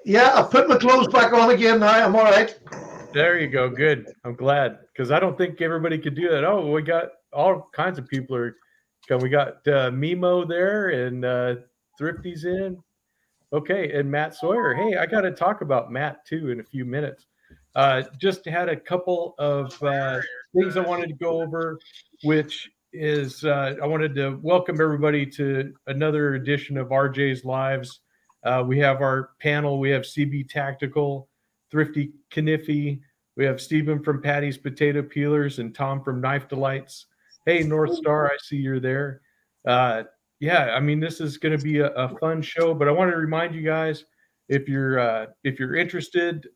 Yeah, I put my clothes back on again now. I'm all right. There you go. Good. I'm glad because I don't think everybody could do that. Oh, we got all kinds of people are come. We got Mimo there and Thrifty's in. Okay, and Matt Sawyer. Hey, I got to talk about Matt too in a few minutes. Just had a couple of things I wanted to go over, which is I wanted to welcome everybody to another edition of RJ's Lives. We have our panel. We have CB Tactical, Thrifty Kniffy. We have Stephen from Patty's Potato Peelers and Tom from Knife Delights. Hey, North Star, I see you're there. Uh, yeah, I mean this is going to be a fun show, but I want to remind you guys if you're interested,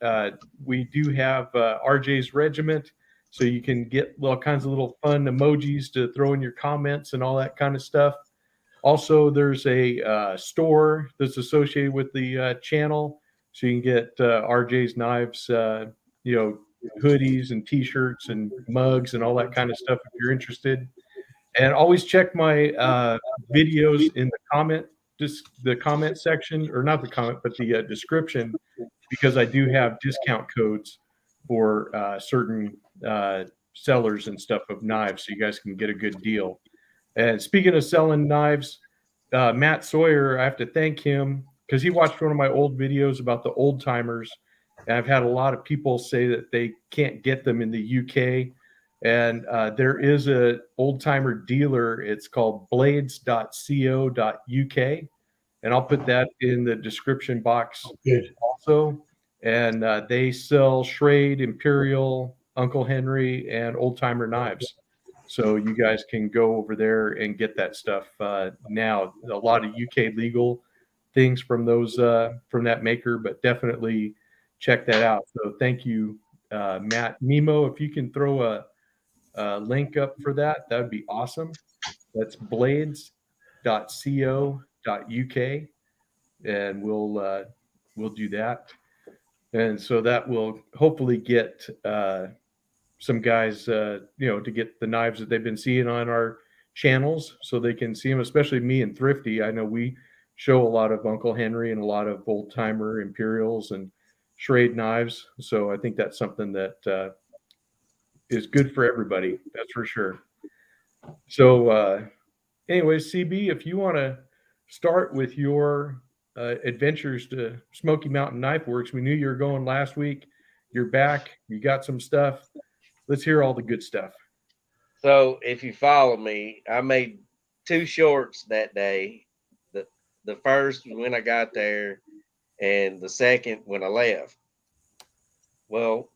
we do have RJ's Regiment, so you can get all kinds of little fun emojis to throw in your comments and all that kind of stuff. Also, there's a store that's associated with the channel, so you can get RJ's knives, you know, hoodies and T-shirts and mugs and all that kind of stuff if you're interested. And always check my videos in the the comment section, or not the comment, but the description, because I do have discount codes for certain sellers and stuff of knives, so you guys can get a good deal. And speaking of selling knives, Matt Sawyer, I have to thank him because he watched one of my old videos about the old timers. And I've had a lot of people say that they can't get them in the UK. And there is a old timer dealer. It's called blades.co.uk. And I'll put that in the description box Good. also. And they sell Schrade, Imperial, Uncle Henry, and old timer knives. So you guys can go over there and get that stuff now. A lot of UK legal things from those from that maker, but definitely check that out. So thank you, Matt. Mimo, if you can throw a link up for that, that would be awesome. That's blades.co.uk, and we'll do that. And so that will hopefully get some guys, to get the knives that they've been seeing on our channels, so they can see them. Especially me and Thrifty. I know we show a lot of Uncle Henry and a lot of old timer Imperials and Schrade knives. So I think that's something that is good for everybody. That's for sure. So, anyways, CB, if you want to start with your adventures to Smoky Mountain Knife Works, we knew you were going last week. You're back. You got some stuff. Let's hear all the good stuff. So if you follow me, I made two shorts that day. The the first when I got there and the second when I left. Well,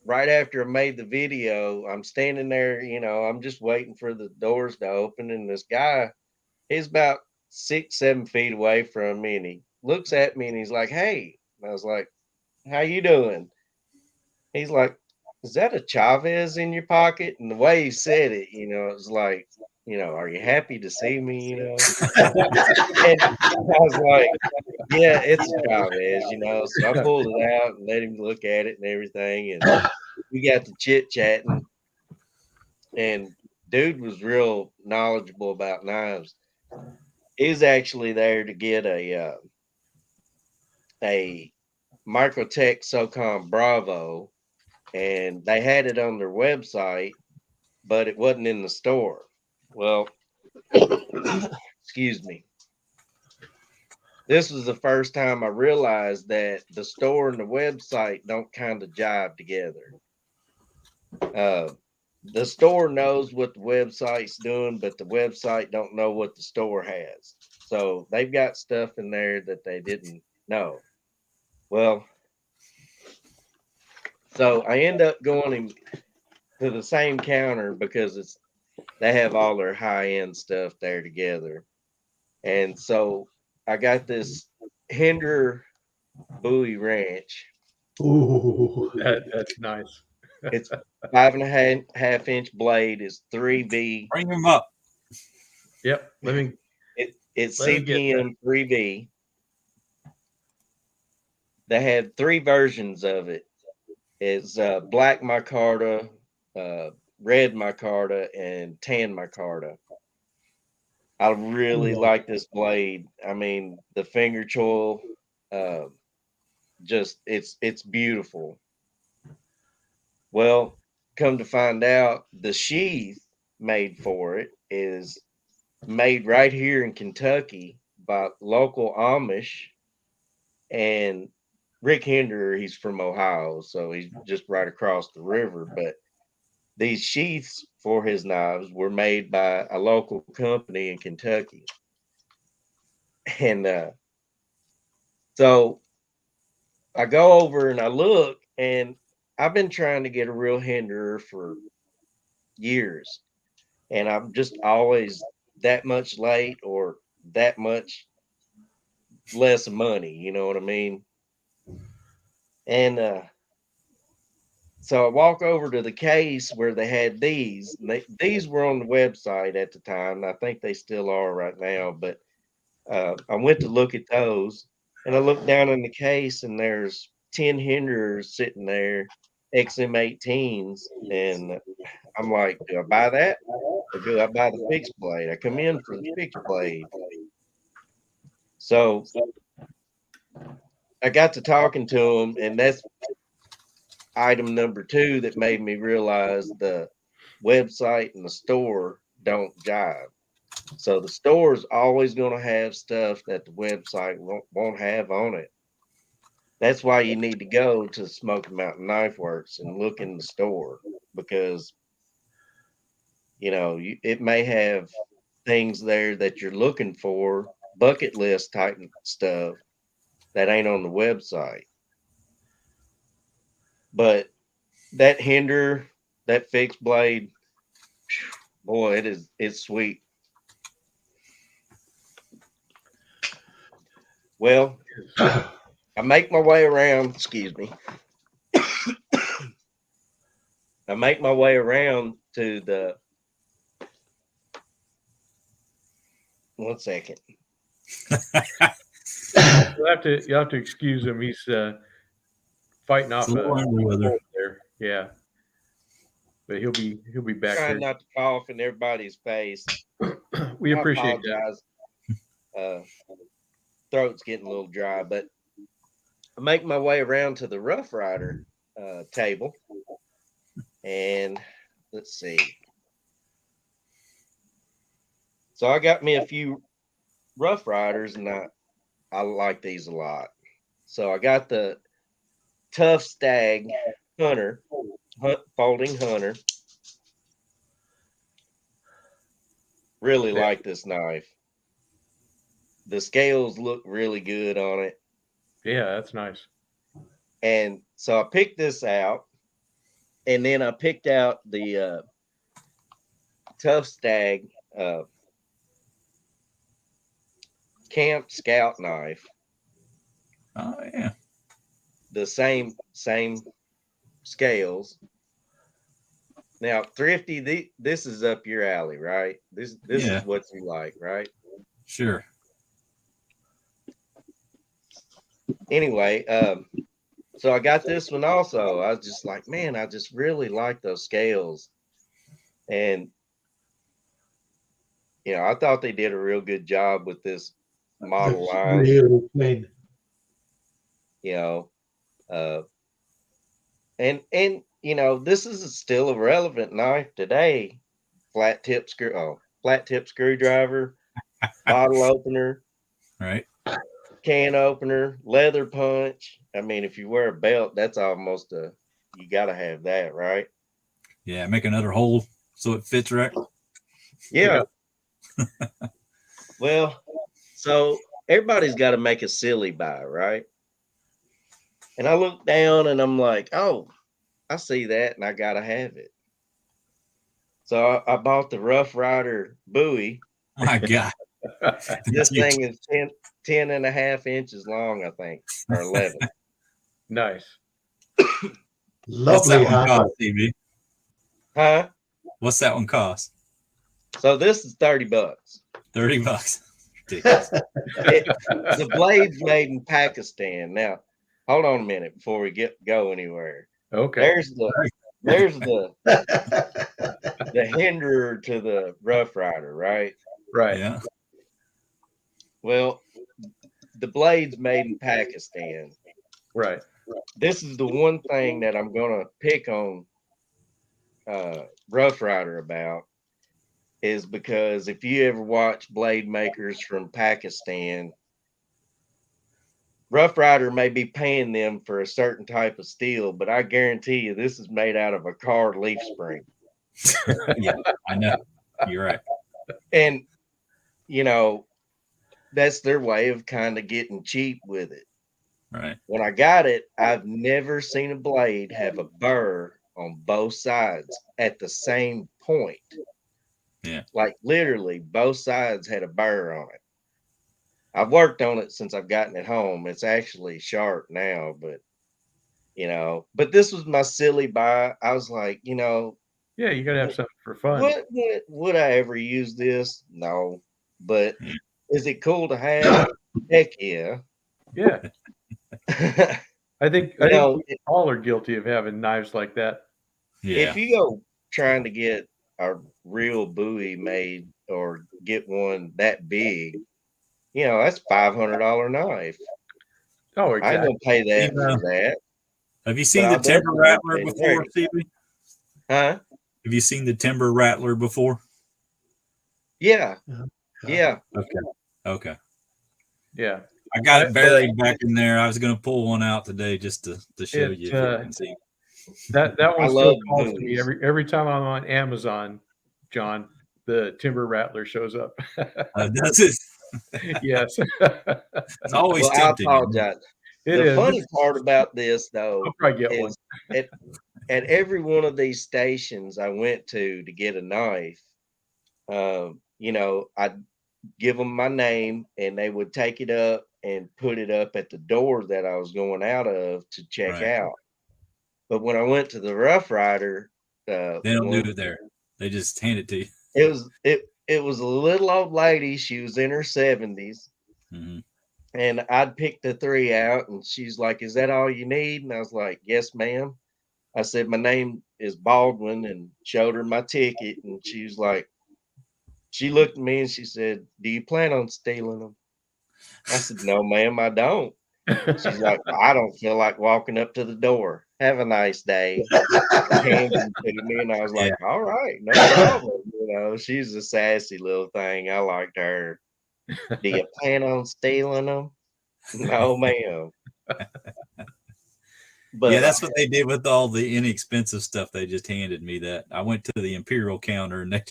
right after I made the video, I'm standing there, I'm just waiting for the doors to open, and this guy, he's about 6, 7 feet away from me, and he looks at me and he's like, "Hey," and I was like, "How you doing?" He's like, "Is that a Chavez in your pocket?" And the way he said it, it was like, "Are you happy to see me?" And I was like, "Yeah, it's a Chavez." So I pulled it out and let him look at it and everything. And we got to chit chatting. And dude was real knowledgeable about knives. He's actually there to get a Microtech SOCOM Bravo, and they had it on their website, but it wasn't in the store. Well, excuse me. This was the first time I realized that the store and the website don't kind of jive together. Uh, the store knows what the website's doing, but the website don't know what the store has. So they've got stuff in there that they didn't know. Well, so I end up going to the same counter because they have all their high end stuff there together. And so I got this Hinder Bowie Ranch. Ooh. That's nice. It's 5.5 inch blade. Is 3V. Bring him up. Yep. It's Let me get that. CPM 3V. They had three versions of it. It's black micarta, red micarta, and tan micarta. I really like this blade. I mean, the finger choil, uh, just it's beautiful. Well, come to find out, the sheath made for it is made right here in Kentucky by local Amish. And Rick Hinder, he's from Ohio, so he's just right across the river. But these sheaths for his knives were made by a local company in Kentucky. And so I go over and I look, and I've been trying to get a real Hinderer for years. And I'm just always that much late or that much less money, you know what I mean? And so I walk over to the case where they had these. And these were on the website at the time. I think they still are right now. But I went to look at those, and I looked down in the case, and there's 10 Hinderers sitting there, XM18s. And I'm like, do I buy that? Or do I buy the fixed blade? I come in for the fixed blade. So I got to talking to him, and that's item number 2 that made me realize the website and the store don't jive. So the store is always going to have stuff that the website won't have on it. That's why you need to go to Smoky Mountain Knife Works and look in the store, because it may have things there that you're looking for, bucket list type stuff that ain't on the website. But that Hinder, that fixed blade, boy, it's sweet. Well, I make my way around, excuse me. I make my way around to the, one second. You'll have to excuse him. He's fighting off weather. there. Yeah, but he'll be back Trying there. not to cough in everybody's face. We appreciate that. Throat's getting a little dry, but I make my way around to the Rough Rider table, and let's see. So I got me a few Rough Riders, and I like these a lot. So I got the Tough Stag Hunter, folding hunter. Really like this knife. The scales look really good on it. Yeah, that's nice. And so I picked this out, and then I picked out the Tough Stag Camp Scout knife. Oh yeah. The same scales. Now, Thrifty, this is up your alley, right? This is what you like, right? Sure. Anyway, so I got this one also. I was just like, man, I just really like those scales. And I thought they did a real good job with this model line. Really clean. And this is still a relevant knife today. Flat tip screwdriver, bottle opener, Right. can opener, leather punch. I mean, if you wear a belt, that's almost you got to have that, right? Yeah, make another hole so it fits right. Yeah. Well, so everybody's got to make a silly buy, right? And I look down and I'm like, oh, I see that and I got to have it. So I bought the Rough Rider Bowie. My God. This thing is 10 and a half inches long, I think, or 11. Nice. What's that Lovely, one huh? cost, TV? Huh? What's that one cost? So this is $30. $30. Ridiculous. The blade's made in Pakistan. Now, hold on a minute before we go anywhere. Okay. There's the Hinderer to the Rough Rider, right? Right. Yeah. Well, the blade's made in Pakistan. Right. This is the one thing that I'm gonna pick on Rough Rider about, is because if you ever watch blade makers from Pakistan, Rough Rider may be paying them for a certain type of steel, but I guarantee you this is made out of a car leaf spring. Yeah, I know. You're right. And, you know, that's their way of kind of getting cheap with it. Right. When I got it, I've never seen a blade have a burr on both sides at the same point. Yeah. Like literally both sides had a burr on it. I've worked on it since I've gotten it home. It's actually sharp now, but but this was my silly buy. I was like, Yeah, you gotta have something for fun. would I ever use this? No. But Yeah. is it cool to have? Heck yeah. Yeah. I think know, we all are guilty of having knives like that. Yeah. If you go trying to get a real Bowie made or get one that big, that's $500 knife. Oh, I ain't exactly. gonna pay that Yeah. for that. Have you seen But the I'll Timber definitely Rattler pay before, $30. Stevie? Huh? Have you seen the Timber Rattler before? Yeah. Yeah. Yeah. Okay. Yeah. I got it buried back in there. I was going to pull one out today just to show you if you can see. That one I still love calls to me Bowies. every time I'm on Amazon, John. The Timber Rattler shows up. Does it? Yes. It's always Well, I tempting. apologize. It The is. funny part about this, though, I'll probably get one. is at every one of these stations I went to get a knife, I'd give them my name and they would take it up and put it up at the door that I was going out of to check Right. out. But when I went to the Rough Rider, They don't do it there. They just hand it to you. it was a little old lady. She was in her 70s. Mhm. And I'd pick the three out, and she's like, "Is that all you need?" And I was like, "Yes, ma'am." I said, "My name is Baldwin," and showed her my ticket. And she was like, she looked at me and she said, "Do you plan on stealing them?" I said, "No, ma'am, I don't." She's like, "Well, I don't feel like walking up to the door. Have a nice day." Handed them to me, and I was like, "All right, no problem." She's a sassy little thing. I liked her. Do you plan on stealing them? No, ma'am. But Yeah, that's what they did with all the inexpensive stuff. They just handed me that. I went to the Imperial counter and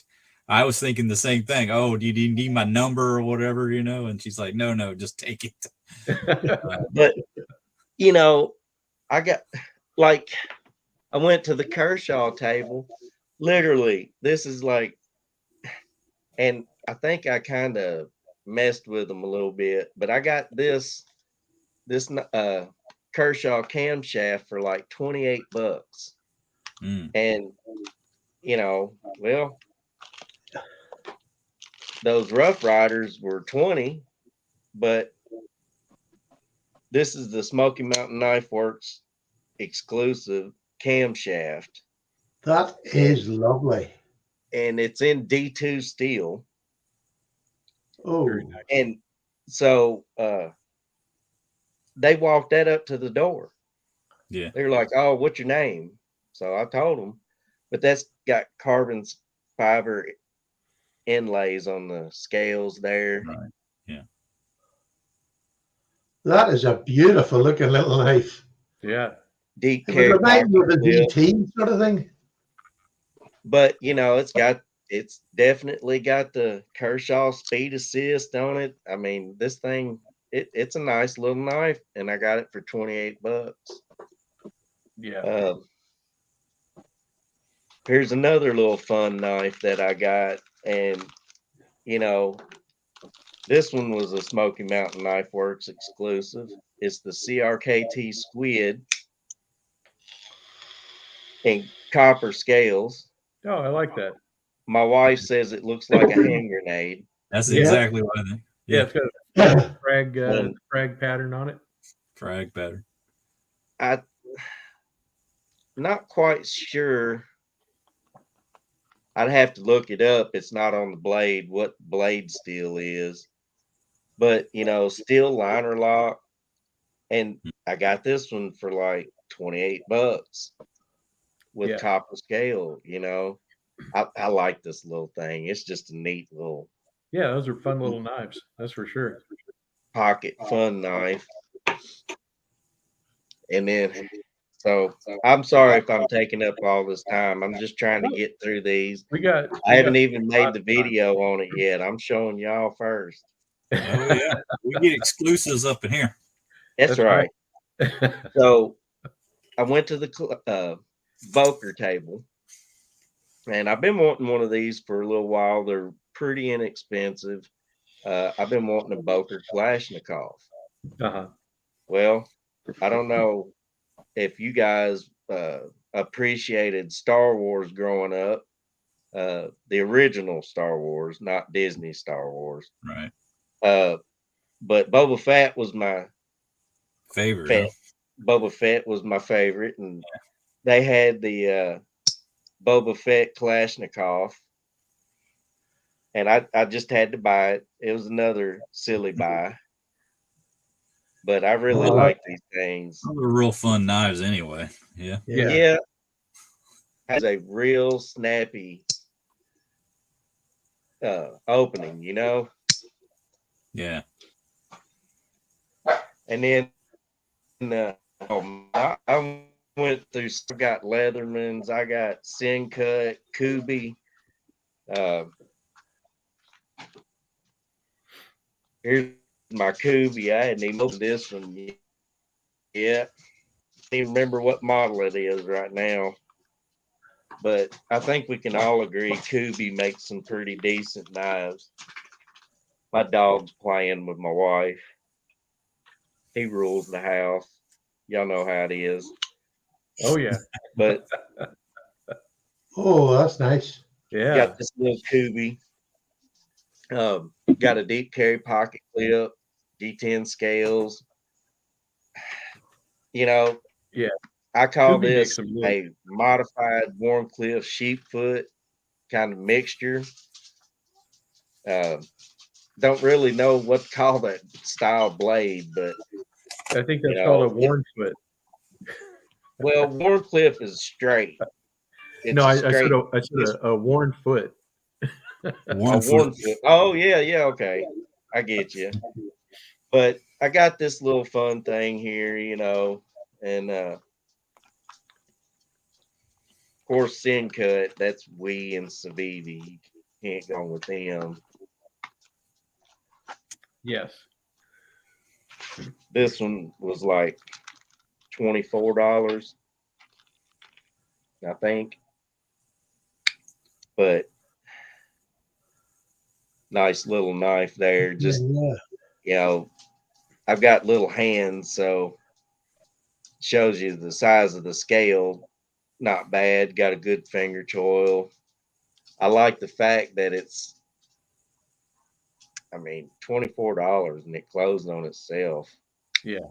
I was thinking the same thing. Oh, do you need my number or whatever, And she's like, no, just take it. but I went to the Kershaw table. Literally, this is like, and I think I kind of messed with them a little bit, but I got this Kershaw camshaft for like $28. And well, those Rough Riders were 20, but this is the Smoky Mountain Knife Works exclusive camshaft. That is lovely. And it's in D2 steel. Oh, And so they walked that up to the door. Yeah. They were like, "Oh, what's your name?" So I told them, but that's got carbon fiber inlays on the scales there. Right. Yeah. that is a beautiful looking little knife. Yeah. Deep It would carry remind me of pocket the clip. DT sort of thing. But it's definitely got the Kershaw speed assist on it. I mean, this thing, it's a nice little knife, and I got it for $28. Yeah. Here's another little fun knife that I got, and this one was a Smoky Mountain Knife Works exclusive. It's the CRKT Squid in copper scales. Oh, I like that. My wife says it looks like a hand grenade. That's Yeah. exactly what I think. Yeah, Yeah. it's got a frag pattern on it. Frag pattern. I'm not quite sure. I'd have to look it up. It's not on the blade what blade steel is. But steel liner lock, And I got this one for like $28 with Yeah. copper scale, you know. I like this little thing. It's just a neat little Yeah, those are fun little knives. That's for sure. pocket fun knife. And then, so I'm sorry if I'm taking up all this time. I'm just trying to get through these. I haven't even made the video on it yet. I'm showing y'all first. Oh yeah, we get exclusives up in here. That's right. So I went to the Boker table, and I've been wanting one of these for a little while. They're pretty inexpensive. I've been wanting a Boker Kalashnikov. Uh-huh. Well, I don't know if you guys appreciated Star Wars growing up, the original Star Wars, not Disney Star Wars. Right. But Boba Fett was my Favorite. Boba Fett was my favorite, and they had the Boba Fett Kalashnikov, and I just had to buy it. It was another silly buy, but I really like these things. Those are real fun knives, anyway. Yeah. Yeah, has a real snappy opening, you know. Yeah. And then I went through. I got Leathermans. I got Sincut, Kubi. Here's my Kubi. I hadn't even opened this one yet. I don't even remember what model it is right now. But I think we can all agree Kubi makes some pretty decent knives. My dog's playing with my wife. He rules the house. Y'all know how it is. Oh yeah. But Oh, that's nice. Yeah. got this little Kubi. Got a deep carry pocket clip, D10 scales. You know, Yeah. I call Kubi makes this some really- a modified Warncliffe sheepfoot kind of mixture. Don't really know what to call that style blade, but I think that's you called know, a worn foot. well, Warncliffe is straight. It's No, a I said straight a worn foot. Warm Warncliffe. Oh yeah, okay. I get you. But I got this little fun thing here, you know, and of course Sincut, that's we and Civivi. Can't go with them. Yes. This one was like $24, I think. But nice little knife there. Just Yeah. you know, I've got little hands, so shows you the size of the scale. Not bad. Got a good finger choil. I like the fact that it's, I mean, $24 and it closed on itself. Yeah.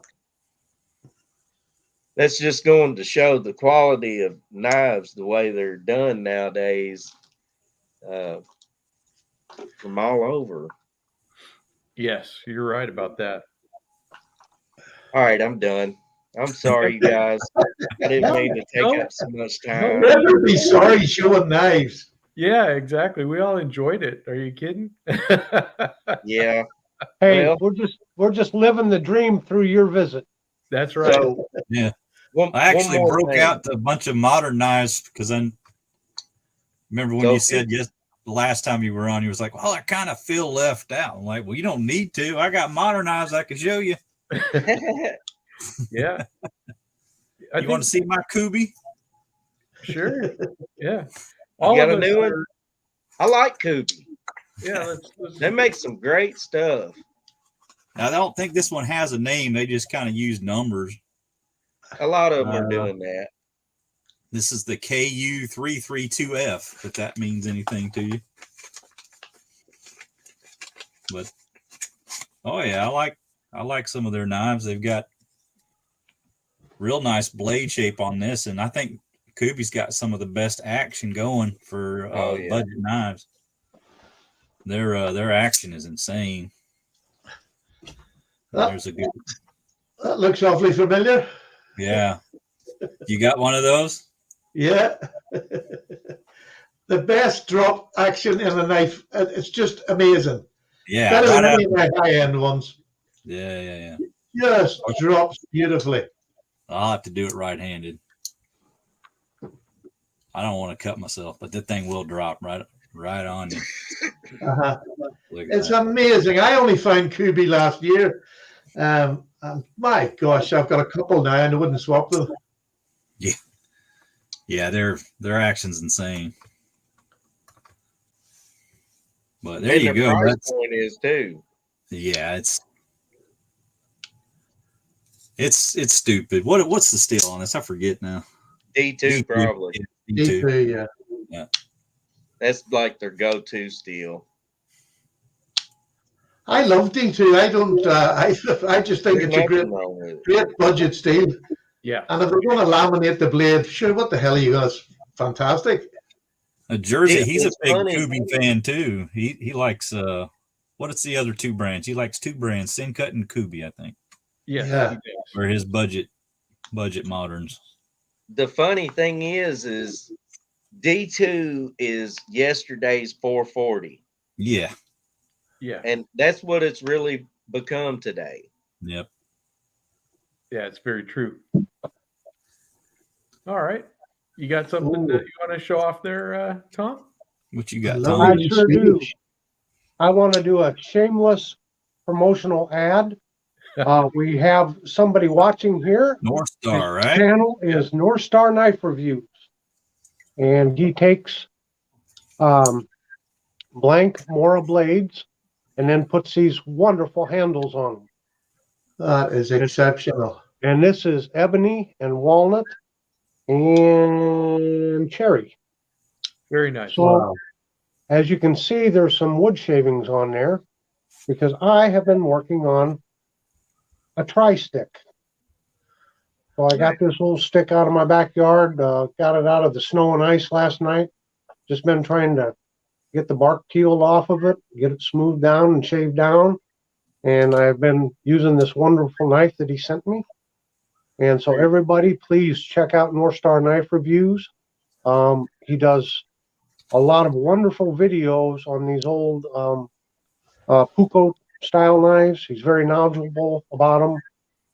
That's just going to show the quality of knives, the way they're done nowadays, from all over. Yes, you're right about that. All right, I'm done. I'm sorry, you guys. I didn't mean to take up so much time. Never be sorry showing knives. Yeah, exactly. We all enjoyed it. Are you kidding? Yeah. Hey, Well- we're just living the dream through your visit. That's right. So, Yeah. one I actually more broke thing. out a bunch of modern knives because I remember when Go you said yes the last time you were on, you was like, "Well, I kind of feel left out." I'm like, "Well, you don't need to. I got modern knives I can show you. Yeah. You want to see my Kubi?" Sure. Yeah. You got a of new us one? are- I like Kubi. Yeah. They make some great stuff. Now, I don't think this one has a name. They just kind of use numbers. A lot of them are doing that. This is the KU332F, if that means anything to you. But oh yeah, I like some of their knives. They've got real nice blade shape on this, and I think Kubi's got some of the best action going for Yeah. budget knives. Their action is insane. That- There's a good That looks awfully familiar. Yeah. You got one of those? Yeah. The best drop action in a knife. It's just amazing. Yeah. Better Right than out. any of my high-end ones. Yeah. Just drops beautifully. I'll have to do it right-handed. I don't want to cut myself, but that thing will drop right on you. Uh-huh. Look at It's that. amazing. I only found Kubi last year. And my gosh, I've got a couple now and I wouldn't swap them. Yeah, their action's insane. But there And you the go. price That's point is too. yeah, it's stupid. What's the steel on this? I forget now. D2 probably. Yeah, D2. D2, yeah. That's like their go-to steel. I love D2. I don't. I just think There's it's a nothing wrong with it. great budget steel. Yeah. And if they're going to laminate the blade, sure, what the hell are you going to? Fantastic. Jersey, Yeah, he's a it's big funny. Kubi fan too. He likes what is the other two brands? He likes two brands, Sincut and Kubi, I think. Yes. Yeah. he does. For his budget moderns. The funny thing is D2 is yesterday's 440, Yeah. Yeah. and that's what it's really become today. Yep. Yeah, it's very true. All right. You got something that you want to show off there, Tom? What you got, Love Tom? it. I sure do. I want to do a shameless promotional ad. We have somebody watching here. North Star, right? Channel is North Star Knife Reviews, and he takes blank Mora blades and then puts these wonderful handles on them. That is exceptional. And this is ebony and walnut and cherry. Very nice. So as you can see, there's some wood shavings on there because I have been working on a tri-stick. So I got this little stick out of my backyard, got it out of the snow and ice last night. Just been trying to get the bark peeled off of it, get it smoothed down and shaved down. And I've been using this wonderful knife that he sent me. And so everybody, please check out North Star Knife Reviews. He does a lot of wonderful videos on these old Puko style knives. He's very knowledgeable about them.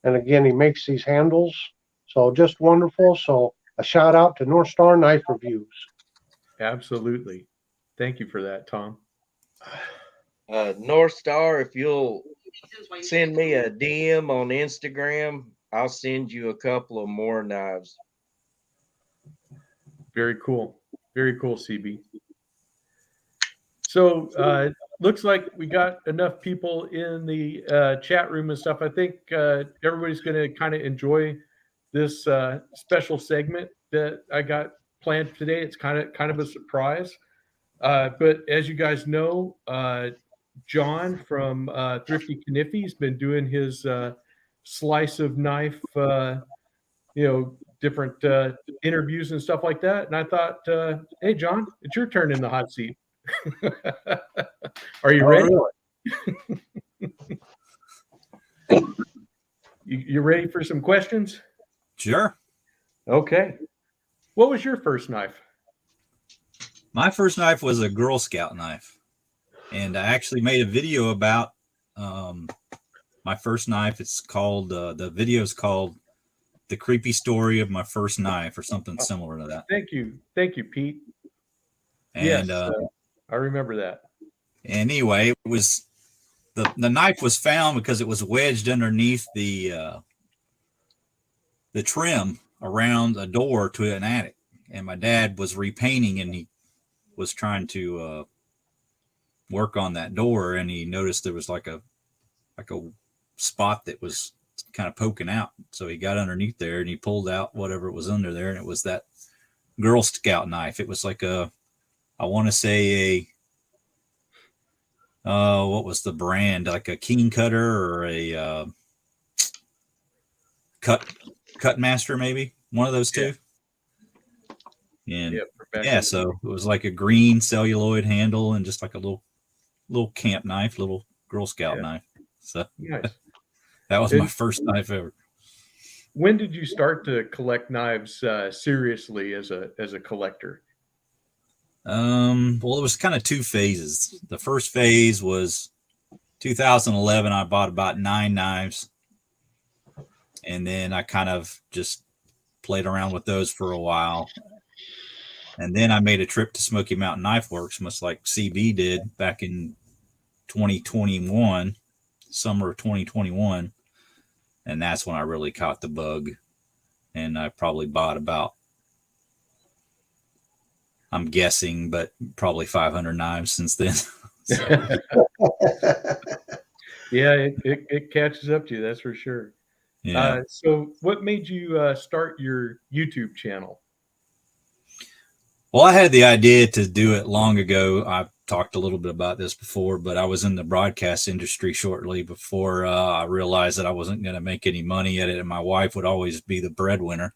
And again, he makes these handles. So just wonderful. So a shout out to North Star Knife Reviews. Absolutely. Thank you for that, Tom. North Star, if you'll send me a DM on Instagram, I'll send you a couple of more knives. Very cool. Very cool, CB. So looks like we got enough people in the chat room and stuff. I think everybody's going to kind of enjoy this special segment that I got planned today. It's kind of a surprise. But as you guys know, John from Thrifty Kniffy has been doing his slice of knife, different interviews and stuff like that. And I thought, hey, John, it's your turn in the hot seat. Are you ready? You ready for some questions? Sure. Okay. What was your first knife? My first knife was a Girl Scout knife. And I actually made a video about my first knife. It's called, the video is called The Creepy Story of My First Knife or something similar to that. Thank you. Thank you, Pete. And yes, I remember that. anyway, it was the knife was found because it was wedged underneath the trim around a door to an attic. And my dad was repainting and he was trying to work on that door, and he noticed there was like a spot that was kind of poking out. So he got underneath there and he pulled out whatever was under there, and it was that Girl Scout knife. It was like I want to say what was the brand? Like a King Cutter or a Cut Master, maybe one of those two. And yeah, so it was like a green celluloid handle and just like a little camp knife, little Girl Scout knife. So nice. That was my first knife ever. When did you start to collect knives seriously as a collector? Well, it was kind of two phases. The first phase was 2011. I bought about 9 knives, and then I kind of just played around with those for a while. And then I made a trip to Smoky Mountain Knife Works, much like CB did back in 2021, summer of 2021. And that's when I really caught the bug. And I probably bought about, I'm guessing, but probably 500 knives since then. So, Yeah, it catches up to you, that's for sure. yeah. So what made you start your YouTube channel? Well, I had the idea to do it long ago. I've talked a little bit about this before, but I was in the broadcast industry shortly before I realized that I wasn't going to make any money at it, and my wife would always be the breadwinner.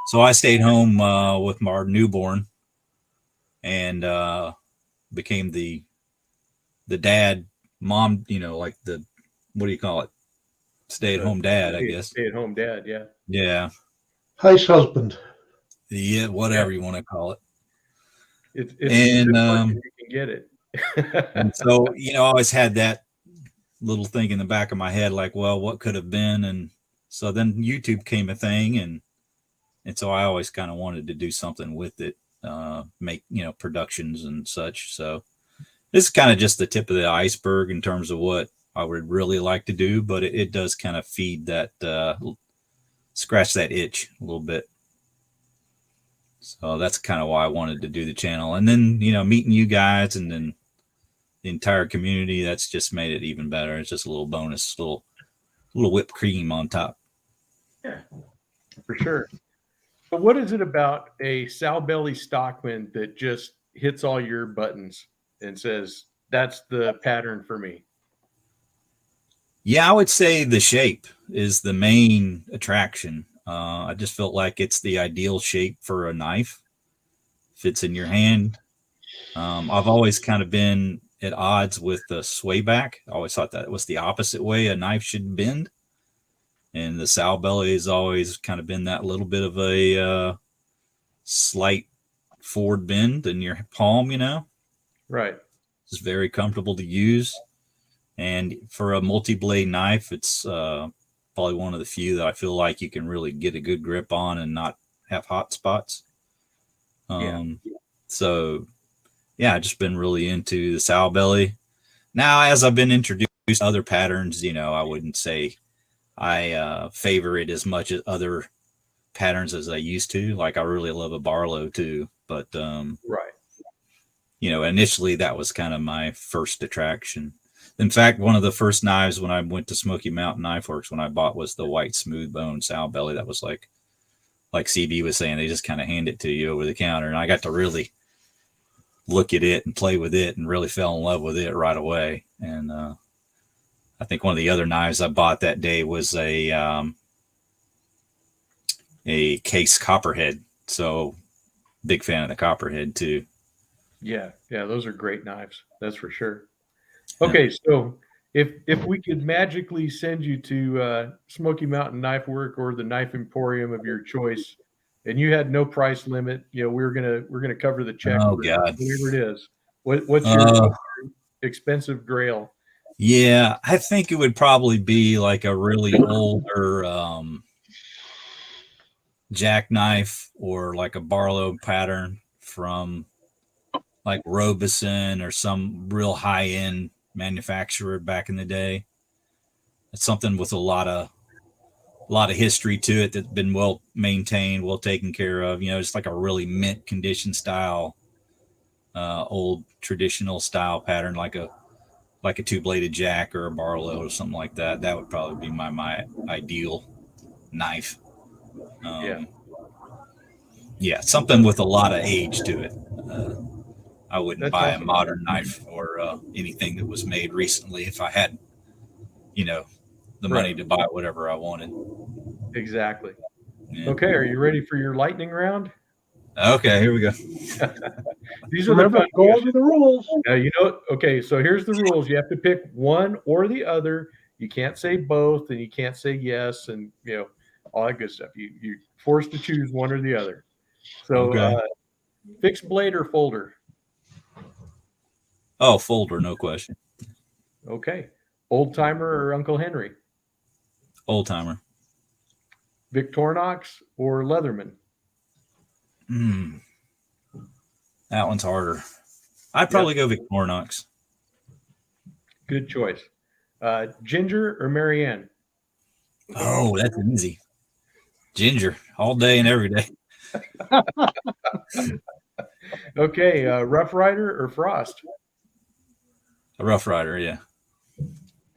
So I stayed home with our newborn and became the dad, mom, like the, what do you call it? Stay-at-home dad, I guess. Stay-at-home dad, yeah. Yeah. House husband. Yeah, whatever you want to call it. It's And, you can get it. And so, I always had that little thing in the back of my head, like, well, what could have been? And so then YouTube came a thing, and so I always kind of wanted to do something with it, make, productions and such. So this is kind of just the tip of the iceberg in terms of what I would really like to do, but it does kind of feed that, scratch that itch a little bit. So that's kind of why I wanted to do the channel. And then, meeting you guys and then the entire community, that's just made it even better. It's just a little bonus, little whipped cream on top. Yeah, for sure. But what is it about a sow belly Stockman that just hits all your buttons and says, that's the pattern for me? Yeah, I would say the shape is the main attraction. I just felt like it's the ideal shape for a knife. Fits in your hand. I've always kind of been at odds with the sway back. I always thought that was the opposite way a knife should bend. And the sow belly has always kind of been that little bit of a slight forward bend in your palm, Right. It's very comfortable to use. And for a multi-blade knife, it's probably one of the few that I feel like you can really get a good grip on and not have hot spots. So yeah, I've just been really into the sow belly. Now, as I've been introduced to other patterns, I wouldn't say I favor it as much as other patterns as I used to. Like, I really love a Barlow too, but right. Initially that was kind of my first attraction. In fact, one of the first knives when I went to Smoky Mountain Knife Works, when I bought, was the white smooth bone sow belly. That was like CB was saying, they just kind of hand it to you over the counter. And I got to really look at it and play with it and really fell in love with it right away. And I think one of the other knives I bought that day was a Case Copperhead. So big fan of the Copperhead too. Yeah, those are great knives. That's for sure. Okay, so if we could magically send you to Smoky Mountain Knife Work or the Knife Emporium of your choice, and you had no price limit, we're gonna cover the check. Oh, for God. whatever it is. What's your expensive grail? Yeah, I think it would probably be like a really older jackknife or like a Barlow pattern from like Robeson or some real high-end manufacturer back in the day. It's something with a lot of history to it that's been well maintained, well taken care of. It's like a really mint condition style, old traditional style pattern, like a two-bladed jack or a Barlow or something like that. That would probably be my ideal knife. Yeah, something with a lot of age to it. I wouldn't buy a modern knife or anything that was made recently if I had, the money to buy whatever I wanted. Exactly. Yeah. Okay, are you ready for your lightning round? Okay, here we go. These are the fun go questions. over the rules. Okay, so here's the rules. You have to pick one or the other. You can't say both, and you can't say yes, and all that good stuff. You're forced to choose one or the other. So, Okay. fixed blade or folder? Oh, folder, no question. Okay. Old timer or Uncle Henry? Old timer. Victorinox or Leatherman? That one's harder. I'd probably go Victorinox. Good choice. Ginger or Marianne? Oh, that's easy. Ginger, all day and every day. Okay. Rough Rider or Frost? A Rough Rider, yeah.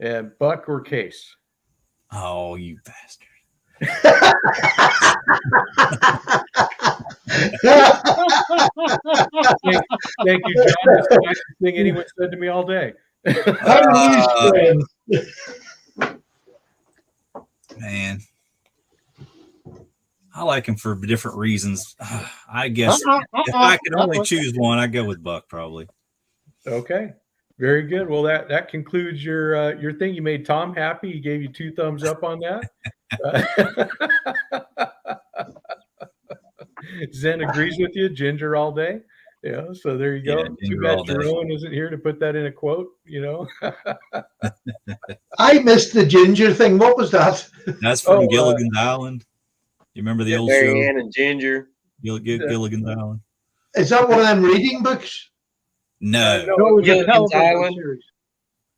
And Buck or Case? Oh, you bastard. Thank you, John. That's the nicest thing anyone said to me all day. How are these friends? Man. I like him for different reasons. I guess if I could only choose one, I'd go with Buck probably. Okay. Very good. Well, that concludes your thing. You made Tom happy. He gave you 2 thumbs up on that. Zen agrees with you. Ginger all day. Yeah. So there you go. Yeah, Too ginger bad all day. Jerome isn't here to put that in a quote. I missed the ginger thing. What was that? That's from Gilligan's Island. You remember the old show? Marianne and Ginger. Gilligan's Island? Is that one of them reading books? No. No, it was a Gilligan's television Island. series.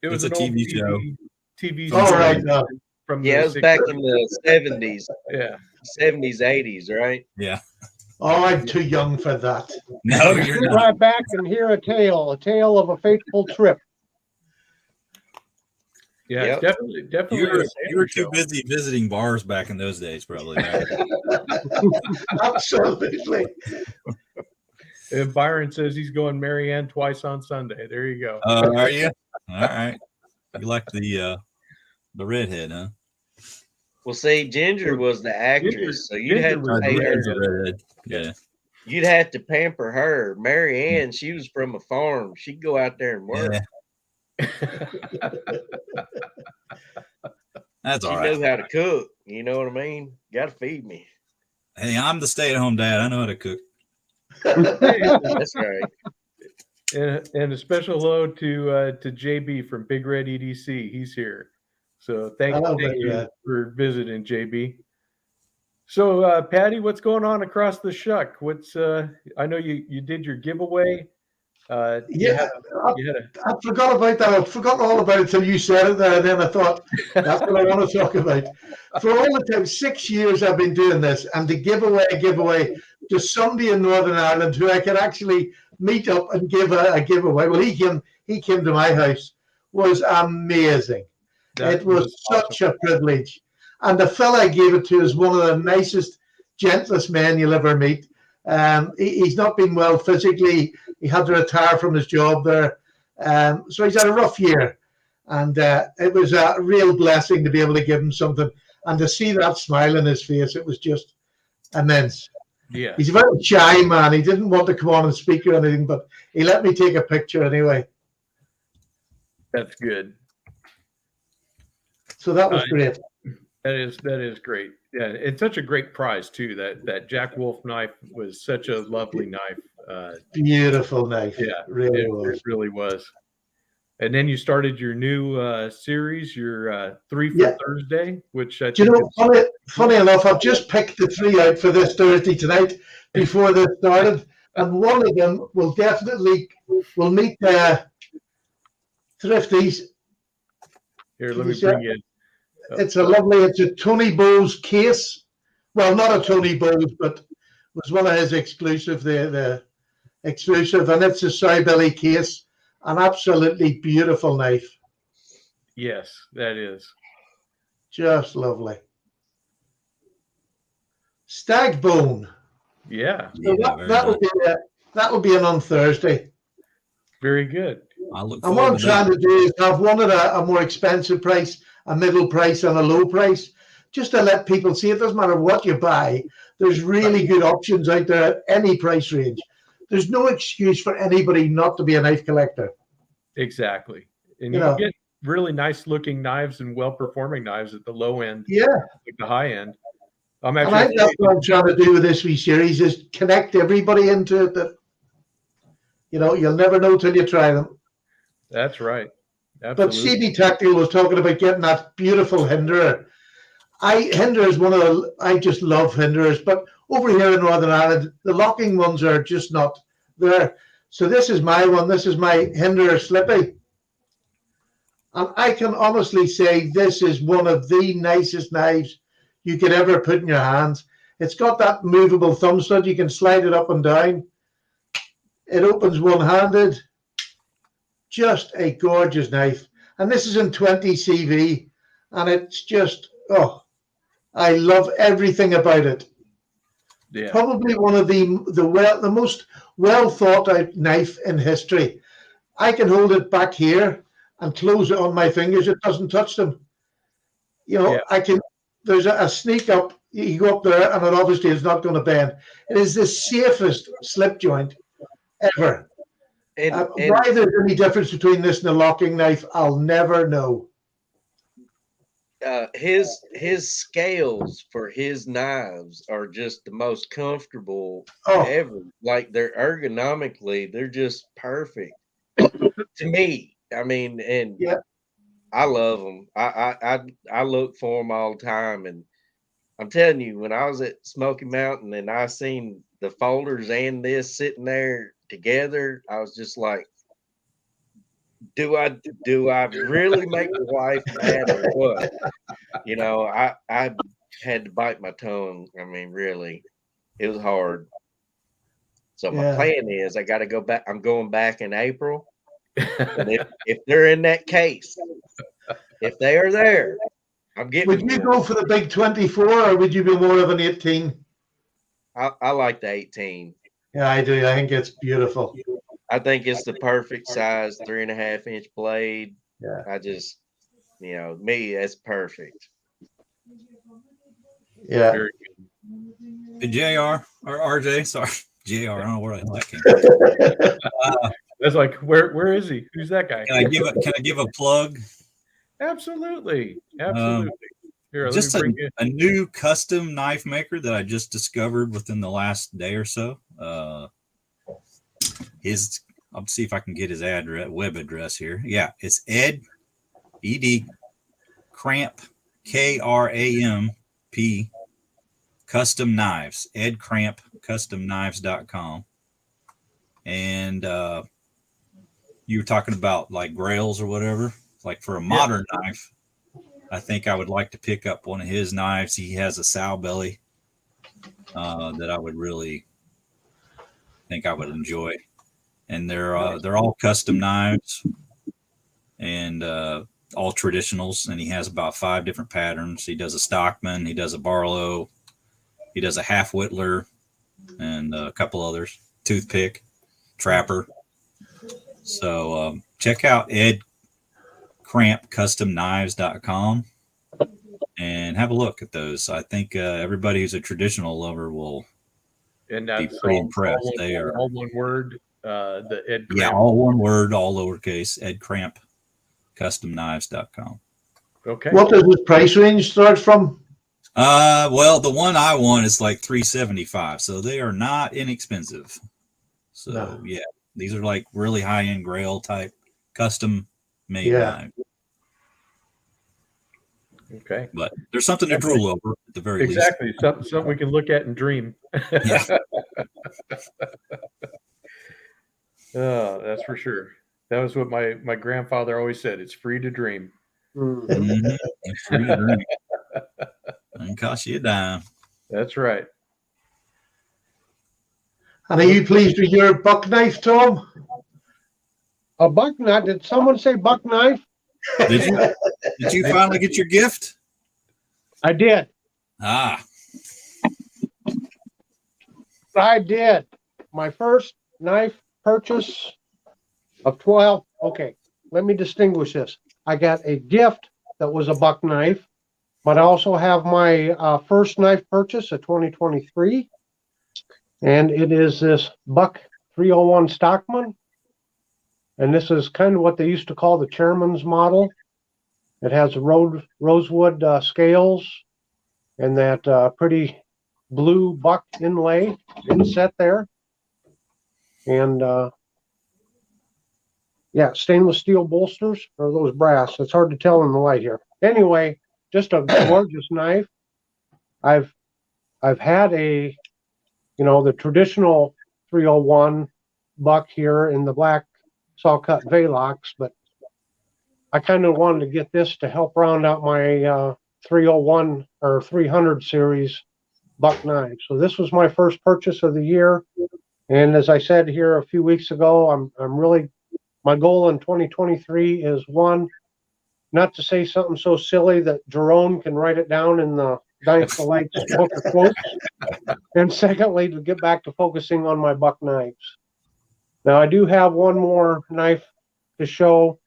It was It's an a old TV show. TV Oh, show right. No. from Yeah, the it was back 60s. in the 70s, Yeah. 70s, 80s, right? Yeah. Oh, I'm too young for that. No, you're not. Drive back and hear a tale of a fateful trip. Yeah. Yep. Definitely. You a were show. too busy visiting bars back in those days, probably. Absolutely. And Byron says he's going Marianne twice on Sunday. There you go. Are you? All right. You like the redhead, huh? Well, see, Ginger was the actress, so you'd Ginger have was to pay her. The redhead. Yeah. You'd have to pamper her. Marianne, she was from a farm. She'd go out there and work. Yeah. That's She all right. knew how to cook. You know what I mean? Got to feed me. Hey, I'm the stay-at-home dad. I know how to cook. That's right. And a special hello to JB from Big Red EDC. He's here. So thank Hello, you Big Red. for visiting, JB. So Patty, what's going on across the shuck? I know you did your giveaway. Yeah, You had I forgot about that. I forgot all about it till you said it there. And then I thought, that's what I want to talk about. For all the time, 6 years I've been doing this, and to give away to somebody in Northern Ireland who I could actually meet up and give a giveaway. Well, he came to my house, was amazing. It was such a privilege. And the fella I gave it to is one of the nicest, gentlest men you'll ever meet. He's not been well physically. He had to retire from his job there. So he's had a rough year. And it was a real blessing to be able to give him something. And to see that smile on his face, it was just immense. Yeah. He's a very shy man. He didn't want to come on and speak or anything, but he let me take a picture anyway. That's good. So that was great. That is great. Yeah, it's such a great prize too. That Jack Wolf knife was such a lovely knife. Beautiful knife. Yeah, really was. It really was. And then you started your new series, your 3 for Yeah. Thursday, which I Do you think know, funny enough, I've just picked the 3 out for this Thursday tonight before this started. And one of them will meet Thrifties. here, let me bring you. It's a Tony Bowes case. Well, not a Tony Bowes, but was one of his exclusive, the exclusive, and it's a Sow-Billy case. An absolutely beautiful knife. Yes, that is. Just lovely. Stag bone. Yeah, So that will be on Thursday. very good. I look And what I'm forward to that. trying to do is have one at a more expensive price, a middle price, and a low price, just to let people see it doesn't matter what you buy. There's really good options out there at any price range. There's no excuse for anybody not to be a knife collector. Exactly. And You you know. can really nice looking knives and well performing knives at the low end, Yeah. like the high end. I'm And I actually think that's what I'm trying to do with this wee series is connect everybody into it that, you know, you'll never know till you try them. that's right. But Absolutely. CB Tactical was talking about getting that beautiful Hinderer. Hinderer is one of the, I just love Hinderers, but over here in Northern Ireland, the locking ones are just not there. So this is my one. This is my Hinderer Slippy. And I can honestly say this is one of the nicest knives you could ever put in your hands. It's got that movable thumb stud. You can slide it up and down. It opens one-handed. Just a gorgeous knife. And this is in 20 CV. And it's just, oh, I love everything about it. Yeah. Probably one of the most well thought out knife in history. I can hold it back here and close it on my fingers. It doesn't touch them. You know, Yeah. I can. There's a sneak up. You go up there, and it obviously is not going to bend. It is the safest slip joint ever. And Why there's any difference between this and a locking knife, I'll never know. his scales for his knives are just the most comfortable Oh, ever. Like they're ergonomically, they're just perfect to me. I mean, and Yeah. I love them. I look for them all the time, and I'm telling you, when I was at Smoky Mountain and I seen the folders and this sitting there together, I was just like, do I really make the wife mad or what? You know, I had to bite my tongue. I mean, really, it was hard. So my Yeah. plan is I got to go back. I'm going back in April, and if they're in that case, if they are there, I'm getting. Would you go for the big 24 or would you be more of an 18? I like the 18. Yeah, I do. I think it's beautiful. I think it's the perfect size, 3.5-inch blade. Yeah. I just, you know, me, that's perfect. Yeah. Very Hey, JR or RJ, sorry, JR. I don't know where that came from. That's like, where is he? Who's that guy? Can I give a plug? Absolutely. Absolutely. Here, let Just me bring you. a new custom knife maker that I just discovered within the last day or so. I'll see if I can get his web address here. Yeah, it's Ed Cramp KRAMP Custom Knives. Ed Cramp CustomKnives.com. And you were talking about like grails or whatever. Like for a modern knife, I think I would like to pick up one of his knives. He has a sow belly that I would really think I would enjoy. And they're all custom knives and all traditionals. And he has about 5 different patterns. He does a Stockman, he does a Barlow, he does a half Whittler, and a couple others. Toothpick, Trapper. So check out Ed Cramp CustomKnives.com and have a look at those. I think everybody who's a traditional lover will And be that's pretty impressed. They are all one word. The Ed Yeah, Cramp. all one word, all lowercase. Ed Cramp CustomKnives.com. Okay. What does this price range start from? Well, the one I want is like $375, so they are not inexpensive. So No. yeah, these are like really high-end grail type custom made Yeah. knives. Okay. But there's something to drool over at the very least. Exactly. Something we can look at and dream. Yeah. Oh, that's for sure. That was what my grandfather always said. It's free to dream. Mhm. Mhm. It's free to drink. Doesn't cost you a dime. That's right. And are you pleased with your buck knife, Tom? A buck knife? Did someone say buck knife? Did you finally get your gift? I did. Ah, I did. My first knife purchase of 12. Okay, let me distinguish this. I got a gift that was a buck knife, but I also have my first knife purchase of 2023. And it is this Buck 301 Stockman. And this is kind of what they used to call the chairman's model. It has rosewood scales and that pretty blue buck inlay inset there. And yeah, stainless steel bolsters, or those brass. It's hard to tell in the light here. Anyway, just a gorgeous knife. I've had a, the traditional 301 buck here in the black saw cut Velox, but I kind of wanted to get this to help round out my 301 or 300 series buck knife. So this was my first purchase of the year. And as I said here a few weeks ago, I'm really, my goal in 2023 is, one, not to say something so silly that Jerome can write it down in the Knife Delight's book of quotes. And secondly, to get back to focusing on my buck knives. Now I do have one more knife to show.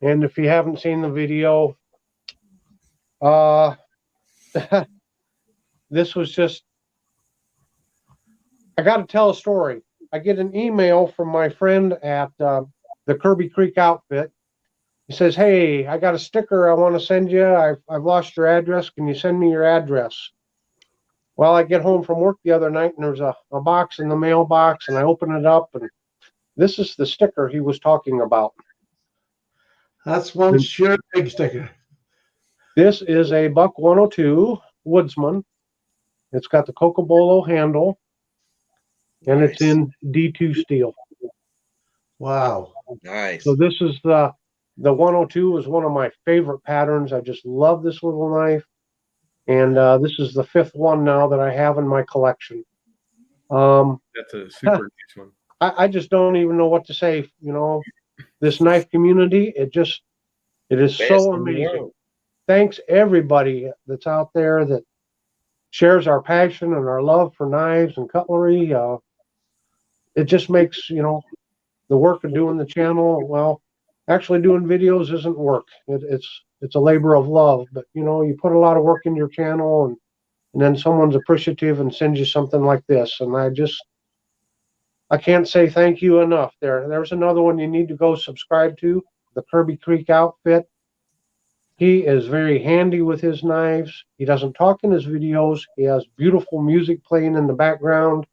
And if you haven't seen the video, this was just, I got to tell a story. I get an email from my friend at the Kirby Creek Outfit. He says, "Hey, I got a sticker I want to send you. I've lost your address. Can you send me your address?" Well, I get home from work the other night and there's a box in the mailbox, and I open it up, and this is the sticker he was talking about. That's one sure big sticker. This is a Buck 102 Woodsman. It's got the Cocobolo handle, and Nice. it's in D2 steel. Wow. Nice. So this is the 102 is one of my favorite patterns. I just love this little knife. And this is the 5th one now that I have in my collection. That's a super nice one. I just don't even know what to say. This knife community, it is Best so in the amazing. world. Thanks everybody that's out there that shares our passion and our love for knives and cutlery. It just makes, the work of doing the channel, well, actually doing videos isn't work. It's a labor of love, but you put a lot of work in your channel, and then someone's appreciative and sends you something like this. And I can't say thank you enough. There's another one you need to go subscribe to, the Kirby Creek Outfit. He is very handy with his knives. He doesn't talk in his videos. He has beautiful music playing in the background.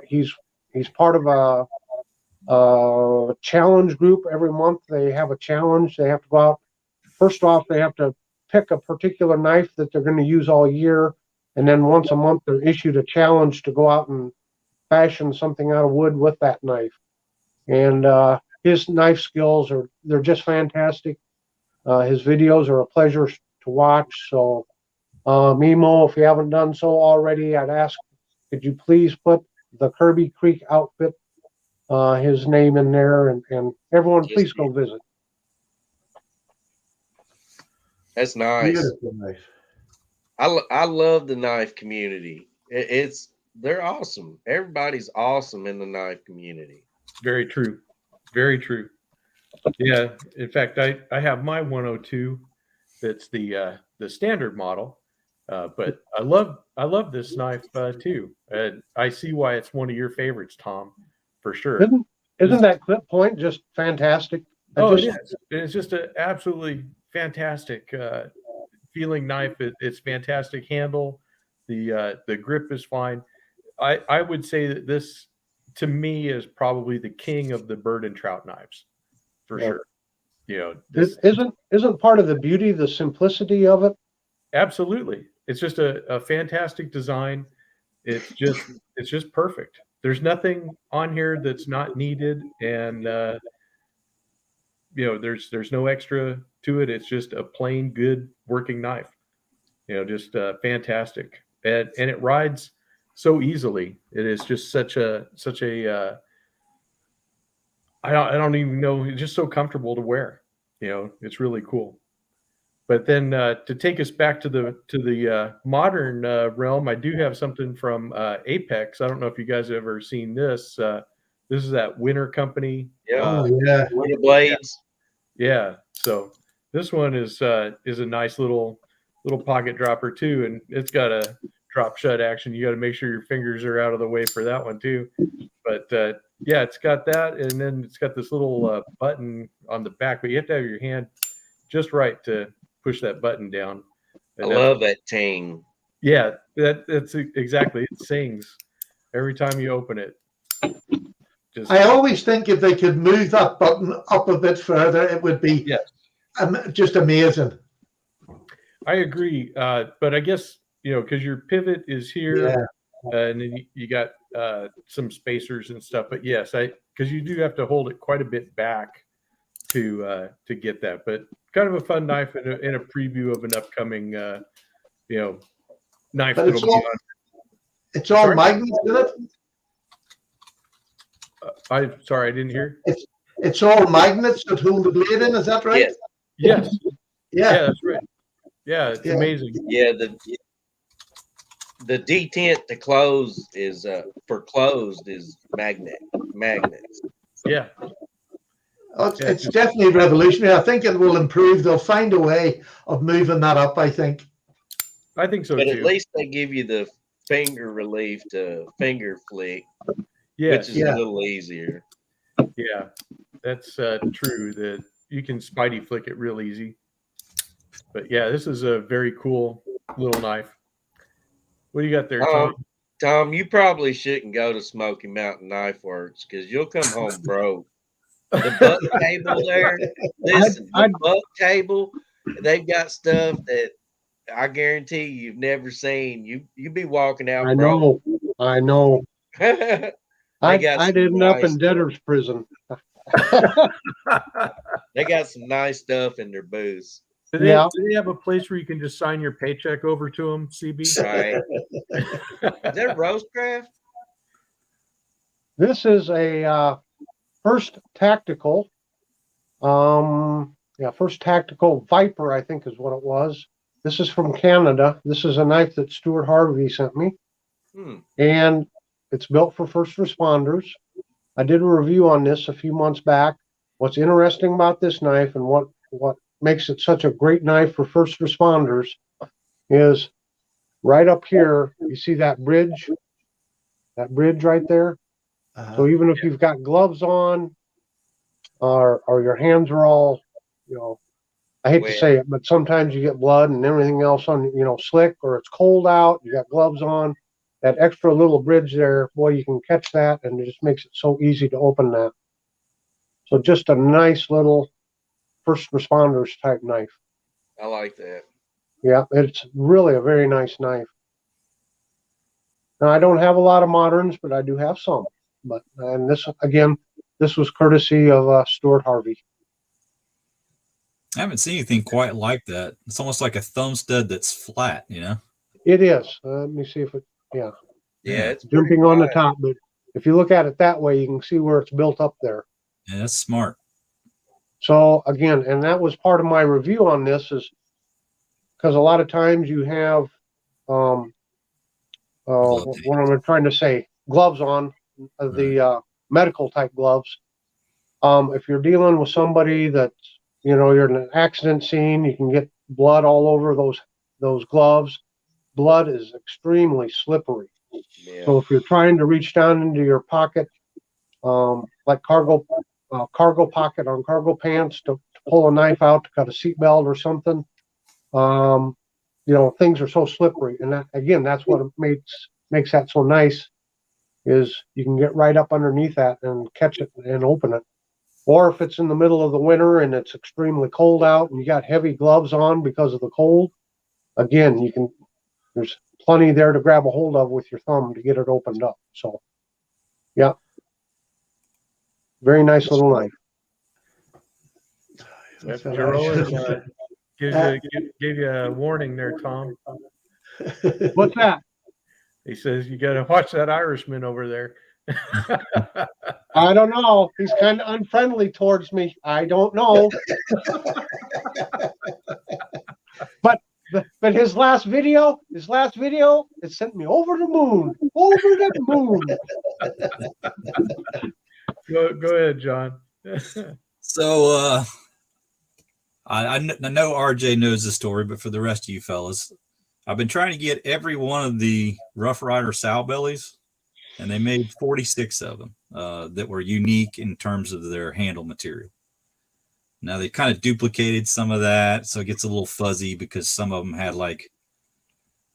He's part of a challenge group. Every month they have a challenge. They have to go out. First off, they have to pick a particular knife that they're going to use all year. And then once a month, they're issued a challenge to go out and fashion something out of wood with that knife. And his knife skills they're just fantastic. His videos are a pleasure to watch. So Mimo, if you haven't done so already, I'd ask, could you please put the Kirby Creek Outfit, his name in there, and everyone, Yes, please go visit. That's nice. Beautiful knife. I love the knife community. They're awesome. Everybody's awesome in the knife community. Very true. Very true. Yeah. In fact, I have my 102. That's the standard model. But I love this knife too. I see why it's one of your favorites, Tom, for sure. Isn't that clip point just fantastic? It is. It's just an absolutely fantastic feeling knife. It's fantastic handle. The grip is fine. I would say that this, to me, is probably the king of the bird and trout knives, for sure. Isn't part of the beauty the simplicity of it? Absolutely. It's just a fantastic design. It's just perfect. There's nothing on here that's not needed, and there's no extra to it. It's just a plain good working knife. Just fantastic, and it rides so easily. It is just such a I don't even know. It's just so comfortable to wear. It's really cool. But then to take us back to the modern realm, I do have something from Apex. I don't know if you guys have ever seen this. This is that Winter Company. Yeah. Oh, yeah. Winter blades. Yeah. So this one is a nice little pocket dropper too, and it's got a drop shut action. You got to make sure your fingers are out of the way for that one too. But yeah, it's got that, and then it's got this little button on the back, but you have to have your hand just right to push that button down. I And that's- love that ting. Yeah, that's exactly. It sings every time you open it. Just I always think if they could move that button up a bit further, it would be Yes. just amazing. I agree, but I guess because your pivot is here, and then you got some spacers and stuff. But yes, because you do have to hold it quite a bit back to get that. But kind of a fun knife in a preview of an upcoming knife. But That'll be on. It's all Sorry? magnets in it. I'm sorry, I didn't hear. It's all magnets that hold the blade in. Is that right? Yes. Yes, Yeah. that's right. Yeah, it's Yeah. amazing. Yeah, the detent to close is for closed is magnets. Yeah, Oh, it's definitely revolutionary. I think it will improve. They'll find a way of moving that up, I think. I think so But too. at least they give you the finger relief to finger flick, Yes, which is a little easier. yeah, that's true. That you can Spidey flick it real easy. But yeah, this is a very cool little knife. What do you got there, Tom? Tom, you probably shouldn't go to Smoky Mountain Knife Works because you'll come home broke. The buck table there, listen, the buck table, they've got stuff that I guarantee you've never seen. You be walking out I broke. know. They I'd got some end up nice in debtor's prison. They got some nice stuff in their booths. Do they, Yeah. do they have a place where you can just sign your paycheck over to them, CB? Right? Is that Roastcraft? This is a First Tactical. First Tactical Viper, I think is what it was. This is from Canada. This is a knife that Stuart Harvey sent me, and it's built for first responders. I did a review on this a few months back. What's interesting about this knife and what makes it such a great knife for first responders is right up here, you see that bridge right there? So even if you've got gloves on or your hands are all, I hate to say it, but sometimes you get blood and everything else on, slick, or it's cold out, you got gloves on, that extra little bridge there, boy, you can catch that, and it just makes it so easy to open that. So just a nice little first responders type knife. I like that. Yeah, it's really a very nice knife. Now, I don't have a lot of moderns, but I do have some. And this was courtesy of Stuart Harvey. I haven't seen anything quite like that. It's almost like a thumb stud that's flat, It is. Let me see if it, Yeah, it's jumping pretty on the wide. top, but if you look at it that way, you can see where it's built up there. Yeah, that's smart. So again, and that was part of my review on this, is because a lot of times you have, what am I trying to say? Gloves on, the medical type gloves. If you're dealing with somebody that's, you're in an accident scene, you can get blood all over those gloves. Blood is extremely slippery. Yeah. So if you're trying to reach down into your pocket, like cargo pocket on cargo pants to pull a knife out to cut a seatbelt or something, things are so slippery. And that's what makes that so nice, is you can get right up underneath that and catch it and open it. Or if it's in the middle of the winter and it's extremely cold out and you got heavy gloves on because of the cold, again, there's plenty there to grab a hold of with your thumb to get it opened up. So, yeah. Very nice little knife. Yep, Jarrell gave you a warning there, Tom. What's that? He says you got to watch that Irishman over there. I don't know. He's kind of unfriendly towards me. I don't know. But his last video, it sent me over the moon. Go ahead, John. So I know RJ knows the story, but for the rest of you fellas, I've been trying to get every one of the Rough Rider sow bellies, and they made 46 of them that were unique in terms of their handle material. Now they kind of duplicated some of that, so it gets a little fuzzy because some of them had like,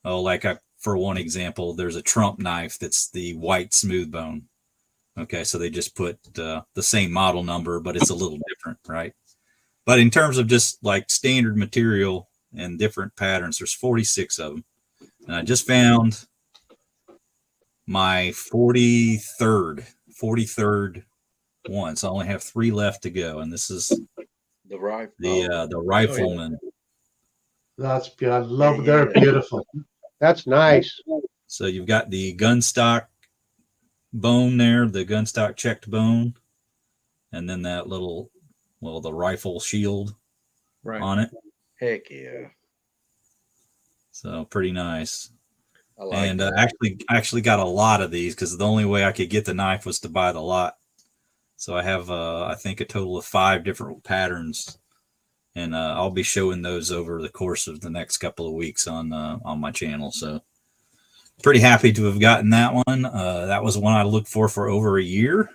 for one example, there's a Trump knife that's the white smooth bone. Okay, so they just put the same model number, but it's a little different, right? But in terms of just like standard material and different patterns, there's 46 of them. And I just found my 43rd one. So I only have 3 left to go. And this is The rifle. the rifleman. That's beautiful. I love. They're beautiful. That's nice. So you've got the gun stock bone there, the gun stock checked bone, and then that little, the rifle shield Right. on it. Heck yeah. So pretty nice. I like And that. actually got a lot of these because the only way I could get the knife was to buy the lot. So I have, I think, a total of 5 different patterns, and I'll be showing those over the course of the next couple of weeks on my channel. So pretty happy to have gotten that one. That was one I looked for over a year.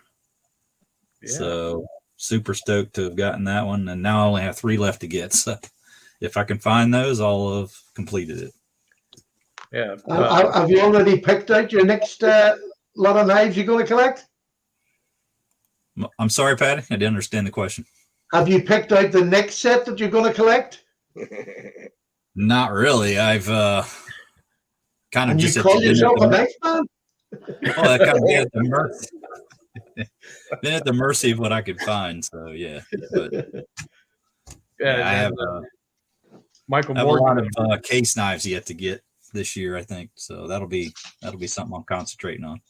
Yeah. So super stoked to have gotten that one, and now I only have 3 left to get. So if I can find those, I'll have completed it. Yeah. Have you already picked out your next lot of knives you're going to collect? I'm sorry, Patty, I didn't understand the question. Have you picked out the next set that you're going to collect? Not really. I've kind of And you just call been yourself a knife man? that kind of been at the mercy. Been at the mercy of what I could find. So yeah, but yeah, I have Michael I have a lot Morgan. of case knives yet to get this year, I think. So that'll be something I'm concentrating on.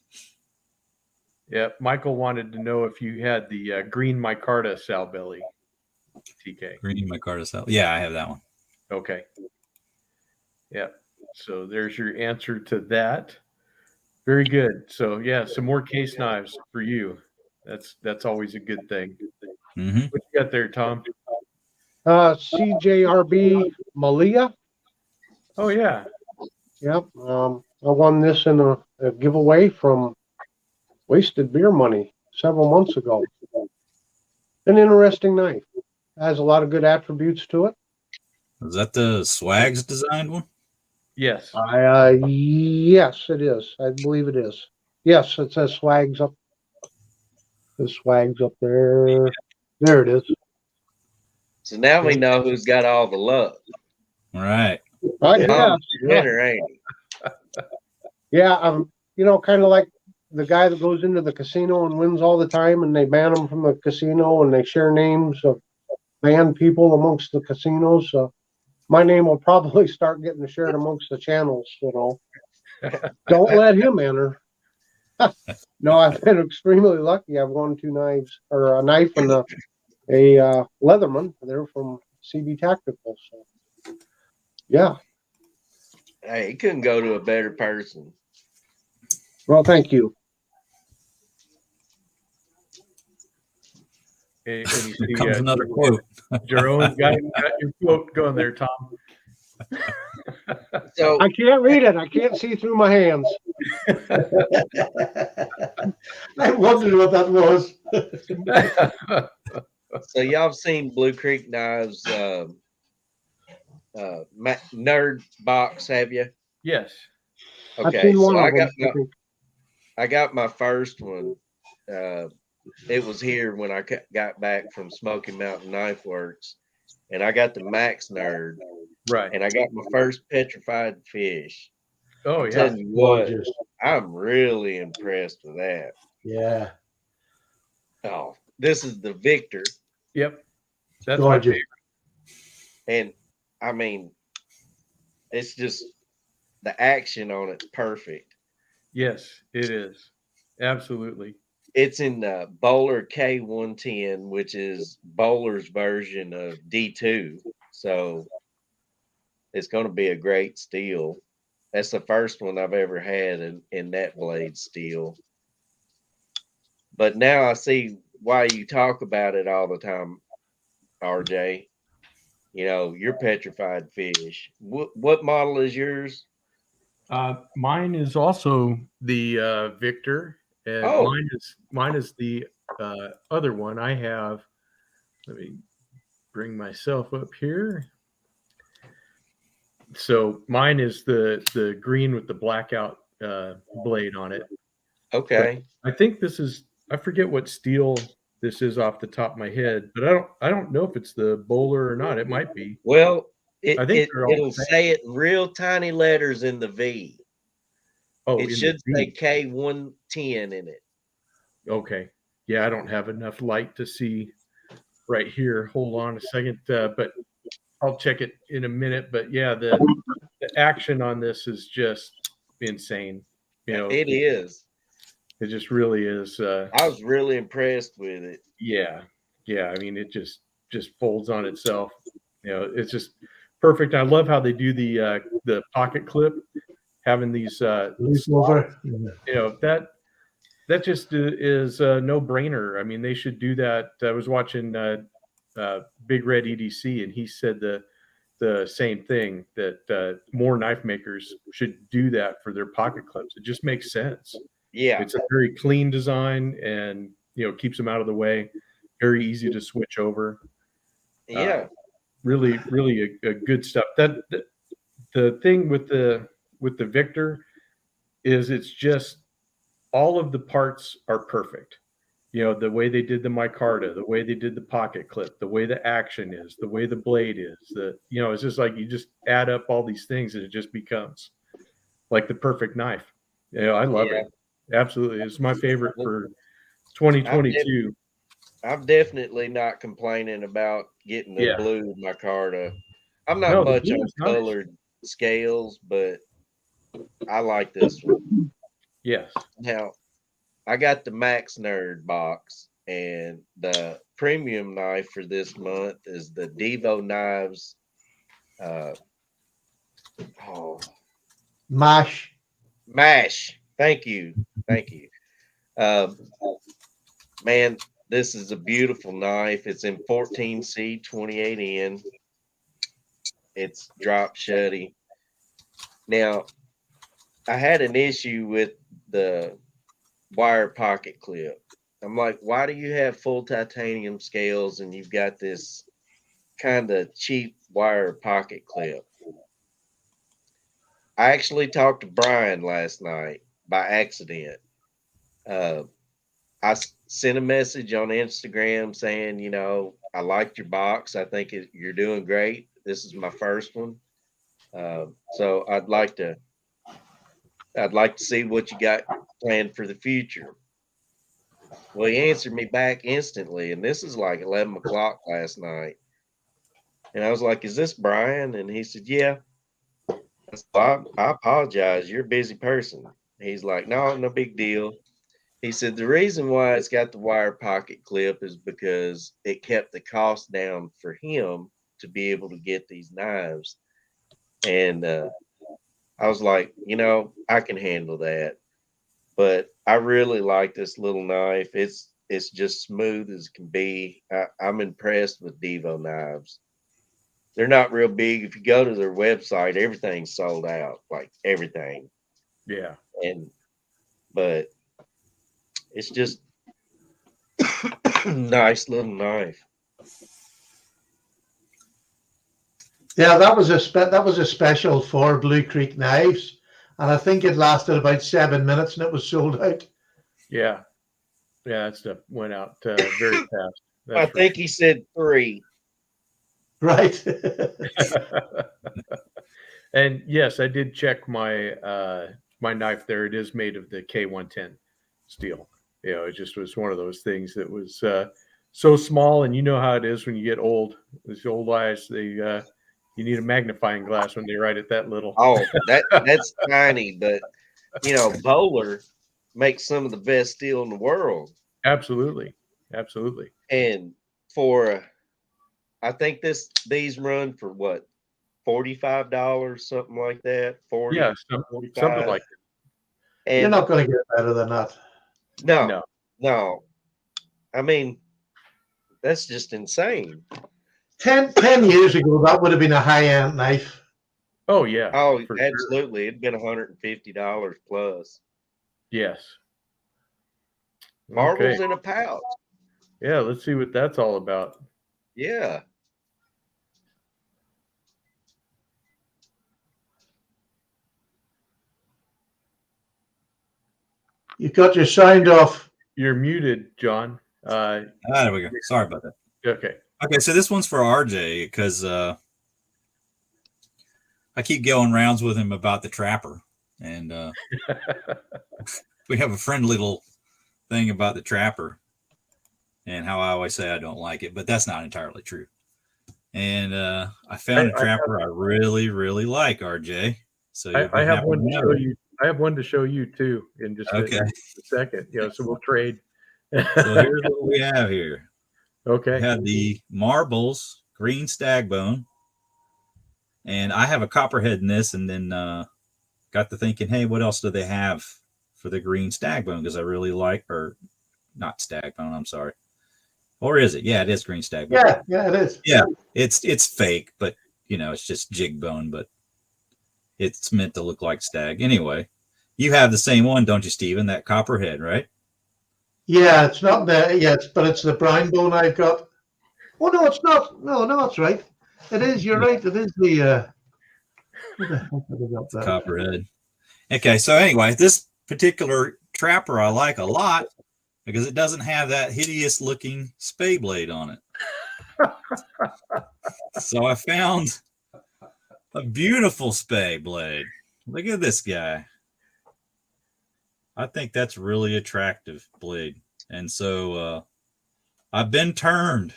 Yeah, Michael wanted to know if you had the green micarta Sal Belly, TK. Green micarta salad. Yeah, I have that one. Okay. Yeah. So there's your answer to that. Very good. So yeah, some more case knives for you. That's always a good thing. Mm-hmm. What you got there, Tom? CJRB Malia. Oh yeah. Yep. I won this in a giveaway from Wasted Beer Money several months ago. An interesting knife. Has a lot of good attributes to it. Is that the Swags designed one? Yes. Yes, it is. I believe it is. Yes, it says Swags up. The Swags up there. There it is. So now we know who's got all the love. All right. Yeah. Tom's the winner, ain't he? Yeah, kind of like the guy that goes into the casino and wins all the time, and they ban him from the casino, and they share names of banned people amongst the casinos. So my name will probably start getting shared amongst the channels. Don't let him enter. No, I've been extremely lucky. I've won 2 knives, or a knife and a Leatherman. They're from CB Tactical. So yeah. Hey, he couldn't go to a better person. Well, thank you. Okay, and you Here see, comes another quote. Jerome got your quote going there, Tom. So I can't read it. I can't see through my hands. I wondered what that was. So y'all seen Blue Creek Knives nerd box, have you? Yes. I've Okay, seen one so of them. I got my first one. It was here when I got back from Smoky Mountain Knife Works, and I got the Max Nerd, Right. and I got my first petrified fish. Oh I'm yeah. telling you what, Gorgeous. I'm really impressed with that. Yeah. Oh, this is the Victor. Yep. That's my Gorgeous. favorite. And I mean, it's just the action on it's perfect. Yes, it is. Absolutely. It's in the Bowler K110, which is Bowler's version of D2. So it's going to be a great steel. That's the first one I've ever had in that blade steel. But now I see why you talk about it all the time, RJ. You know, your petrified fish. What model is yours? Mine is also the Victor, and Oh. mine is the other one. I have. Let me bring myself up here. So mine is the green with the blackout blade on it. Okay. I think this is, I forget what steel this is off the top of my head, but I don't know if it's the Bowler or not. It might be. Well, I think they're all it'll the same. say it in real tiny letters in the V. Oh, It in the should V. say K110 in it. Okay. Yeah, I don't have enough light to see right here. Hold on a second, but I'll check it in a minute. But yeah, the action on this is just insane. You know, It is. it just really is. I was really impressed with it. Yeah, yeah. I mean, it just folds on itself. You know, it's just perfect. I love how they do the pocket clip, having these. Leaf over. You know, that just is a no brainer. I mean, they should do that. I was watching Big Red EDC, and he said the same thing, that more knife makers should do that for their pocket clips. It just makes sense. Yeah. It's a very clean design, and keeps them out of the way. Very easy to switch over. Yeah. Really, really a good stuff. The thing with the Victor is it's just all of the parts are perfect. The way they did the micarta, the way they did the pocket clip, the way the action is, the way the blade is, it's just like you just add up all these things and it just becomes like the perfect knife. I love it. Absolutely. It's my favorite for 2022. I'm definitely not complaining about getting the blue micarta. I'm not much on colored scales, but I like this one. Yes. Now, I got the Max Nerd box, and the premium knife for this month is the Devo Knives. Mash. Thank you. Man, this is a beautiful knife. It's in 14C 28N. It's drop shutty. Now, I had an issue with the wire pocket clip. I'm like, why do you have full titanium scales and you've got this kind of cheap wire pocket clip? I actually talked to Brian last night by accident. I sent a message on Instagram saying, I liked your box. I think you're doing great. This is my first one. So I'd like to see what you got planned for the future. Well, he answered me back instantly, and this is like 11 o'clock last night. And I was like, is this Brian? And he said, yeah. I said, I apologize. You're a busy person. He's like, no big deal. He said, the reason why it's got the wire pocket clip is because it kept the cost down for him to be able to get these knives. And I was like, I can handle that. But I really like this little knife. It's just smooth as can be. I'm impressed with Devo knives. They're not real big. If you go to their website, everything's sold out, like everything. Yeah. But it's just nice little knife. Yeah, that was a special for Blue Creek Knives, and I think it lasted about 7 minutes and it was sold out. Yeah, that stuff went out very fast. I think he said 3. Right. And yes, I did check my my knife there. It is made of the K110 steel. It just was one of those things that was so small, and you know how it is when you get old. These old eyes, you need a magnifying glass when they write it that little. Oh, that's tiny, but Bowler makes some of the best steel in the world. Absolutely. And I think these run for what, $45, something like that. 40, yeah, something like that. And you're not going to get better than that. No. I mean, that's just insane. 10 years ago, that would have been a high-end knife. Oh yeah. Oh, absolutely. Sure. It'd been $150 plus. Yes. Marbles in a pouch. Yeah, let's see what that's all about. Yeah. You got your sound off. You're muted, John. There we go. Sorry about that. Okay. Okay, so this one's for RJ because I keep going rounds with him about the trapper, and we have a friendly little thing about the trapper and how I always say I don't like it, but that's not entirely true. And I found a trapper I really, really like, RJ. So I have one to show you. I have one to show you too in just Okay. a second. Yeah, so we'll trade. So here's what we have here. Okay. We have the Marbles green stagbone, and I have a copperhead in this, and then got to thinking, hey, what else do they have for the green stagbone? Because I really like, or not stagbone, I'm sorry. Or is it? Yeah, it is green stagbone. Yeah, it is. Yeah, it's fake, but it's just jig bone, but it's meant to look like stag. Anyway, you have the same one, don't you, Stephen? That copperhead, right? Yeah, it's not there yet, but it's the brown bone I've got. Oh no, it's not. No, that's right. It is. You're right. It is the. Where the heck have I got that? Copperhead. Okay, so anyway, this particular trapper I like a lot because it doesn't have that hideous looking spay blade on it. So I found a beautiful spay blade. Look at this guy. I think that's really attractive blade. And so I've been turned.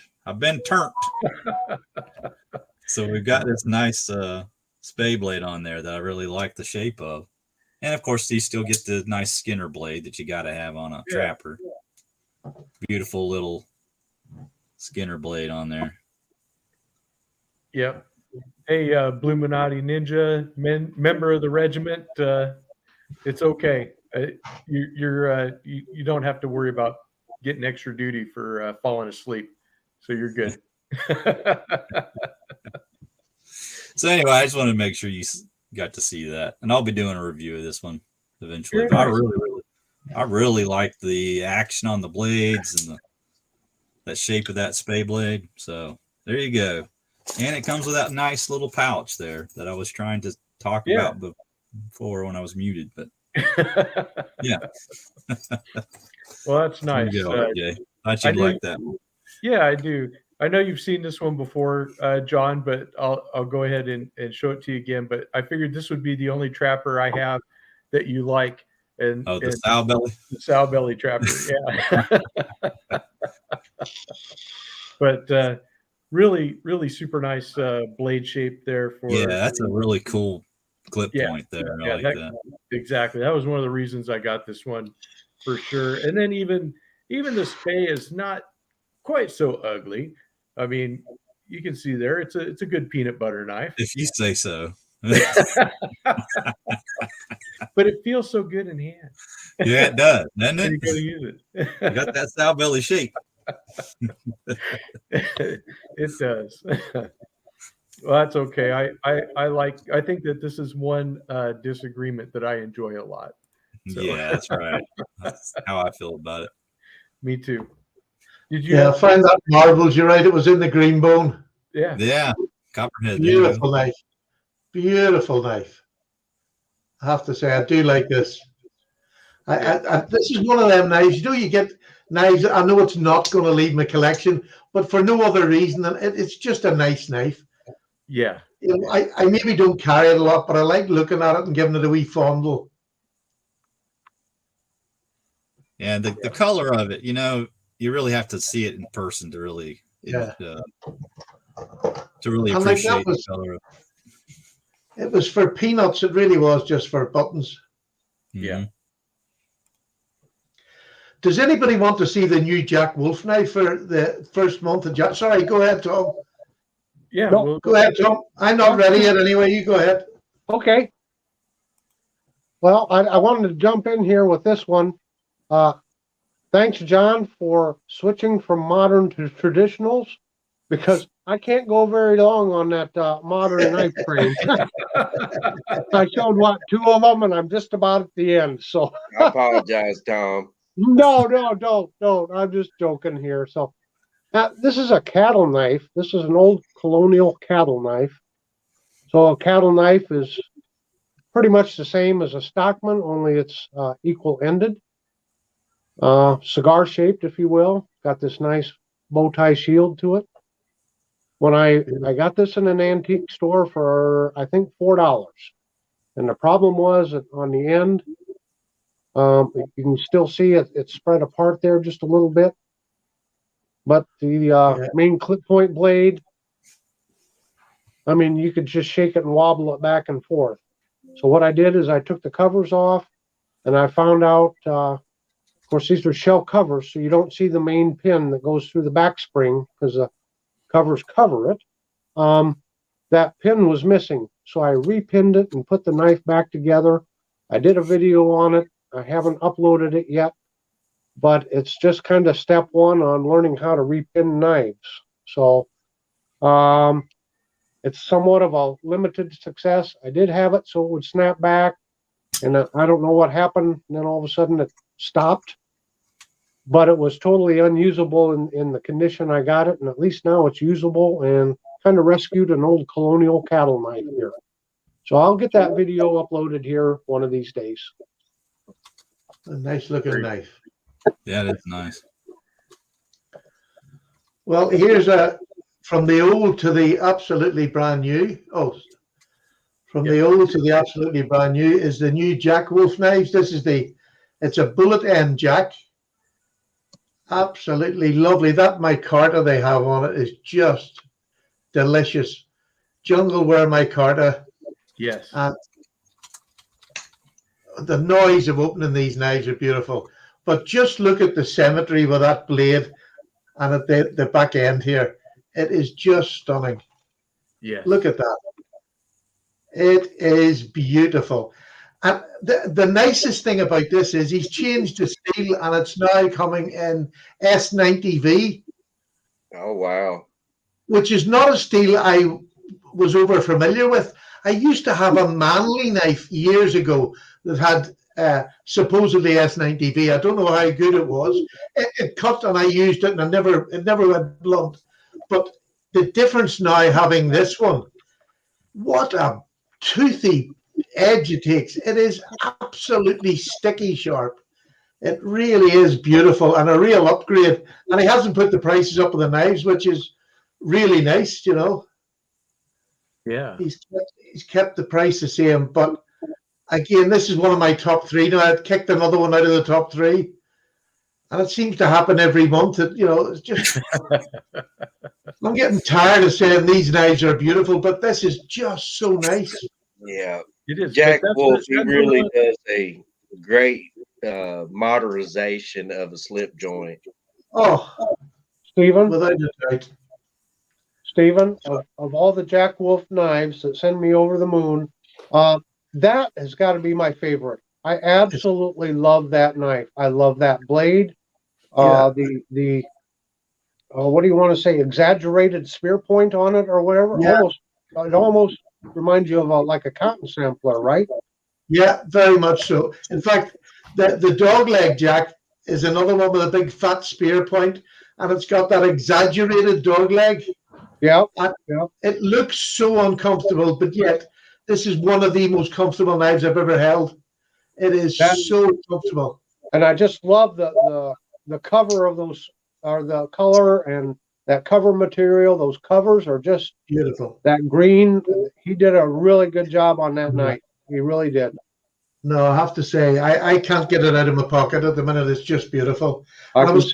So we've got this nice spay blade on there that I really like the shape of. And of course, you still get the nice Skinner blade that you got to have on a trapper. Beautiful little Skinner blade on there. Yep. Hey, Bluminati Ninja, member of the regiment. It's okay. You don't have to worry about getting extra duty for falling asleep, so you're good. So anyway, I just wanted to make sure you got to see that, and I'll be doing a review of this one eventually. But I really like the action on the blades and that shape of that spay blade. So there you go. And it comes with that nice little pouch there that I was trying to talk about before when I was muted. But yeah. Well, that's nice. There you go, RJ. Thought you'd like that one. Yeah, I do. I know you've seen this one before, John, but I'll go ahead and show it to you again. But I figured this would be the only trapper I have that you like. And the sow belly? The sow belly trapper, yeah. But really, really super nice blade shape there. That's a really cool clip point there. I like that. Exactly. That was one of the reasons I got this one for sure. And then even the spay is not quite so ugly. I mean, you can see there it's a good peanut butter knife. If you say so. But it feels so good in hand. Yeah, it does, doesn't it? You gotta use it. You got that sow belly shape. It does. Well, that's okay. I think that this is one disagreement that I enjoy a lot. So. Yeah, that's right. That's how I feel about it. Me too. Did you? Yeah, I find that marvels. You're right. It was in the green bone. Yeah. Yeah. Copperhead. Beautiful knife. Beautiful knife. I have to say, I do like this. This is one of them knives. You get knives. I know it's not going to leave my collection, but for no other reason than it's just a nice knife. Yeah. I maybe don't carry it a lot, but I like looking at it and giving it a wee fondle. Yeah, the color of it, you really have to see it in person to really, to really appreciate the color of it. It was for peanuts. It really was just for buttons. Yeah. Mm-hmm. Does anybody want to see the new Jack Wolf knife for the first month of Jack? Sorry, go ahead, Tom. Yeah. No, Go ahead, Tom. I'm not ready yet anyway. You go ahead. Okay. Well, I wanted to jump in here with this one. Thanks, John, for switching from modern to traditionals, because I can't go very long on that modern knife frame. I showed two of them, and I'm just about at the end. So I apologize, Tom. No, don't. I'm just joking here. So this is a cattle knife. This is an old colonial cattle knife. So a cattle knife is pretty much the same as a Stockman, only it's equal-ended. cigar shaped, if you will. Got this nice bow tie shield to it. When I got this in an antique store for, I think, $4. And the problem was that on the end, you can still see it, it's spread apart there just a little bit. But the main clip point blade, I mean, you could just shake it and wobble it back and forth. So what I did is I took the covers off, and I found out, of course, these are shell covers, so you don't see the main pin that goes through the back spring because the covers cover it. That pin was missing, so I repinned it and put the knife back together. I did a video on it. I haven't uploaded it yet, but it's just kind of step one on learning how to repin knives. So it's somewhat of a limited success. I did have it so it would snap back, and I don't know what happened. And then all of a sudden it stopped, but it was totally unusable in the condition I got it. And at least now it's usable and kind of rescued an old colonial cattle knife here. So I'll get that video uploaded here one of these days. A nice looking knife. Yeah, that's nice. Well, here's from the old to the absolutely brand new. Oh, from the old to the absolutely brand new is the new Jack Wolf knives. This is it's a bullet end Jack. Absolutely lovely. That micarta they have on it is just delicious. Jungleware micarta. Yes. The noise of opening these knives are beautiful. But just look at the symmetry with that blade and at the back end here. It is just stunning. Yes. Look at that. It is beautiful. And the nicest thing about this is he's changed the steel, and it's now coming in S90V. Oh, wow. Which is not a steel I was over familiar with. I used to have a Manly knife years ago that had supposedly S90V. I don't know how good it was. It cut and I used it, and it never went blunt. But the difference now having this one, what a toothy edge it takes. It is absolutely sticky sharp. It really is beautiful and a real upgrade. And he hasn't put the prices up of the knives, which is really nice, you know. Yeah. He's kept the price the same. But again, this is one of my top three. Now I've kicked another one out of the top three. And it seems to happen every month. It's just I'm getting tired of saying these knives are beautiful, but this is just so nice. Yeah. It is. Jack Wolf, he really does a great modernization of a slip joint. Oh, Stephen, without a doubt. Stephen, of all the Jack Wolf knives that send me over the moon, that has got to be my favorite. I absolutely love that knife. I love that blade. What do you want to say? Exaggerated spear point on it or whatever. Yeah. It almost reminds you of like a cotton sampler, right? Yeah, very much so. In fact, the dog leg Jack is another one with a big fat spear point, and it's got that exaggerated dog leg. Yeah. It looks so uncomfortable, but yet this is one of the most comfortable knives I've ever held. It is so comfortable. And I just love the cover of those, or the color and that cover material. Those covers are just Beautiful. that green. He did a really good job on that knife. He really did. No, I have to say, I can't get it out of my pocket at the minute. It's just beautiful. I was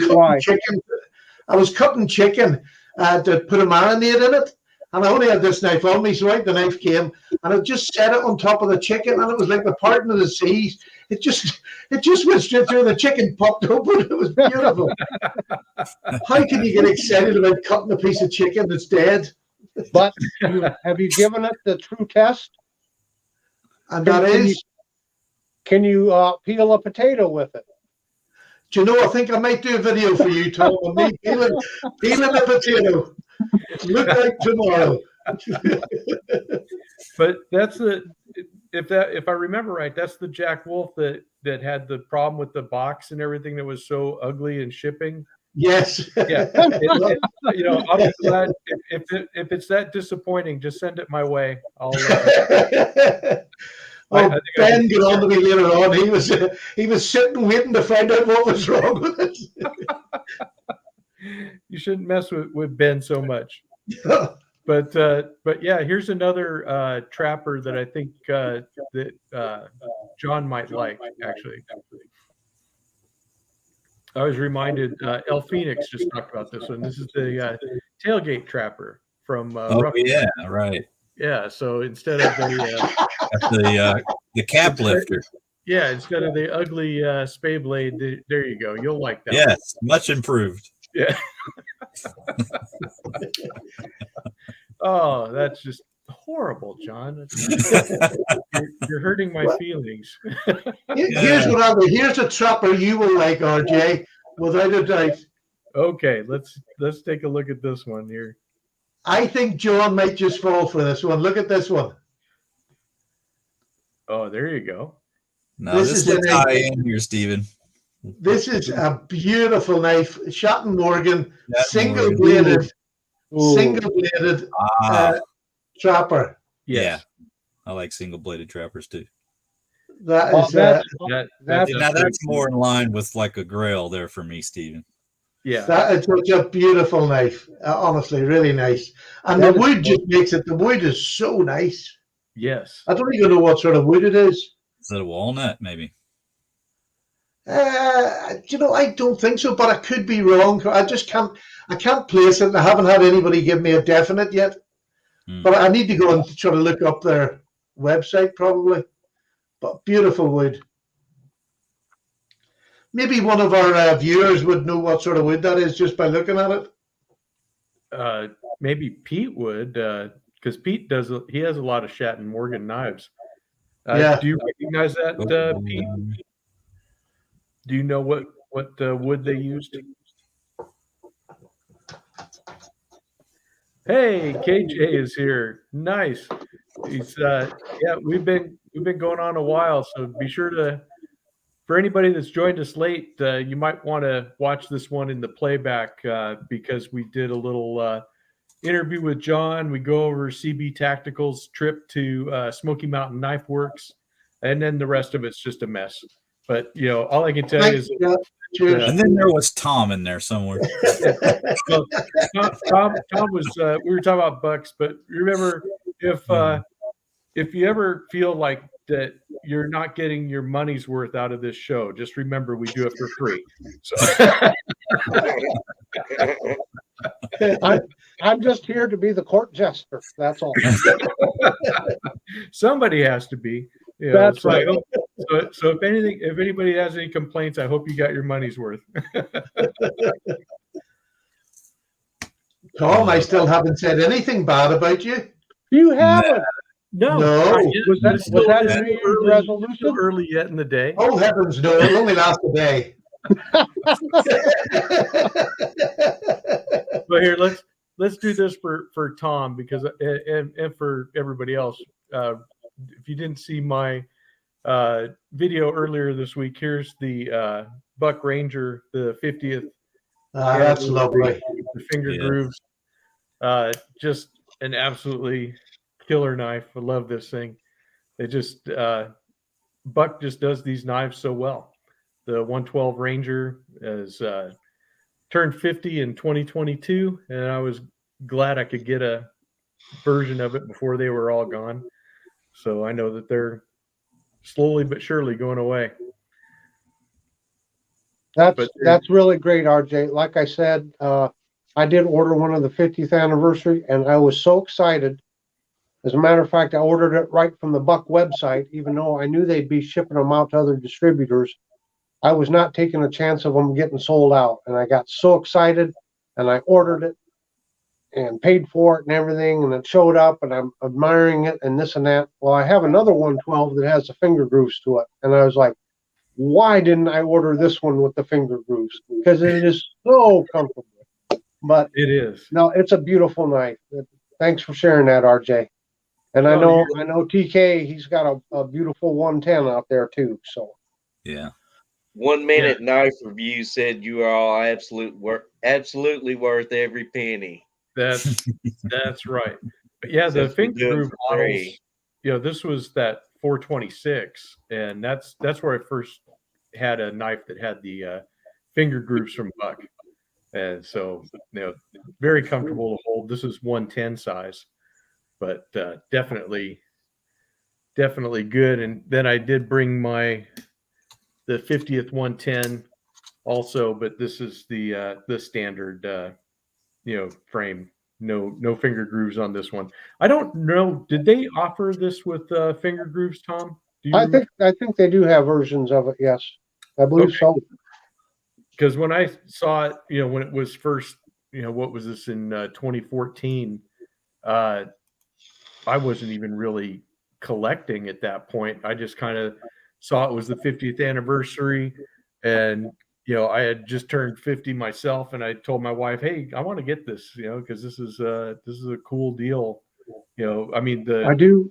cutting chicken to put a marinade in it. And I only had this knife on me, so the knife came, and I just set it on top of the chicken, and it was like the parting of the seas. It just went straight through. The chicken popped open. It was beautiful. How can you get excited about cutting a piece of chicken that's dead? But have you given it the true test? And that is, can you peel a potato with it? do you know? I think I might do a video for you, Tom, on me peeling a potato. Look like tomorrow. But that's if I remember right, that's the Jack Wolf that had the problem with the box and everything that was so ugly in shipping. Yes. Yeah. I'll be glad if it's that disappointing, just send it my way. I'll Oh, I think I Ben can- got on to me later on. He was sitting waiting to find out what was wrong with it. You shouldn't mess with Ben so much. But yeah, here's another trapper that I think that John might like. Actually, I was reminded. El Phoenix just talked about this one. This is the tailgate trapper from. Oh Rough- yeah, right. Yeah. So instead of That's the cap lifter. instead of the ugly spay blade, there you go. You'll like that. Yes, much improved. Yeah. Oh, that's just horrible, John. You're hurting my feelings. Here's what I'll do. Here's a trapper you will like, RJ, without a doubt. Okay, let's take a look at this one here. I think John might just fall for this one. Look at this one. Oh, there you go. No, This this is looks an high end here, Stephen. This is a beautiful knife. Shatton Morgan, Shatton single Morgan. bladed, Ooh. single bladed Ah, trapper. Yes. I like single bladed trappers too. That Well, is that's Now that's more in line with like a Grail there for me, Stephen. yeah. that is such a beautiful knife. Honestly, really nice. And the That is wood just makes it. The wood is so nice. Yes. I don't even know what sort of wood it is. Is that a walnut, maybe? I don't think so, but I could be wrong. I can't place it. And I haven't had anybody give me a definite yet. Hmm. But I need to go and sort of look up their website probably. But beautiful wood. Maybe one of our viewers would know what sort of wood that is just by looking at it. Maybe Pete would, because Pete he has a lot of Shatton Morgan knives. Yeah. Do you recognize that, Pete? Do you know what wood they used? Hey, KJ is here. Nice. He's we've been going on a while, so be sure to, for anybody that's joined us late, you might want to watch this one in the playback because we did a little interview with John. We go over CB Tactical's trip to Smoky Mountain Knife Works, and then the rest of it's just a mess. But all I can tell you is Yeah, cheers. And then there was Tom in there somewhere. well, Tom was we were talking about bucks, but remember if you ever feel like that you're not getting your money's worth out of this show, just remember we do it for free. So I'm just here to be the court jester. That's all. somebody has to be. That's right. So if anybody has any complaints, I hope you got your money's worth. Tom, I still haven't said anything bad about you. You haven't. No. No. not yet. Was that- It's was that it's a New Year's early- resolution? still early yet in the day. Oh heavens, no! It only lasts a day. But here, let's do this for Tom because and for everybody else. If you didn't see my video earlier this week, here's the Buck Ranger, the 50th. That's lovely. The finger Yeah. grooves. Just an absolutely killer knife. I love this thing. It just Buck just does these knives so well. The 112 Ranger is turned 50 in 2022, and I was glad I could get a version of it before they were all gone. So I know that they're slowly but surely going away. That's really great, RJ. Like I said, I did order one of the 50th anniversary, and I was so excited. As a matter of fact, I ordered it right from the Buck website, even though I knew they'd be shipping them out to other distributors. I was not taking a chance of them getting sold out, and I got so excited, and I ordered it and paid for it and everything, and it showed up, and I'm admiring it and this and that. Well, I have another 112 that has the finger grooves to it, and I was like, why didn't I order this one with the finger grooves? Because it is so comfortable. But It is. no, it's a beautiful knife. Thanks for sharing that, RJ. And I Oh, know TK, he's got a beautiful 110 out there too. So Yeah. 1 minute knife review said you are all absolutely worth every penny. That's right. But yeah, the Since we finger do it groove for models. free. This was that 426, and that's where I first had a knife that had the finger grooves from Buck, and so very comfortable to hold. This is 110 size, but definitely good. And then I did bring the 50th 110 also, but this is the standard frame. No finger grooves on this one. I don't know. Did they offer this with finger grooves, Tom? Do you remember? I think they do have versions of it. Yes, I believe Okay. so. Because when I saw it, when it was first, what was this in 2014? I wasn't even really collecting at that point. I just kind of saw it was the 50th anniversary, and I had just turned 50 myself, and I told my wife, "Hey, I want to get this, because this is a cool deal." I mean, I do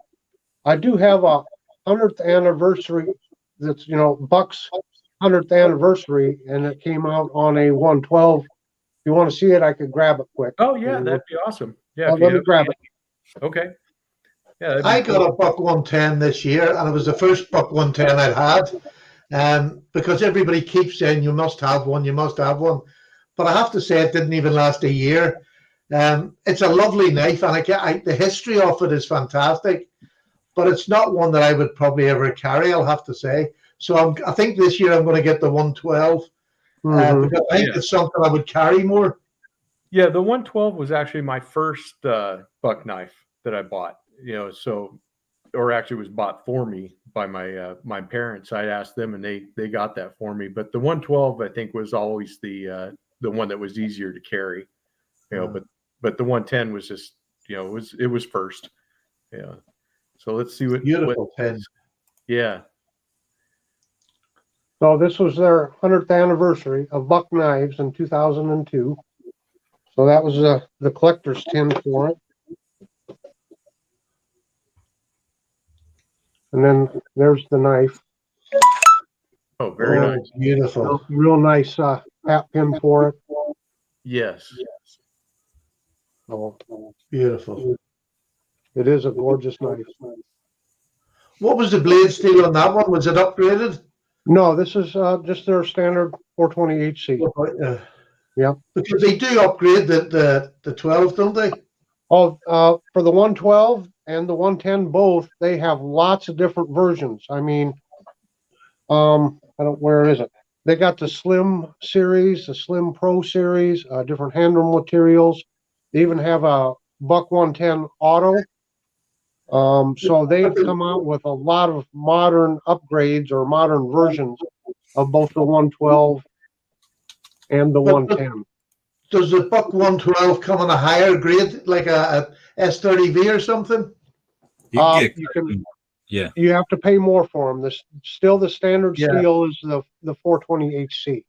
have a 100th anniversary. That's Buck's 100th anniversary, and it came out on a 112. If you want to see it, I could grab it quick. oh yeah, that'd be awesome. Yeah, Let me grab it. Okay. Yeah, that'd be I cool. got a Buck 110 this year, and it was the first Buck 110 I'd had. Because everybody keeps saying you must have one, but I have to say it didn't even last a year. It's a lovely knife, and the history of it is fantastic, but it's not one that I would probably ever carry, I'll have to say. So I think this year I'm going to get the 112 Mhm. because I think it's something I would carry more. Yeah, the 112 was actually my first Buck knife that I bought. Or actually was bought for me by my parents. I asked them, and they got that for me. But the 112, I think, was always the one that was easier to carry. But the 110 was just it was first. Yeah. So let's see what Beautiful pen. Yeah. So this was their 100th anniversary of Buck Knives in 2002. So that was the collector's tin for it. And then there's the knife. Oh, very Oh, nice. beautiful. Real nice hat pin for it. Yes. So Beautiful. it is a gorgeous knife. What was the blade steel on that one? Was it upgraded? No, this is just their standard 420 HC. Yeah. Because they do upgrade the 12, don't they? Oh, for the 112 and the 110 both, they have lots of different versions. I mean, where is it? They got the Slim series, the Slim Pro series, different handle materials. They even have a Buck 110 Auto. So they've come out with a lot of modern upgrades or modern versions of both the 112 and the 110. Does the Buck 112 come in a higher grade, like a S30V or something? You You have to pay more for them. Still the standard Yeah. steel is the 420 HC.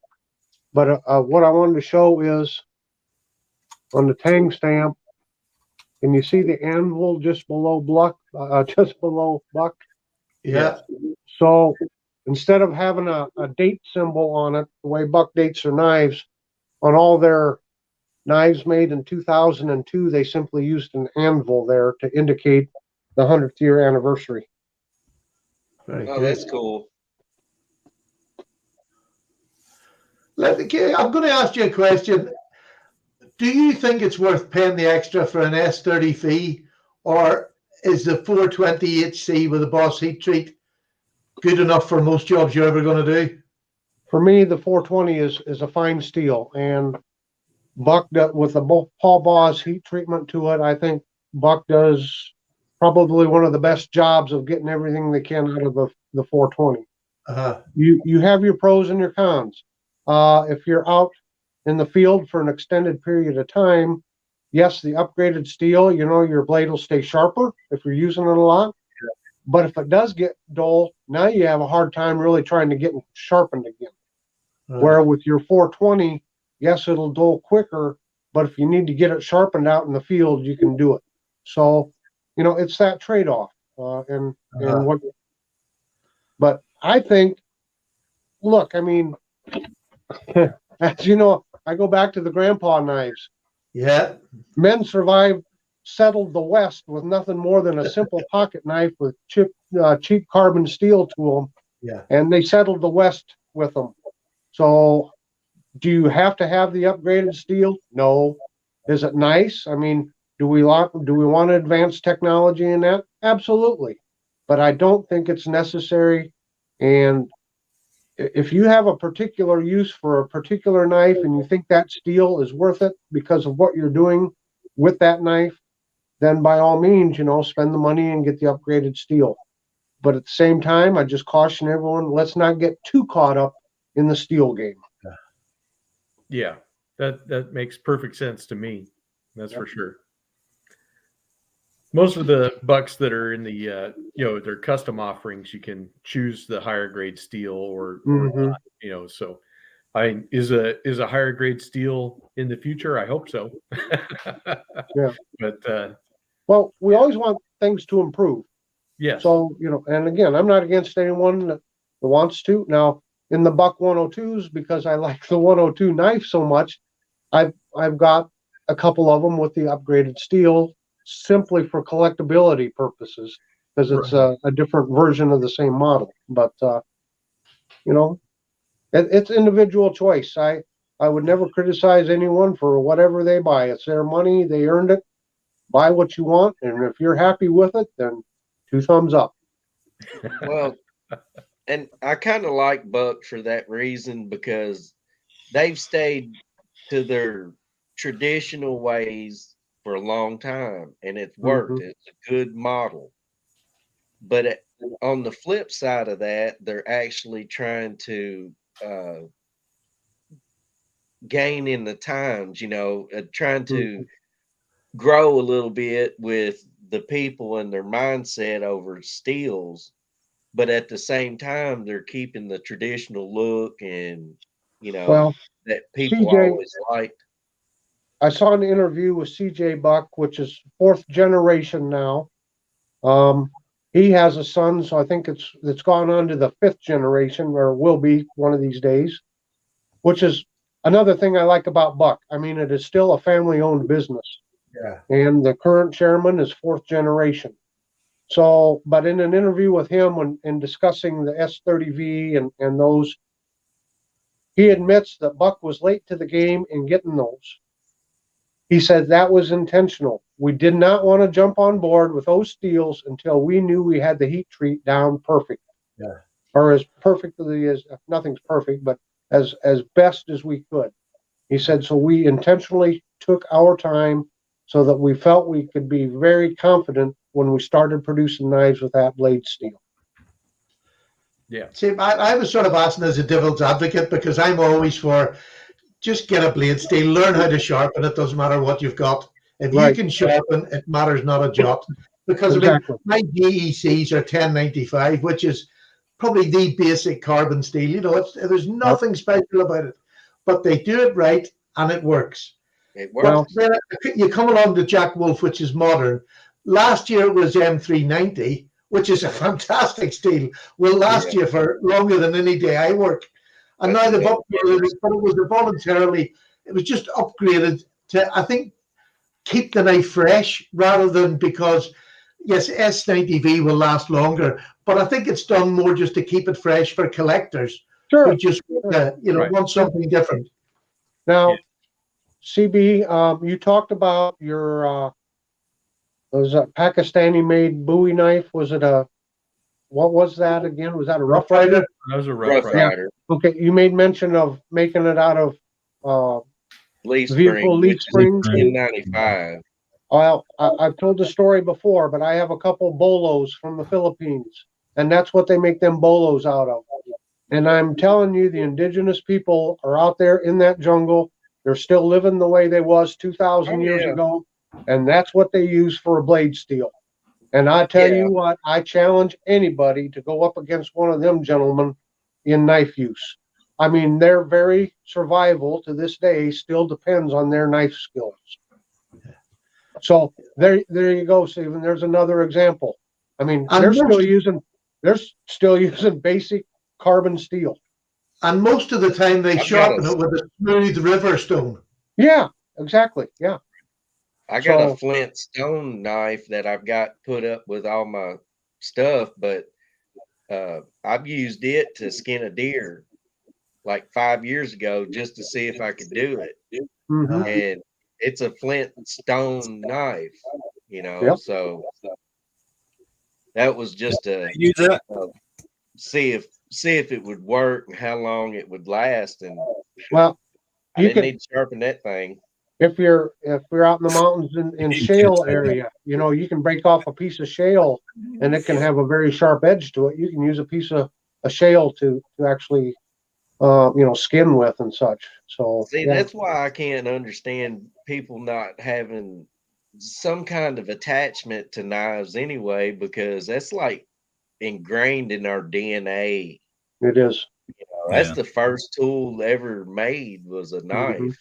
But what I wanted to show is on the Tang stamp, can you see the anvil just below Buck? Yeah. So instead of having a date symbol on it, the way Buck dates their knives, on all their knives made in 2002, they simply used an anvil there to indicate the 100th year anniversary. Very Oh, good. that's cool. I'm going to ask you a question. Do you think it's worth paying the extra for an S30 fee, or is the 420 HC with the Boss heat treat good enough for most jobs you're ever going to do? For me, the 420 is a fine steel, and Buck with the Paul Boss heat treatment to it, I think Buck does probably one of the best jobs of getting everything they can out of the 420. Uh-huh. You have your pros and your cons. If you're out in the field for an extended period of time, yes, the upgraded steel, your blade will stay sharper if you're using it a lot. But if it does get dull, now you have a hard time really trying to get it sharpened again. Right. Where with your 420, yes, it'll dull quicker, but if you need to get it sharpened out in the field, you can do it. So, it's that trade-off. But I think, look, I mean, as you know, I go back to the grandpa knives. Yeah. Men survived settled the West with nothing more than a simple pocket knife with cheap carbon steel to them, Yeah. and they settled the West with them. So, do you have to have the upgraded steel? No. Is it nice? I mean, do we want advanced technology in that? Absolutely. But I don't think it's necessary. And if you have a particular use for a particular knife and you think that steel is worth it because of what you're doing with that knife, then by all means, spend the money and get the upgraded steel. But at the same time, I just caution everyone, let's not get too caught up in the steel game. Yeah, that makes perfect sense to me. That's for sure. Most of the bucks that are in the their custom offerings, you can choose the higher grade steel or Mhm. not, so is a higher grade steel in the future? I hope so. Yeah. But Well, we always want things to improve. yes. So, and again, I'm not against anyone that wants to. Now, in the Buck 102s, because I like the 102 knife so much, I've got a couple of them with the upgraded steel simply for collectability purposes, because it's a different version of the same model. But it's individual choice. I would never criticize anyone for whatever they buy. It's their money, they earned it. Buy what you want, and if you're happy with it, then 2 thumbs up. Well, and I kind of like Buck for that reason because they've stayed to their traditional ways for a long time and it's worked. Mhm. It's a good model. But on the flip side of that, they're actually trying to gain in the times, trying to grow a little bit with the people and their mindset over steels. But at the same time, they're keeping the traditional look and, Well, that people CJ, always liked. I saw an interview with CJ Buck, which is 4th generation now. He has a son, so I think it's gone on to the 5th generation, or will be one of these days, which is another thing I like about Buck. I mean, it is still a family-owned business. Yeah. And the current chairman is 4th generation. So, but in an interview with him in discussing the S30V and those, he admits that Buck was late to the game in getting those. He said that was intentional. We did not want to jump on board with those steels until we knew we had the heat treat down perfect. Yeah. Or as perfectly as, nothing's perfect, but as best as we could. He said, so we intentionally took our time so that we felt we could be very confident when we started producing knives with that blade steel. Yeah. See, I was sort of asking as a devil's advocate because I'm always for just get a blade steel, learn how to sharpen it. Doesn't matter what you've got. If you Right. can sharpen, it matters not a jot. Because Exactly. my DECs are 1095, which is probably the basic carbon steel. There's nothing special about it, but they do it right and it works. It Well, works. Then you come along to Jack Wolf, which is modern. Last year it was M390, which is a fantastic steel. Will last you for longer than any day I work. And now they've upgraded it, but it was voluntarily, it was just upgraded to, I think, keep the knife fresh rather than because, yes, S90V will last longer, but I think it's done more just to keep it fresh for collectors sure. who just, Right. want something different. Now, Yeah. CB, you talked about your, was a Pakistani-made Bowie knife. Was it what was that again? Was that a Rough Rider? That was a Rough Rider. Rider, Okay, you made mention of making it out of leaf vehicle spring, leaf which is springs. N95. Well, I've told the story before, but I have a couple bolos from the Philippines, and that's what they make them bolos out of. And I'm telling you, the indigenous people are out there in that jungle. They're still living the way they was 2,000 years ago, and that's what they use for a blade steel. And I tell you what, I challenge anybody to go up against one of them gentlemen in knife use. I mean, their very survival to this day still depends on their knife skills. So there you go, Stephen. There's another example. I mean, And they're still using basic carbon steel. And most of the time they I've got sharpen a- it with a smooth river stone. Yeah, exactly. Yeah. I got a So- flint stone knife that I've got put up with all my stuff, but I've used it to skin a deer like 5 years ago just to see if I could do it. Mhm. And it's a flint stone knife, Yep. so that was just to Use that. see if it would work and how long it would last. And Well, I you didn't can, need to sharpen that thing. if you're out in the mountains in You can shale too. area, you can break off a piece of shale and it can have a very sharp edge to it. You can use a piece of a shale to actually skin with and such. So See, yeah. that's why I can't understand people not having some kind of attachment to knives anyway, because that's like ingrained in our DNA. It is. That's Yeah. the first tool ever made was a knife,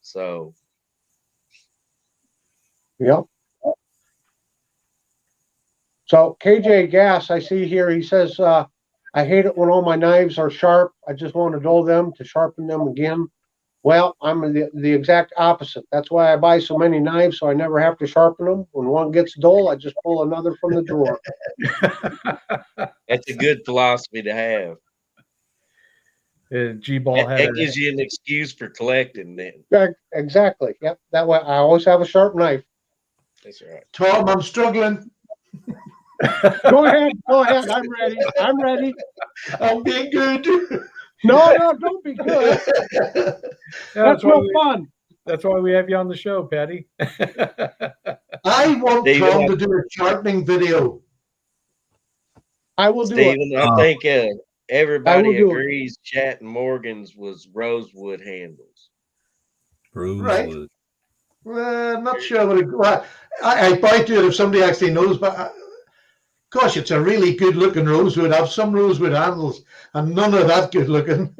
so Yep. So KJ Gas, I see here, he says, I hate it when all my knives are sharp. I just want to dull them to sharpen them again. Well, I'm the exact opposite. That's why I buy so many knives, so I never have to sharpen them. When one gets dull, I just pull another from the drawer. that's a good philosophy to have. And G-Ball That, had that it. gives you an excuse for collecting then. Exactly. Yep. That way I always have a sharp knife. That's right. Tom, I'm struggling. Go ahead. Go ahead. I'm ready. I'm ready. I'm being good. No, don't be good. Yeah, That's no we, fun. that's why we have you on the show, Patty. I want Steven, Tom to do a sharpening video. I will do it. Stephen, I think I everybody will do it. agrees Chat and Morgan's was rosewood handles. Rosewood. Well, not sure what it, well, I might do it if somebody actually knows, but gosh, it's a really good looking rosewood. I have some rosewood handles and none of that good looking.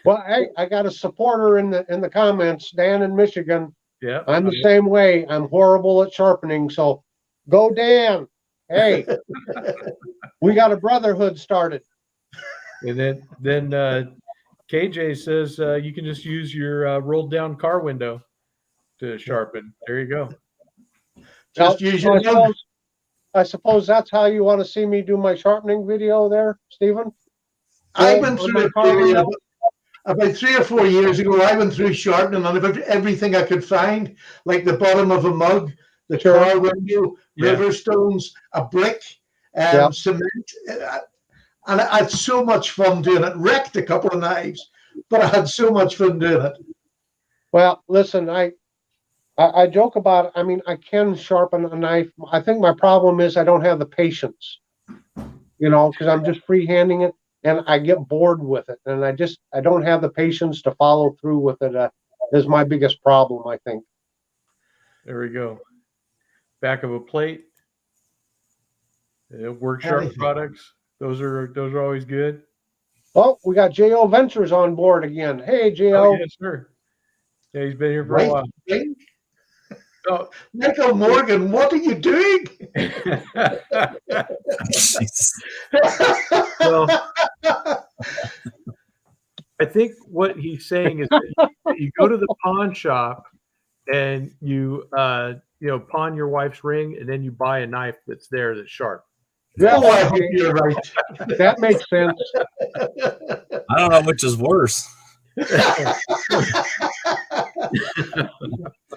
Well, I got a supporter in the comments, Dan in Michigan. Yeah. I'm the same way. I'm horrible at sharpening. So go, Dan. Hey, we got a brotherhood started. And then KJ says you can just use your rolled down car window to sharpen. There you go. Just Now, use so your mug. I suppose that's how you want to see me do my sharpening video there, Stephen? I Roll went on through my it car window? about 3 or 4 years ago. I went through sharpening on about everything I could find, like the bottom of a mug, the Sure. car window, Yeah. river stones, a brick, Yeah. cement. And I had so much fun doing it. Wrecked a couple of knives, but I had so much fun doing it. Well, listen, I joke about it. I mean, I can sharpen a knife. I think my problem is I don't have the patience, because I'm just freehanding it and I get bored with it. And I don't have the patience to follow through with it. Is my biggest problem, I think. There we go. Back of a plate. Work sharp Anything. products. Those are always good. Oh, we got JO Ventures on board again. Hey, Oh, JO. yes, sir. Yeah, he's been here for Right. a while. Oh. Michael Morgan, what are you doing? Jesus. Well, I think what he's saying is that you go to the pawn shop and you pawn your wife's ring, and then you buy a knife that's there that's sharp. Yeah, Oh, I hope you're right. that makes sense. I don't know which is worse.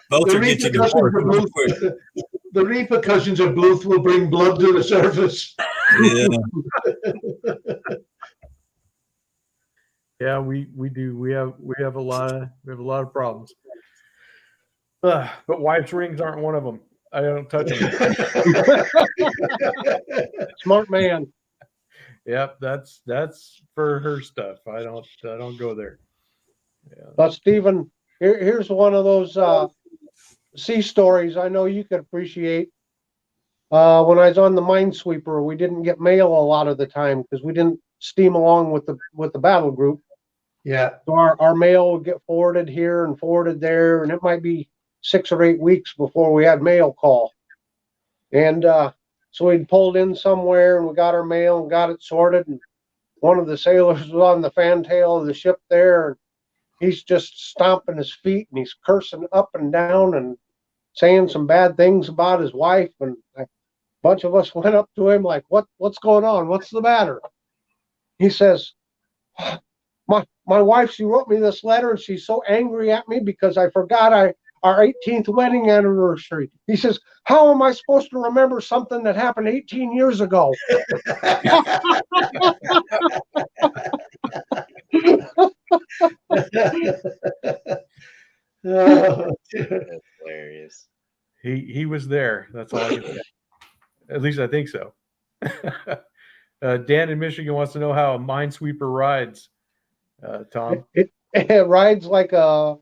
Both The will get you repercussions divorced of real both, quick. the repercussions of both will bring blood to the surface. Yeah. Yeah, we do. We have a lot of problems. But wife's rings aren't one of them. I don't touch them. Smart man. Yep, that's for her stuff. I don't go there. Yeah. But Stephen, here's one of those sea stories I know you could appreciate. When I was on the Minesweeper, we didn't get mail a lot of the time because we didn't steam along with the battle group. Yeah. So our mail would get forwarded here and forwarded there, and it might be 6 or 8 weeks before we had mail call. And so we'd pulled in somewhere and we got our mail and got it sorted. And one of the sailors was on the fantail of the ship there. And he's just stomping his feet and he's cursing up and down and saying some bad things about his wife. And a bunch of us went up to him like, what's going on? What's the matter? He says, my wife, she wrote me this letter and she's so angry at me because I forgot our 18th wedding anniversary. He says, how am I supposed to remember something that happened 18 years ago? Oh, That's hilarious. He was there. That's all I can say. At least I think so. Dan in Michigan wants to know how a minesweeper rides. Tom, It rides like a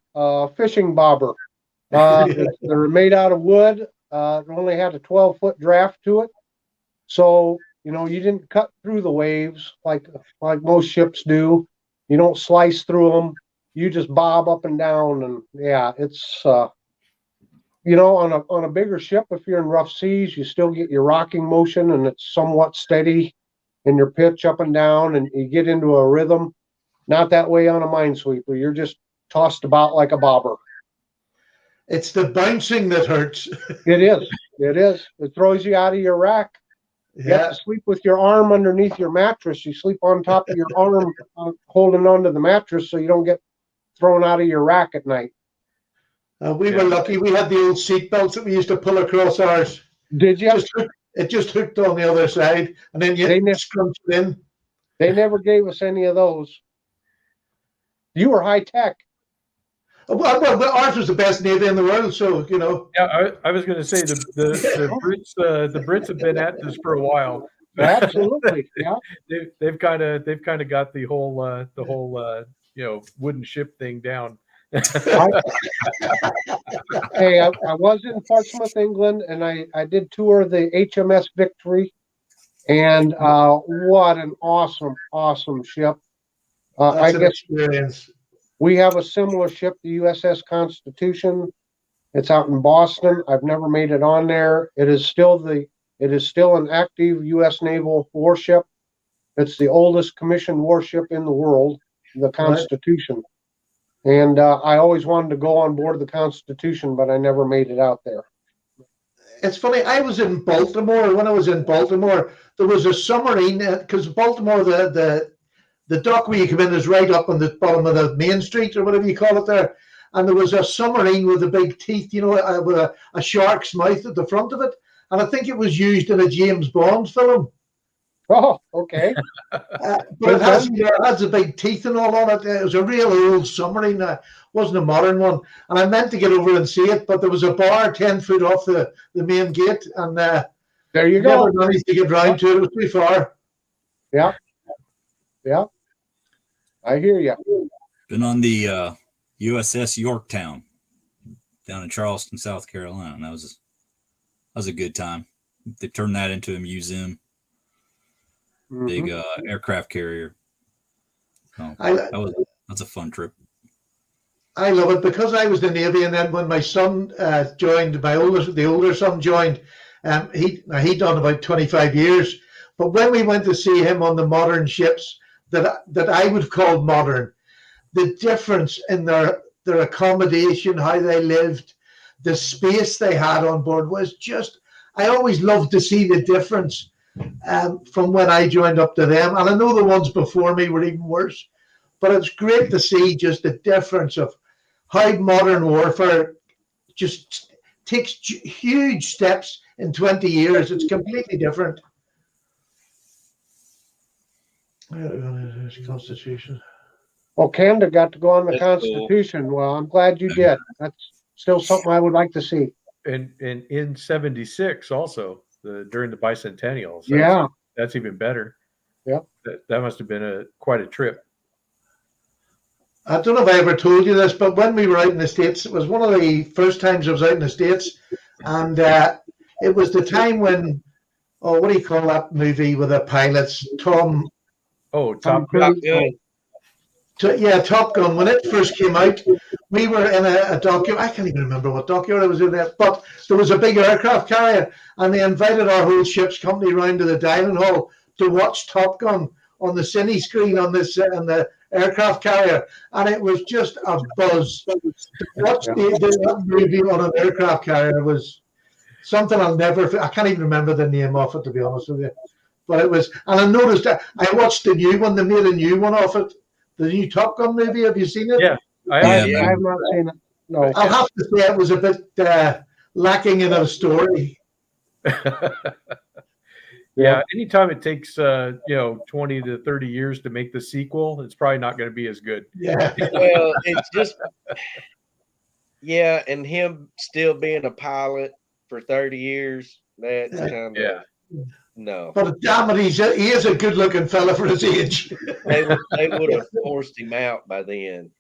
fishing bobber. They're made out of wood. It only had a 12-foot draft to it. So, you didn't cut through the waves like most ships do. You don't slice through them. You just bob up and down. And yeah, it's, on a bigger ship, if you're in rough seas, you still get your rocking motion and it's somewhat steady in your pitch up and down and you get into a rhythm. Not that way on a minesweeper. You're just tossed about like a bobber. it's the bouncing that hurts. It is. It is. It throws you out of your rack. You have Yeah. to sleep with your arm underneath your mattress. You sleep on top of your arm, holding onto the mattress so you don't get thrown out of your rack at night. We were lucky. We had the old seat belts that we used to pull across ours. Did you? It just hooked on the other side, and then you scrunch it in. They never gave us any of those. You were high tech. Well, ours was the best Navy in the world, so yeah, I was going to say the Brits have been at this for a while. Absolutely, yeah. They've kind of got the whole wooden ship thing down. Hey, I was in Portsmouth, England, and I did tour the HMS Victory, and what an awesome ship. I that's an guess experience. we have a similar ship, the USS Constitution. It's out in Boston. I've never made it on there. It is still an active U.S. naval warship. It's the oldest commissioned warship in the world, the Constitution. And I always wanted to go on board the Constitution, but I never made it out there. It's funny. I was in Baltimore. When I was in Baltimore, there was a submarine because Baltimore, the dock where you come in is right up on the bottom of the main street or whatever you call it there. And there was a submarine with the big teeth, with a shark's mouth at the front of it. And I think it was used in a James Bond film. Oh, okay. But it has the big teeth and all on it. It was a real old submarine. It wasn't a modern one. And I meant to get over and see it, but there was a bar 10 foot off the main gate. And there you go. Never managed to get round to it. It was too far. Yeah. Yeah. I hear you. Been on the USS Yorktown down in Charleston, South Carolina. That was a good time. They turned that into a museum. Big aircraft carrier. So that's a fun trip. I love it because I was in the Navy, and then when my son joined, the older son joined, he'd done about 25 years. But when we went to see him on the modern ships that I would call modern, the difference in their accommodation, how they lived, the space they had on board was just, I always loved to see the difference from when I joined up to them. And I know the ones before me were even worse, but it's great to see just the difference of how modern warfare just takes huge steps in 20 years. It's completely different. Constitution. Well, Canada got to go on the That's Constitution. Cool. Well, I'm glad you did. That's still something I would like to see. And in 76 also, during the bicentennial. So that's even better. Yeah. That must have been quite a trip. I don't know if I ever told you this, but when we were out in the States, it was one of the first times I was out in the States. And it was the time when, what do you call that movie with the pilots? Top Gun. Top Gun. When it first came out, we were in a document. I can't even remember what document I was in there, but there was a big aircraft carrier, and they invited our whole ship's company round to the dining hall to watch Top Gun on the cine screen on this in the aircraft carrier, and it was just a buzz. Watch the movie on an aircraft carrier was something I'll never. I can't even remember the name of it, to be honest with you. But it was, and I noticed that I watched the new one. They made a new one of it. The new Top Gun movie. Have you seen it? Yeah. I Yeah. have not seen it. No. I'll have to say it was a bit lacking in a story. Yeah, anytime it takes 20 to 30 years to make the sequel, it's probably not going to be as good. Yeah. Well, it's just, yeah, and him still being a pilot for 30 years, that's kind of, Yeah. no. But damn it, he is a good-looking fella for his age. They would have forced him out by then.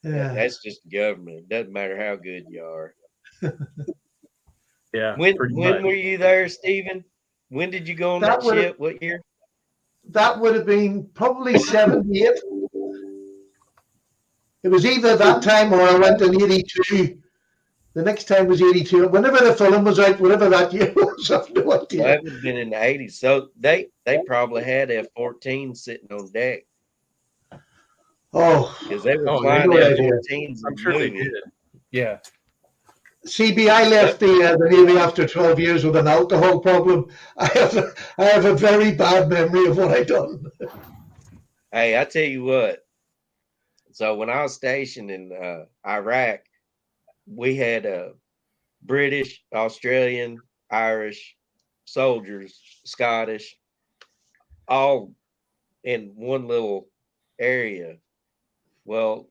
Yeah. That's just government. It doesn't matter how good you are. Yeah. When pretty much. were you there, Stephen? When did you go on That that would've- ship? What year? That would have been probably 78. It was either that time or I went in 82. The next time was 82. Whenever the film was out, whatever that year was, I have no Well, idea. that would have been in the 80s. So they probably had F-14 sitting on deck Oh, because they were Oh, flying they did. F-14s. I'm sure they did. Yeah. CB, I left the Navy after 12 years with an alcohol problem. I have a very bad memory of what I done. Hey, I tell you what. So when I was stationed in Iraq, we had British, Australian, Irish soldiers, Scottish, all in one little area. Well,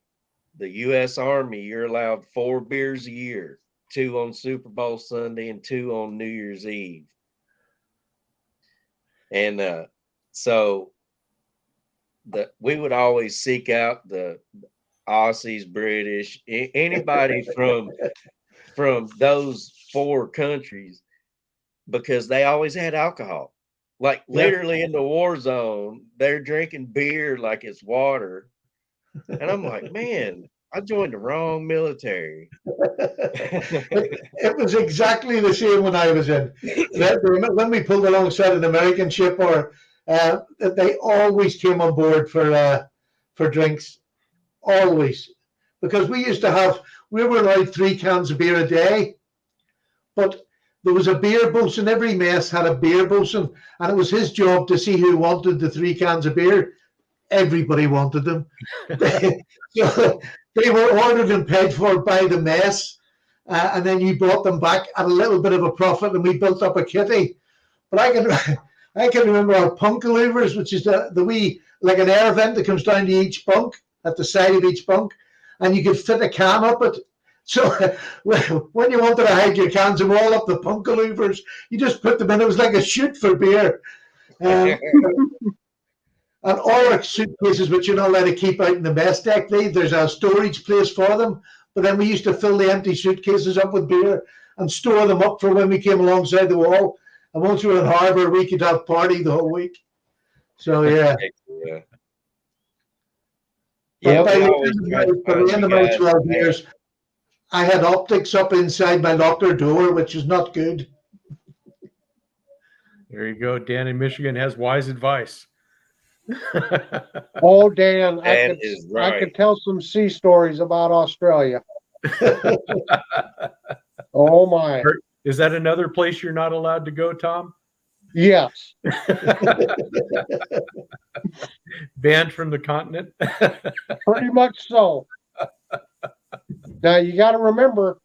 the U.S. Army, you're allowed 4 beers a year, 2 on Super Bowl Sunday and 2 on New Year's Eve. And so we would always seek out the Aussies, British, anybody from those 4 countries, because they always had alcohol. Like literally in the war zone, they're drinking beer like it's water. And I'm like, man, I joined the wrong military. It was exactly the same when I was in. When we pulled alongside an American ship, or they always came on board for drinks, always, because we were allowed 3 cans of beer a day, but there was a beer bosun. Every mess had a beer bosun, and it was his job to see who wanted the 3 cans of beer. Everybody wanted them. So they were ordered and paid for by the mess, and then you brought them back at a little bit of a profit, and we built up a kitty. But I can remember our punkaloovers, which is the wee, like an air vent that comes down to each bunk, at the side of each bunk, and you could fit a can up it. So when you wanted to hide your cans, they were all up the punkaloovers. You just put them in. It was like a chute for beer. And all our suitcases, which you're not allowed to keep out in the mess deck, there's a storage place for them. But then we used to fill the empty suitcases up with beer and store them up for when we came alongside the wall. And once we were in harbour, we could have party the whole week. So yeah. Yeah, By we the always tried to by find the end you of my guys 12 there. years, I had optics up inside my locker door, which is not good. There you go. Dan in Michigan has wise advice. Oh, Dan, I That is could right. tell some sea stories about Australia. Oh my. Is that another place you're not allowed to go, Tom? Yes. Banned from the continent? Pretty much so. Now you got to remember,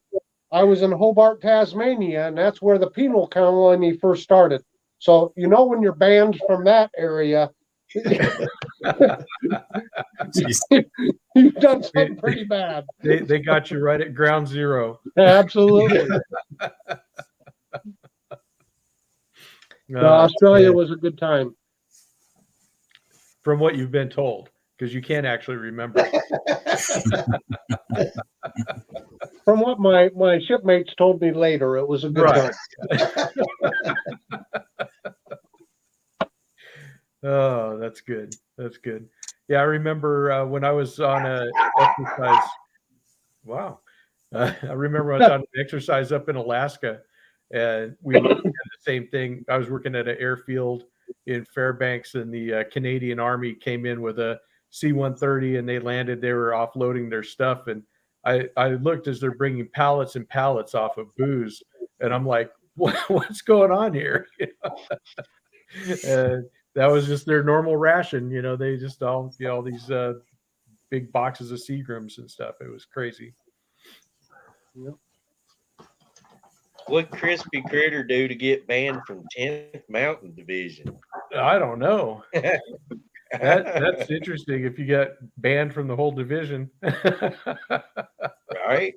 I was in Hobart, Tasmania, and that's where the penal colony first started. So when you're banned from that area, you've done something pretty bad. They got you right at ground zero. Absolutely. Australia was a good time. From what you've been told, because you can't actually remember. From what my shipmates told me later, it was a good Right. time. Oh, that's good. That's good. Yeah, I remember when I was on a exercise. Wow. I remember when I was on an exercise up in Alaska, and we did the same thing. I was working at an airfield in Fairbanks, and the Canadian Army came in with a C-130 and they landed. They were offloading their stuff, and I looked as they're bringing pallets and pallets off of booze, and I'm like, what's going on here? That was just their normal ration. They just all these big boxes of Seagrams and stuff. It was crazy. What Crispy Critter do to get banned from 10th Mountain Division? I don't know. That's interesting. If you get banned from the whole division, Right?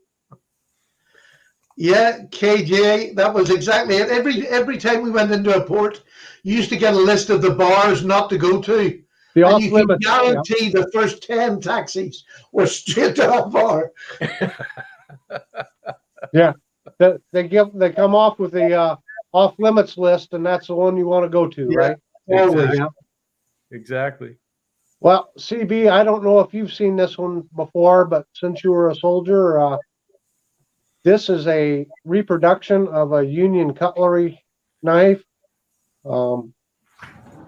Yeah, KJ, that was exactly it. Every time we went into a port, you used to get a list of the bars not to go to. The And off you can limits. guarantee the first 10 taxis were straight to that bar. They come off with the off limits list, and that's the one you want to go to, Yeah. right? Always. Yeah. exactly. Well, CB, I don't know if you've seen this one before, but since you were a soldier, this is a reproduction of a Union cutlery knife.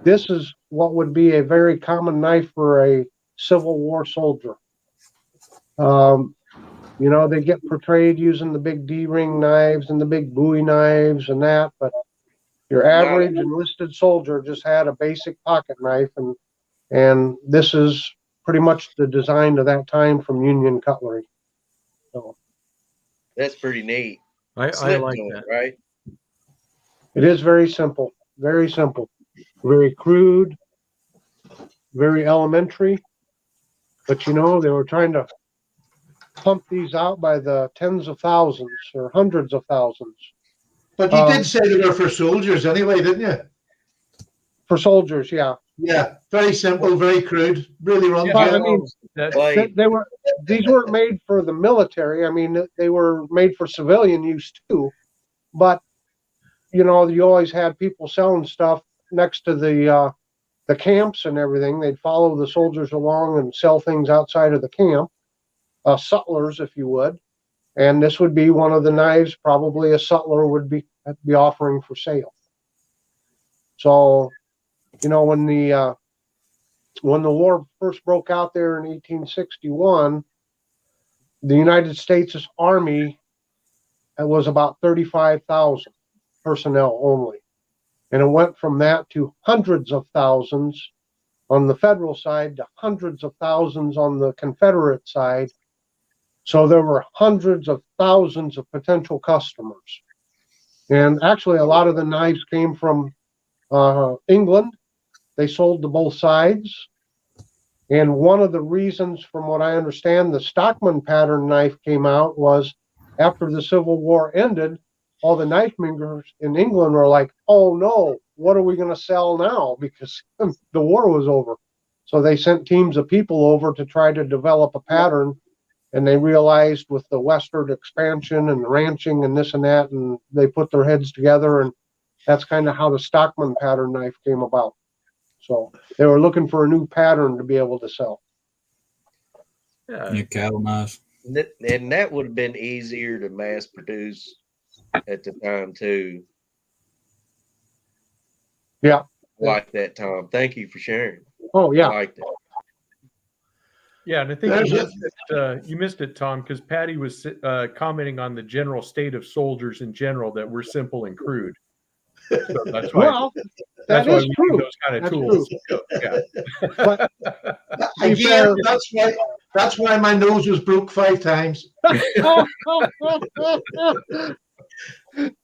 This is what would be a very common knife for a Civil War soldier. They get portrayed using the big D-ring knives and the big Bowie knives and that, but your average enlisted soldier just had a basic pocket knife, and this is pretty much the design of that time from Union cutlery. So That's pretty neat. I Slip like joint, that. right? it is very simple, very crude, very elementary. But they were trying to pump these out by the tens of thousands or hundreds of thousands. But you did say they were for soldiers anyway, didn't you? For soldiers, yeah. Yeah, very simple, very crude, really runs Yeah, Well, I well. mean, Like, these weren't made for the military. I mean, they were made for civilian use too. But you always had people selling stuff next to the camps and everything. They'd follow the soldiers along and sell things outside of the camp, sutlers, if you would. And this would be one of the knives probably a sutler would be offering for sale. So, when the war first broke out there in 1861, the United States Army was about 35,000 personnel only. And it went from that to hundreds of thousands on the federal side to hundreds of thousands on the Confederate side. So there were hundreds of thousands of potential customers. And actually, a lot of the knives came from England. They sold to both sides. And one of the reasons, from what I understand, the Stockman pattern knife came out was after the Civil War ended, all the knife makers in England were like, oh no, what are we going to sell now? Because the war was over. So they sent teams of people over to try to develop a pattern. And they realized with the westward expansion and ranching and this and that, and they put their heads together, and that's kind of how the Stockman pattern knife came about. So they were looking for a new pattern to be able to sell. Yeah. Cattle knives. and that would have been easier to mass produce at the time too. Yeah. Like that, Tom. Thank you for sharing. Oh, yeah. I like that. Yeah, and I think There's you missed it, Tom, because Patty was commenting on the general state of soldiers in general, that we're simple and crude. So that's why. Well, that's that why is we true. need those kind of That's tools. But be Again, fair- that's why my nose was broke 5 times.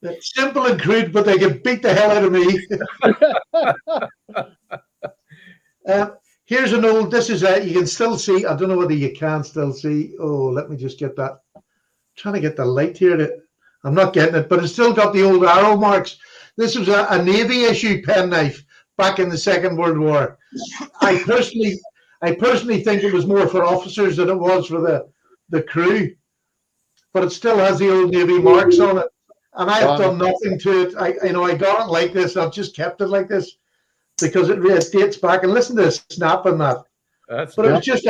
It's simple and crude, but they can beat the hell out of me. Here's an old, this is you can still see, I don't know whether you can still see. Oh, let me just get that. I'm trying to get the light here. I'm not getting it, but it's still got the old arrow marks. This was a Navy issue penknife back in the Second World War. I personally think it was more for officers than it was for the crew, but it still has the old Navy marks on it. And I have done nothing to it. I got it like this. I've just kept it like this because it really dates back. And listen to the snap on that. That's But it was just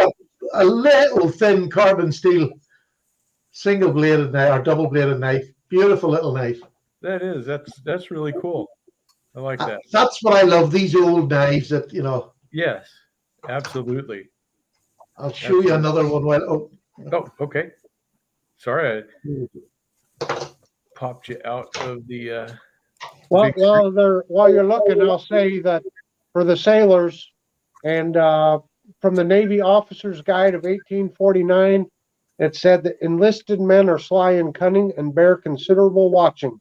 a little thin carbon steel single bladed knife or double bladed knife. Beautiful little knife. that is that's really cool. I like that. That's what I love. These old knives that Yes, absolutely. I'll show you another one. Well, Oh, okay. Sorry, I popped you out of the. Well, big screen. while you're looking, I'll say that for the sailors and from the Navy Officer's Guide of 1849, it said that enlisted men are sly and cunning and bear considerable watching.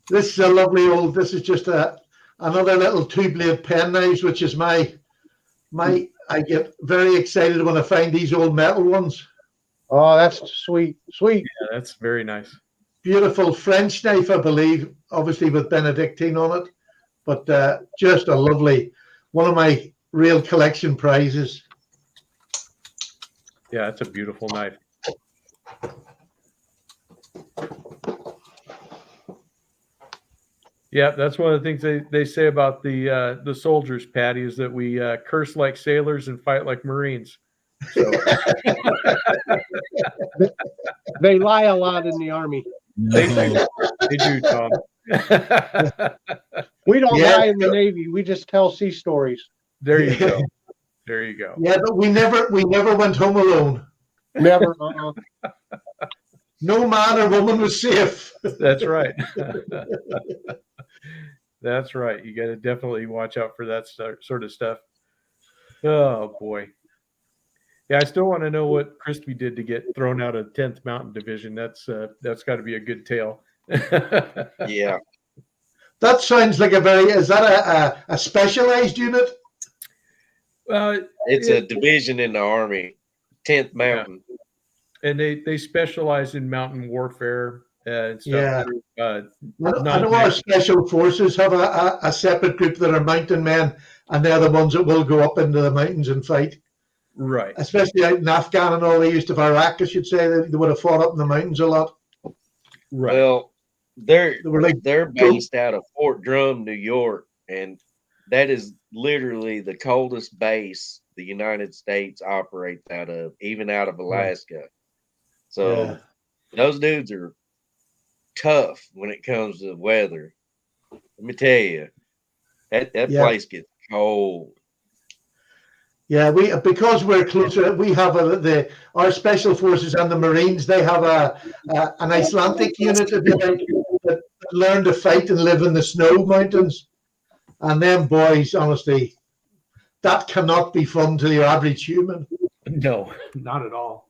this is a lovely old. This is just another little 2-blade pen knives, which is my. I get very excited when I find these old metal ones. Oh, that's sweet, sweet. Yeah, that's very nice. Beautiful French knife, I believe, obviously with Benedictine on it, but just a lovely one of my real collection prizes. Yeah, it's a beautiful knife. Yeah, that's one of the things they say about the soldiers, Patty, is that we curse like sailors and fight like Marines. So They lie a lot in the Army. they No. do, Tom. We don't Yeah. lie in the Navy. We just tell sea stories. There you go. There you go. Yeah, but we never went home alone. Never. No man or woman was safe. That's right. That's right. You got to definitely watch out for that sort of stuff. Oh boy. Yeah, I still want to know what Crispy did to get thrown out of 10th Mountain Division. That's got to be a good tale. Yeah. That sounds like is that a specialized unit? It's a division in the Army, 10th Mountain. And they specialize in mountain warfare and stuff. Yeah. I know our special forces have a separate group that are mountain men, and they're the ones that will go up into the mountains and fight. Right. Especially out in Afghan and all the east of Iraq, I should say. They would have fought up in the mountains a lot. Right. Well, They were like, they're based out of Fort Drum, New York, and that is literally the coldest base the United States operates out of, even out of Alaska. So Yeah. those dudes are tough when it comes to weather. Let me tell you, that Yeah. place gets cold. yeah, because we're closer, we have our special forces and the Marines. They have an Icelandic unit that learn to fight and live in the snow mountains. And them boys, honestly, that cannot be fun to the average human. No, not at all.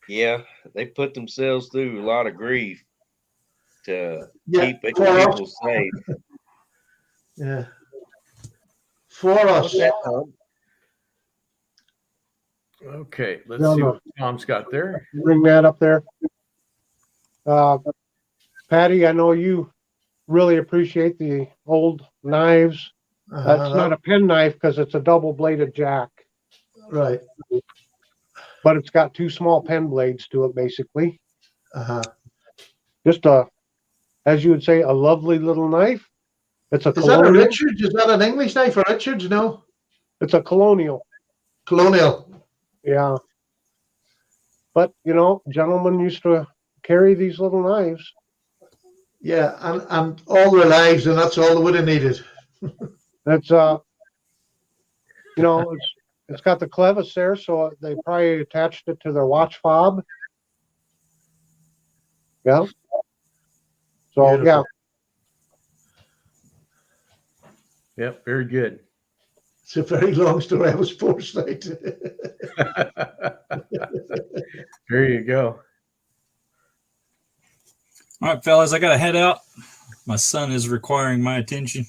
Yeah, they put themselves through a lot of grief to Yeah, keep for us. people safe. Yeah. For us. Okay, let's No, see no. what Tom's got there. Bring that up there. Patty, I know you really appreciate the old knives. It's not a pen knife because it's a double-bladed jack, right. but it's got two small pen blades to it, basically. Uh-huh. Just as you would say, a lovely little knife. It's a Is that a colonial. Richards? Is that an English knife for Richards? No. It's a colonial. Colonial. Yeah. But, gentlemen used to carry these little knives. Yeah, and all their lives, and that's all they would have needed. It's, it's got the clevis there, so they probably attached it to their watch fob. Yeah. So, Beautiful. yeah. Yep, very good. It's a very long story. I was forced out. There you go. All right, fellas, I got to head out. My son is requiring my attention.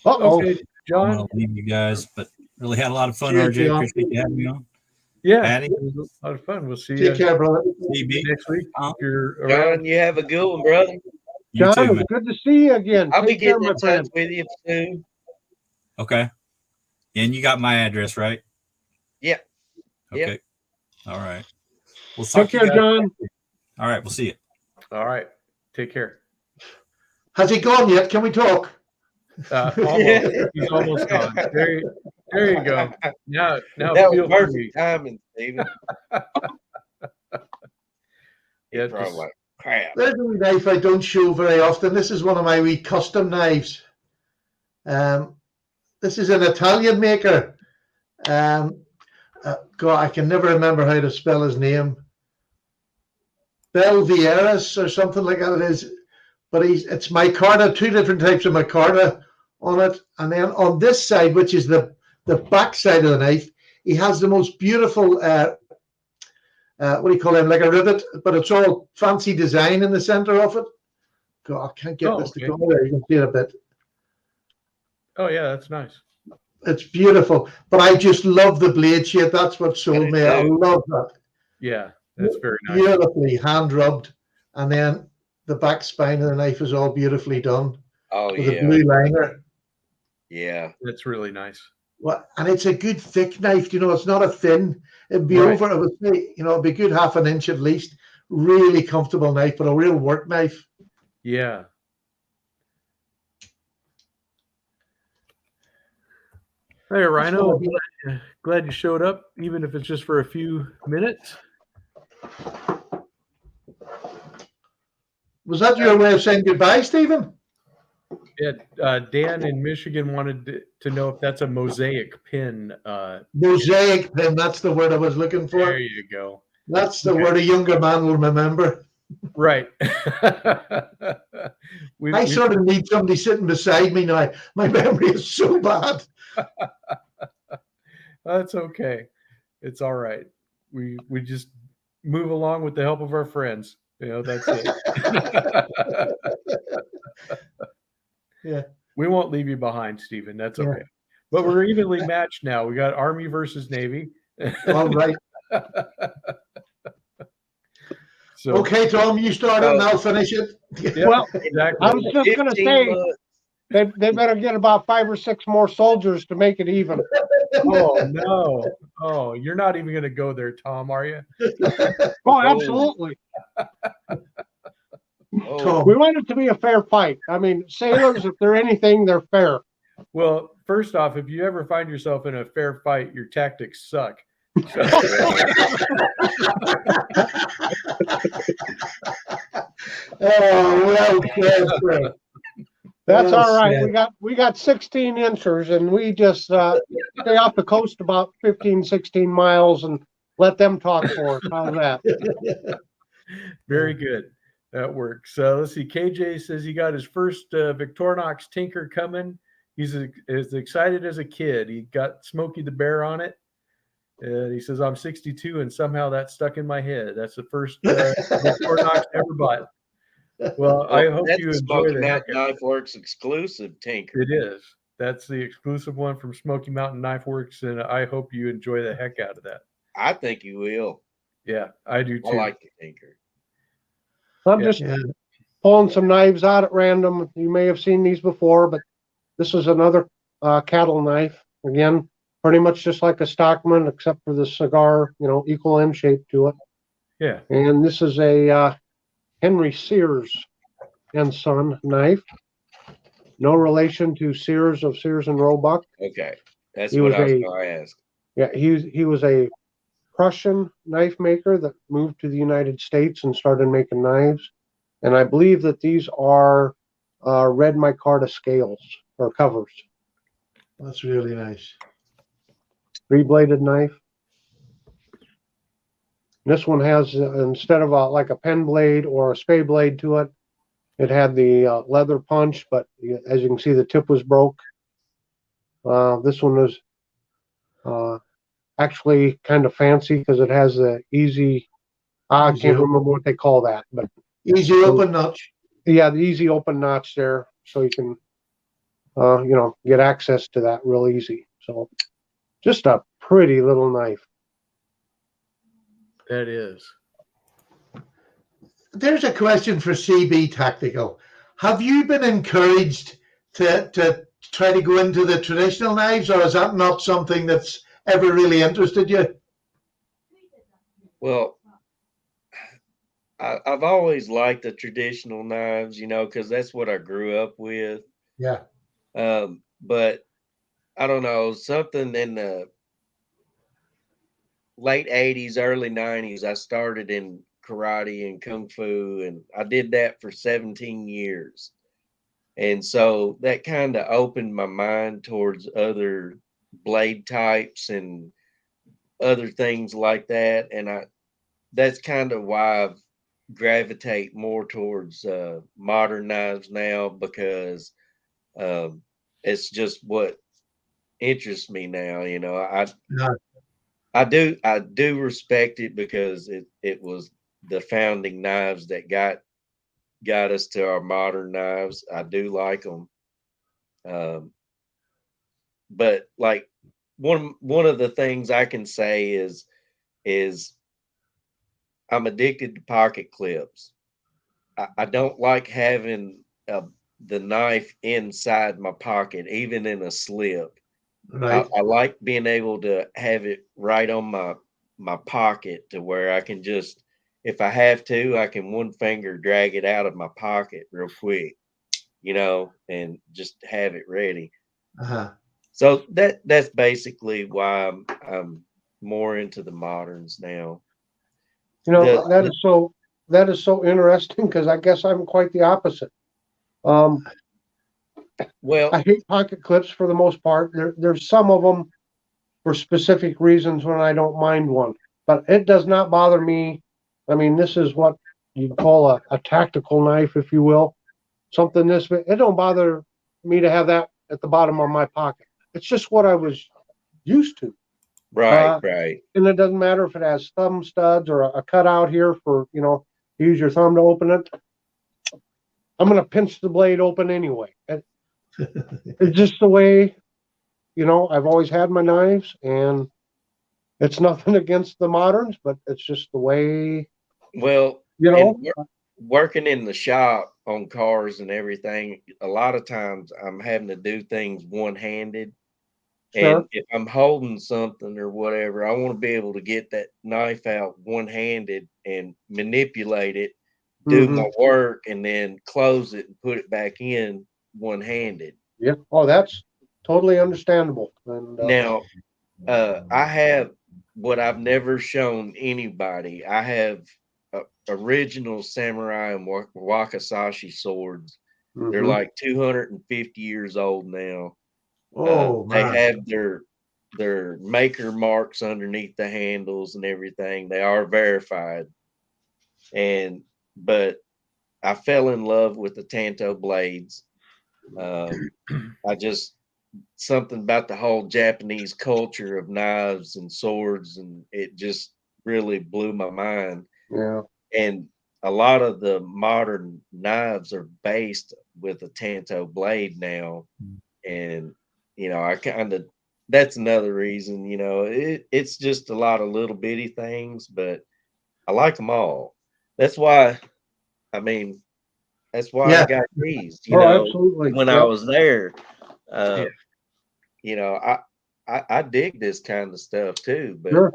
Uh-oh. Okay, I'm John. going to leave you guys, but really had a lot of fun, Cheers, RJ. John. Appreciate you having me on. Yeah, Patty? it was a lot of fun. We'll see Take you care, brother. CB. next week. Tom? If you're around. John, you have a good one, brother. You John, too, man. it's good to see you again. I'll be Take care, getting my in touch friend. with you soon. Okay. And you got my address, right? Yeah. Okay. Yep. All right. We'll Take talk to you care, guys. John. All right. We'll see you. All right. Take care. Has he gone yet? Can we talk? Almost. He's almost gone. There you go. Now That was feel free. perfect timing, Stephen. Yeah, Probably just- like, crap. There's a wee knife I don't show very often. This is one of my wee custom knives. This is an Italian maker. God, I can never remember how to spell his name. Belvieras or something like that it is. But it's micarta, two different types of micarta on it. And then on this side, which is the back side of the knife, he has the most beautiful, what do you call them, like a rivet, but it's all fancy design in the center of it. God, I can't get this to go there. You can see it a bit. Oh yeah, that's nice. It's beautiful, but I just love the blade shape. That's what sold me. I love that. Yeah, that's very nice. Beautifully hand rubbed, and then the back spine of the knife is all beautifully done. Oh with yeah, a blue liner. yeah. That's really nice. Well, and it's a good thick knife. You know, it's not a thin. It'd be over. I would say, you know, it'd be a good half an inch at least. Really comfortable knife, but a real work knife. Yeah. Hey, Rhino, glad you showed up, even if it's just for a few minutes. Was that your way of saying goodbye, Stephen? Yeah, Dan in Michigan wanted to know if that's a mosaic pin. Mosaic pin, that's the word I was looking for. There you go. That's the word a younger man will remember. Right. I sort of need somebody sitting beside me now. My memory is so bad. That's okay. It's all right. We just move along with the help of our friends. You know, that's it. Yeah. We won't leave you behind, Stephen. That's okay. But we're evenly matched now. We got Army versus Navy. All right. So, okay, Tom, you start it and I'll finish it. Yeah, Well, exactly. I was just going to say they better get about 5 or 6 more soldiers to make it even. Oh no! Oh, you're not even going to go there, Tom, are you? Oh, absolutely. Tom. We want it to be a fair fight. I mean, sailors, if they're anything, they're fair. Well, first off, if you ever find yourself in a fair fight, your tactics suck. Oh, well said. That's all right. We got 16 inchers, and we just stay off the coast about 15, 16 miles and let them talk for us. How's that? Very good. That works. Let's see. KJ says he got his first Victorinox Tinker coming. He's as excited as a kid. He got Smokey the Bear on it. He says, I'm 62 and somehow that stuck in my head. That's the first Victorinox ever bought. Well, I hope you enjoy that. Knife Works exclusive Tinker. It is. That's the exclusive one from Smoky Mountain Knife Works, and I hope you enjoy the heck out of that. I think you will. Yeah, I do too. I like the Tinker. I'm just pulling some knives out at random. You may have seen these before, but this is another cattle knife. Again, pretty much just like a Stockman, except for the cigar, equal end shape to it. Yeah. And this is a Henry Sears and Son knife. No relation to Sears of Sears and Roebuck. Okay. That's what I was going to ask. Yeah, he was a Prussian knife maker that moved to the United States and started making knives. And I believe that these are red micarta scales or covers. That's really nice. 3-bladed knife. This one has, instead of like a pen blade or a spay blade to it, it had the leather punch, but as you can see, the tip was broke. This one was actually kind of fancy because it has the easy, I can't remember what they call that, but easy open notch. Yeah, the easy open notch there, so you can, get access to that real easy. So, just a pretty little knife. That is. There's a question for CB Tactical. Have you been encouraged to try to go into the traditional knives, or is that not something that's ever really interested you? Well, I've always liked the traditional knives, because that's what I grew up with. Yeah. But I don't know, something in the late 80s, early 90s, I started in karate and kung fu, and I did that for 17 years. And so that kind of opened my mind towards other blade types and other things like that. And that's kind of why I've gravitate more towards modern knives now, because um, it's just what interests me now. You know, Yeah. I do respect it because it was the founding knives that got us to our modern knives. I do like them, but like one of the things I can say is I'm addicted to pocket clips. I don't like having the knife inside my pocket, even in a slip. Right. I like being able to have it right on my pocket to where I can just, if I have to, I can one finger drag it out of my pocket real quick, and just have it ready. Uh-huh. So that's basically why I'm more into the moderns now. You know, The that is so interesting because I guess I'm quite the opposite. Um, I well, hate pocket clips for the most part. There's some of them for specific reasons when I don't mind one, but it does not bother me. I mean, this is what you call a tactical knife, if you will. Something this big. It don't bother me to have that at the bottom of my pocket. It's just what I was used to. right, Uh, right. and it doesn't matter if it has thumb studs or a cutout here for, use your thumb to open it. I'm going to pinch the blade open anyway. It's just the way, I've always had my knives, and it's nothing against the moderns, but it's just the way, Well, you in know. working in the shop on cars and everything, a lot of times I'm having to do things one handed. And Sure. if I'm holding something or whatever, I want to be able to get that knife out one handed and manipulate it, do Hmm. my work, and then close it and put it back in one handed. Yeah. Oh, that's totally understandable. And Now, I have what I've never shown anybody. I have original samurai and wakizashi swords. They're mhm. like 250 years old now. Oh They man. have their maker marks underneath the handles and everything. They are verified. And but I fell in love with the Tanto blades. Um, I just something about the whole Japanese culture of knives and swords, and it just really blew my mind. Yeah. And a lot of the modern knives are based with a Tanto blade now, and I kind of that's another reason. It's just a lot of little bitty things, but I like them all. That's why, I mean, that's why I Yeah. got these. Oh, absolutely. When I Yep. was there, Yeah. uh, you know, I, I dig this kind of stuff too, but Sure.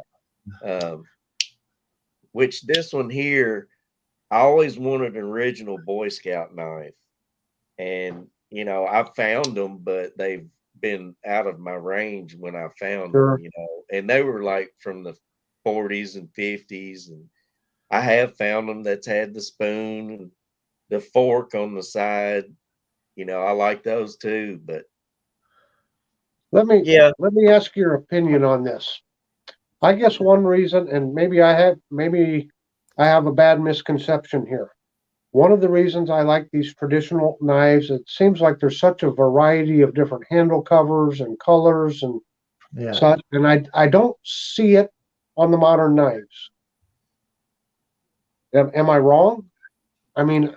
um, which this one here, I always wanted an original Boy Scout knife, and I found them, but they've been out of my range when I found them. Sure. And they were like from the 40s and 50s, and I have found them that's had the spoon and the fork on the side. I like those too, but Let me yeah, let me ask your opinion on this. I guess one reason, and maybe I have a bad misconception here. One of the reasons I like these traditional knives, it seems like there's such a variety of different handle covers and colors and Yeah. such, and I don't see it on the modern knives. Am I wrong? I mean,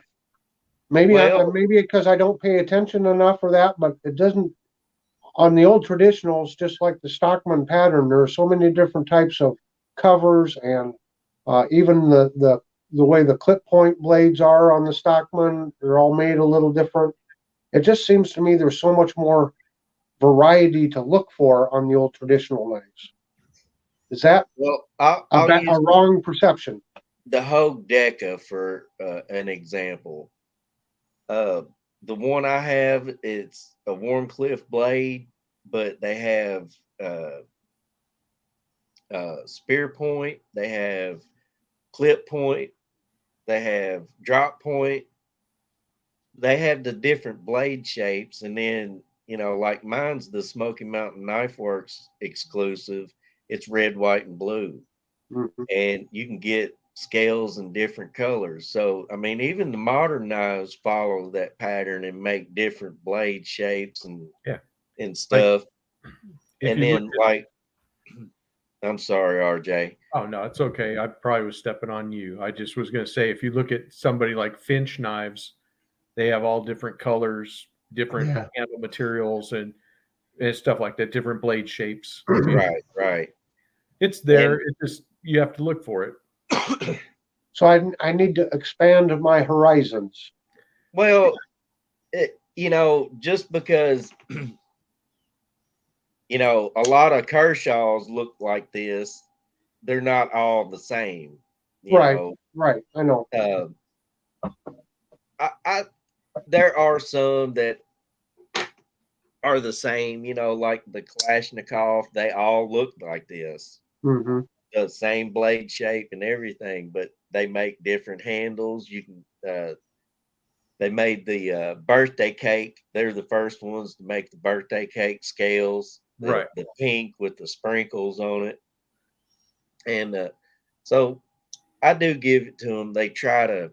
well, maybe because I don't pay attention enough for that, but it doesn't on the old traditionals, just like the Stockman pattern. There are so many different types of covers, and even the way the clip point blades are on the Stockman, they're all made a little different. It just seems to me there's so much more variety to look for on the old traditional knives. Is that well, I'll a use wrong perception? the Hogue Deca for an example. Uh, the one I have, it's a Warncliffe blade, but they have spear point, they have clip point, they have drop point, they have the different blade shapes, and then like mine's the Smoky Mountain Knife Works exclusive. It's red, white, and blue, Mhm. and you can get scales in different colors. So I mean, even the modern knives follow that pattern and make different blade shapes and Yeah. and stuff. If And you then like, I'm sorry, RJ. Oh no, it's okay. I probably was stepping on you. I just was going to say, if you look at somebody like Finch knives, they have all different colors, different Yeah. handle materials, and stuff like that, different blade shapes. I mean, Right. it's there. It's just you have to look for it. So I need to expand my horizons. Well, just because a lot of Kershaws look like this, they're not all the same. Right. Right. I know. I there are some that are the same, like the Kalashnikov, they all look like this. Hmm. The same blade shape and everything, but they make different handles. You can they made the birthday cake. They're the first ones to make the birthday cake scales, Right. the pink with the sprinkles on it. And so I do give it to them. They try to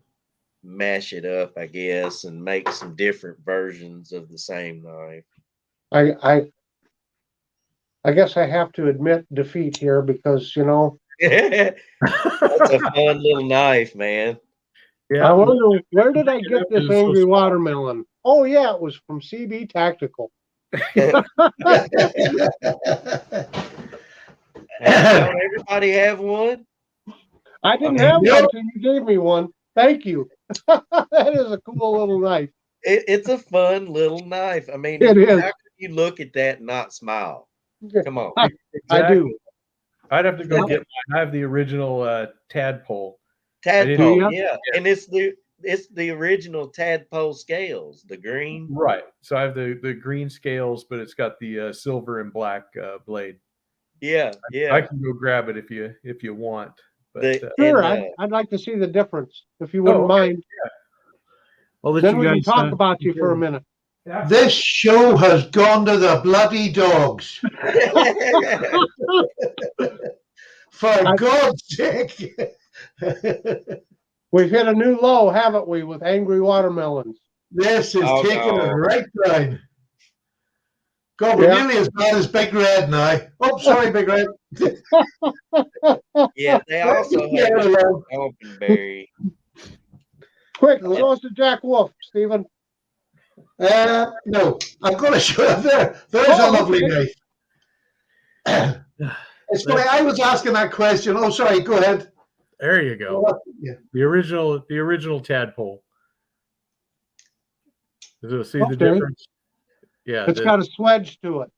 mash it up, I guess, and make some different versions of the same knife. I guess I have to admit defeat here because That's a fun little knife, man. I wonder where did I get this It's so angry small. watermelon? Oh yeah, it was from CB Tactical. Don't everybody have one? I didn't Okay. have Yep. one until you gave me one. Thank you. That is a cool little knife. It's a fun little knife. I mean, It is. how can you look at that and not smile? Come on. I do. I'd have to go Yeah. get mine. I have the original tadpole. Tadpole, ya? yeah. And it's the original tadpole scales, the green. Right. So I have the green scales, but it's got the silver and black blade. Yeah, I yeah. can go grab it if you want. But The- Sure, And, I'd like to see the difference if you wouldn't okay. mind. I'll let Then you we can guys talk about you for a minute. This show has gone to the bloody dogs. For God's sake. We've hit a new low, haven't we, with angry watermelons? This is Oh, taking no. it right down. God, we're Yeah. nearly as bad as Big Red now. Oh, sorry, Big Red. Yeah, they also Yeah, have hello. Openberry. Quick, show us the Jack Wolf, Stephen. No, I'm going to show you there. There's a Oh, lovely okay. knife. It's funny. I was asking that question. Oh, sorry. Go ahead. There you go. Yeah. The original tadpole. So see the Okay. difference? Yeah. It's got a swedge to it.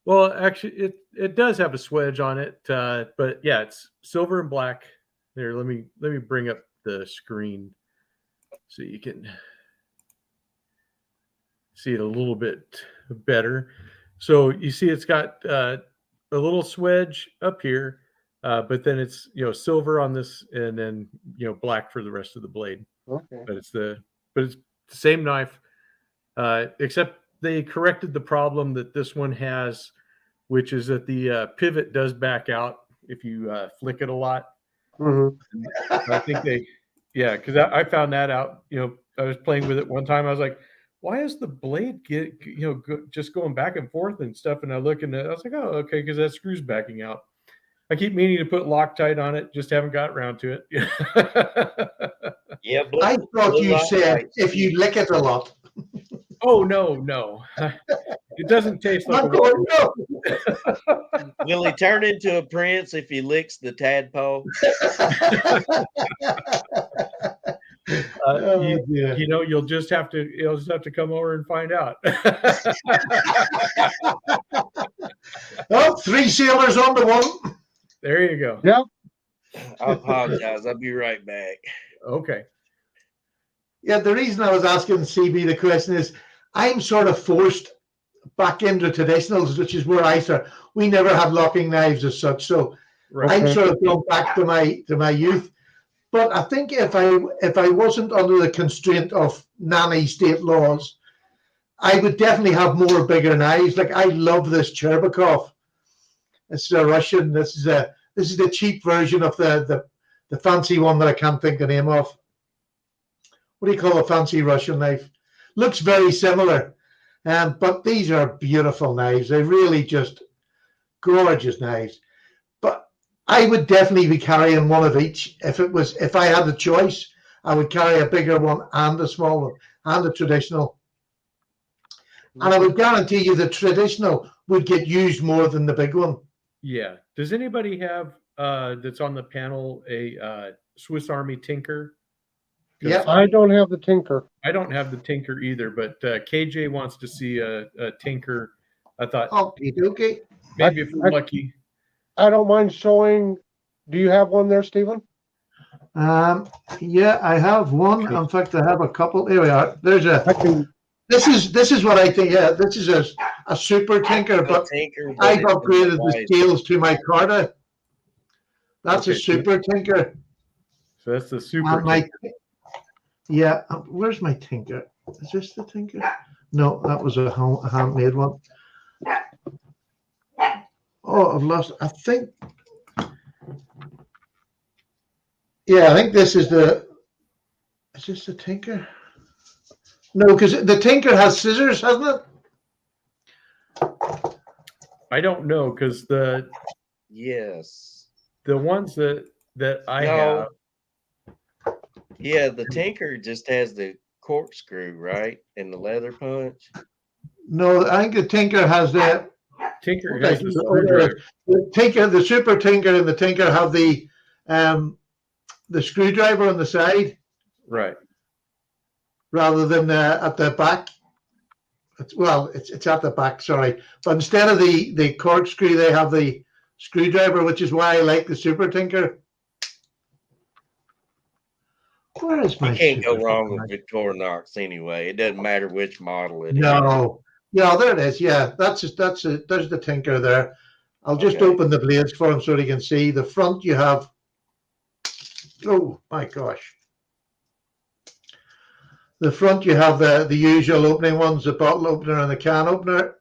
Well, actually, it does have a swedge on it, but yeah, it's silver and black. Here, let me bring up the screen so you can see it a little bit better. So you see, it's got a little swedge up here, but then it's silver on this, and then black for the rest of the blade. Okay. But it's the same knife, except they corrected the problem that this one has, which is that the pivot does back out if you flick it a lot. Mm-hmm. I think because I found that out. I was playing with it one time. I was like, why is the blade just going back and forth and stuff? And I look and I was like, oh, okay, because that screw's backing out. I keep meaning to put Loctite on it, just haven't got around to it. Yeah, I thought you said if you lick it a lot. Oh no, it doesn't taste like I'm a going, no. Will he turn into a prince if he licks the tadpole? Oh, dear. You'll just have to come over and find out. Oh, 3 sailors on the one. There you go. Yep. I apologize. I'll be right back. Okay. Yeah, the reason I was asking CB the question is I'm sort of forced back into traditionals, which is where I start. We never had locking knives as such, so Right. I'm sort of going back to my youth. But I think if I wasn't under the constraint of nanny state laws, I would definitely have more bigger knives. Like I love this Cherbakov. This is a Russian. This is the cheap version of the fancy one that I can't think the name of. What do you call a fancy Russian knife? Looks very similar, but these are beautiful knives. They really just gorgeous knives. But I would definitely be carrying one of each. If I had the choice, I would carry a bigger one and a small one and a traditional. And I would guarantee you the traditional would get used more than the big one. Yeah. Does anybody have that's on the panel a Swiss Army Tinker? Yeah. I don't have the Tinker. I don't have the Tinker either, but KJ wants to see a Tinker. I thought Okay. maybe if we're lucky. I don't mind showing. Do you have one there, Stephen? Yeah, I have one. In fact, I have a couple. Here we are. There's a. I can. This is what I think. Yeah, this is a super Tinker, but Tinker, but I've it's upgraded the nice. scales to my Carta. That's a Okay, super Tinker. So that's the super. And my, Tinker. yeah, where's my Tinker? Is this the Tinker? No, that was a handmade one. Oh, I've lost. I think. Yeah, I think this is the. Is this the Tinker? No, because the Tinker has scissors, hasn't it? I don't know because Yes. the ones that I No. have. Yeah, the Tinker just has the corkscrew, right? And the leather punch. No, I think the Tinker has the. Tinker has the screwdriver. The Tinker, the Super Tinker, and the Tinker have the screwdriver on the side Right. rather than at the back. It's at the back. Sorry, but instead of the corkscrew, they have the screwdriver, which is why I like the Super Tinker. Where is my? You can't go Super wrong Tinker? with Victorinox anyway. It doesn't matter which model it is. No. Yeah, there it is. Yeah, there's the Tinker there. I'll just Okay. open the blades for him so he can see. The front you have. Oh my gosh. The front you have the usual opening ones, the bottle opener and the can opener.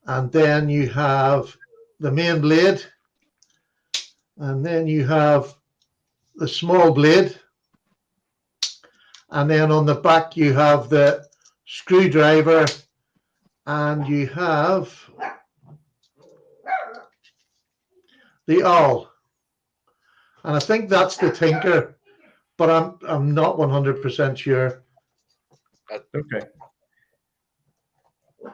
And then you have the main blade. And then you have the small blade. And then on the back you have the screwdriver. And you have the awl. And I think that's the Tinker, but I'm not 100% sure. Okay. Yeah,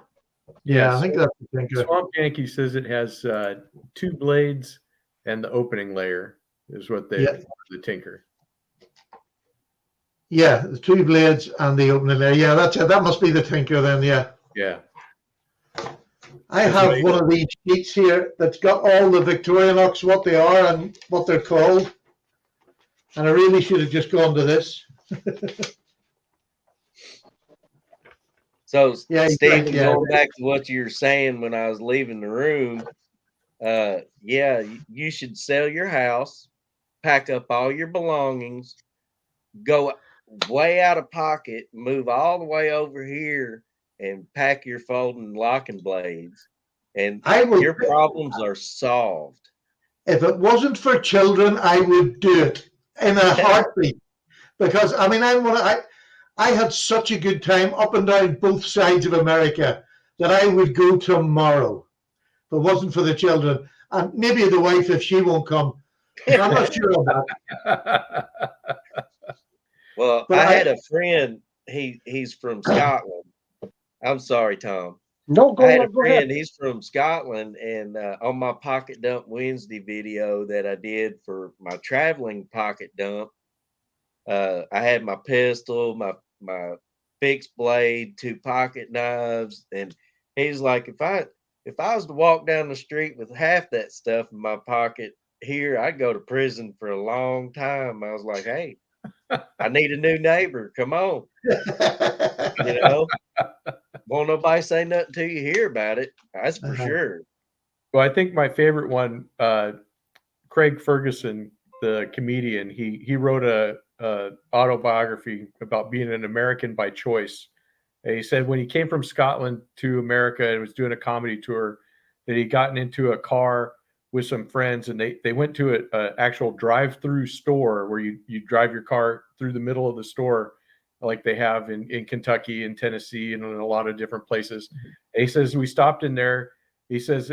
Yes. I think that's the Tinker. Swamp Yankee says it has 2 blades and the opening layer is what they Yeah. the Tinker. Yeah, the 2 blades and the opening there. Yeah, that's it. That must be the Tinker then. Yeah. Yeah. I That's have right. one of these sheets here that's got all the Victorinox, what they are and what they're called. And I really should have just gone to this. So, Yeah, Stephen, exactly, yeah. going back to what you were saying when I was leaving the room, yeah, you should sell your house, pack up all your belongings, go way out of pocket, move all the way over here, and pack your folding locking blades, and I will. your problems are solved. If it wasn't for children, I would do it in a heartbeat. Because I mean, I had such a good time up and down both sides of America that I would go tomorrow. If it wasn't for the children, and maybe the wife if she won't come. I'm not sure of that. Well, But I had a friend. He's from Scotland. I'm sorry, Tom. No, I had a go ahead. friend, he's from Scotland, and on my Pocket Dump Wednesday video that I did for my traveling pocket dump, I had my pistol, my fixed blade, 2 pocket knives, and he's like, if I was to walk down the street with half that stuff in my pocket here, I'd go to prison for a long time. I was like, hey, I need a new neighbor. Come on, you know. Won't nobody say nothing to you here about it. That's for Uh-huh. sure. Well, I think my favorite one, Craig Ferguson the comedian. He wrote a autobiography about being an American by choice. And he said when he came from Scotland to America and was doing a comedy tour, that he'd gotten into a car with some friends, and they went to a actual drive-through store where you drive your car through the middle of the store, like they have in Kentucky and Tennessee and in a lot of different places. And he says we stopped in there. He says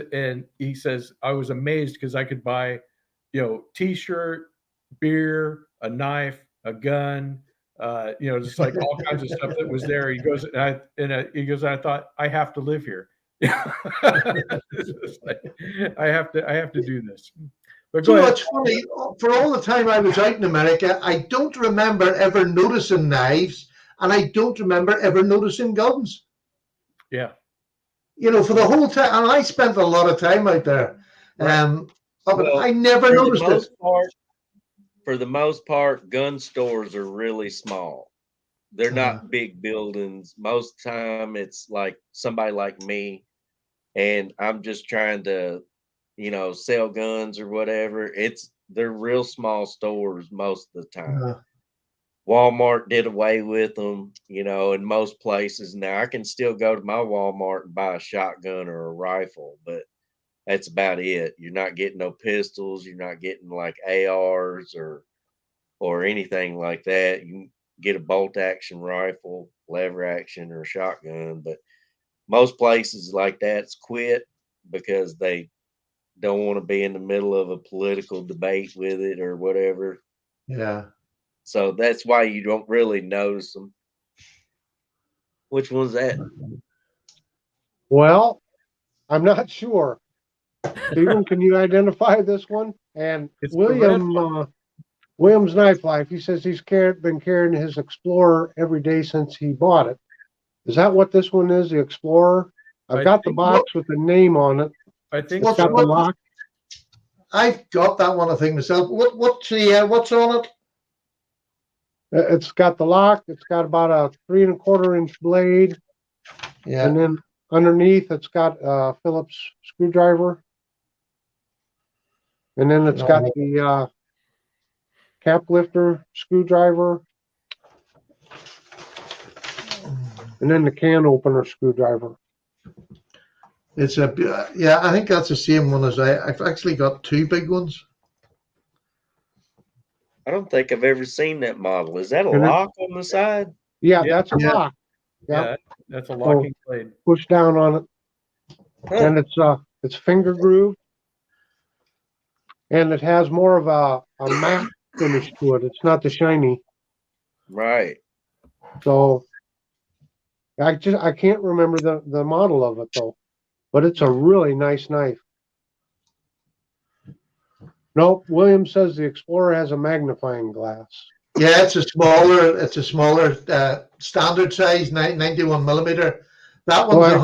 I was amazed because I could buy, T-shirt, beer, a knife, a gun, just like all kinds of stuff that was there. He goes, I thought I have to live here. It's like, I have to do this. But So go ahead. what's funny, for all the time I was out in America, I don't remember ever noticing knives, and I don't remember ever noticing guns. Yeah. For the whole time, and I spent a lot of time out there. But Well, I never noticed it. For the most part, gun stores are really small. They're not big buildings. Most time it's like somebody like me, and I'm just trying to, sell guns or whatever. They're real small stores most of the time. Walmart did away with them, in most places. Now I can still go to my Walmart and buy a shotgun or a rifle, but that's about it. You're not getting no pistols. You're not getting like ARs or anything like that. You can get a bolt action rifle, lever action, or a shotgun, but most places like that's quit because they don't want to be in the middle of a political debate with it or whatever. Yeah. So that's why you don't really notice them. Which one's that? Well, I'm not sure. Stephen, can you identify this one? And It's the red William's Knife Life, he says he's been carrying his Explorer every day since he bought it. Is that what this one is, the Explorer? I've I got the think- box with the name on it. I think It's got the lock. I've got that one, I think, myself. What's on it? It's got the lock. It's got about a 3 1/4 inch blade. Yeah. And then underneath it's got a Phillips screwdriver. And then it's got the cap lifter screwdriver. And then the can opener screwdriver. It's I think that's the same one as I've actually got two big ones. I don't think I've ever seen that model. Is that a And it- lock on the side? Yeah, Yeah. that's a Yeah. lock. yeah, that's a locking blade. Push down on it. Huh. And it's finger grooved. And it has more of a matte finish to it. It's not the shiny. Right. So I can't remember the model of it though. But it's a really nice knife. Nope, William says the Explorer has a magnifying glass. Yeah, it's a smaller standard size, 91 millimeter. That one's Right.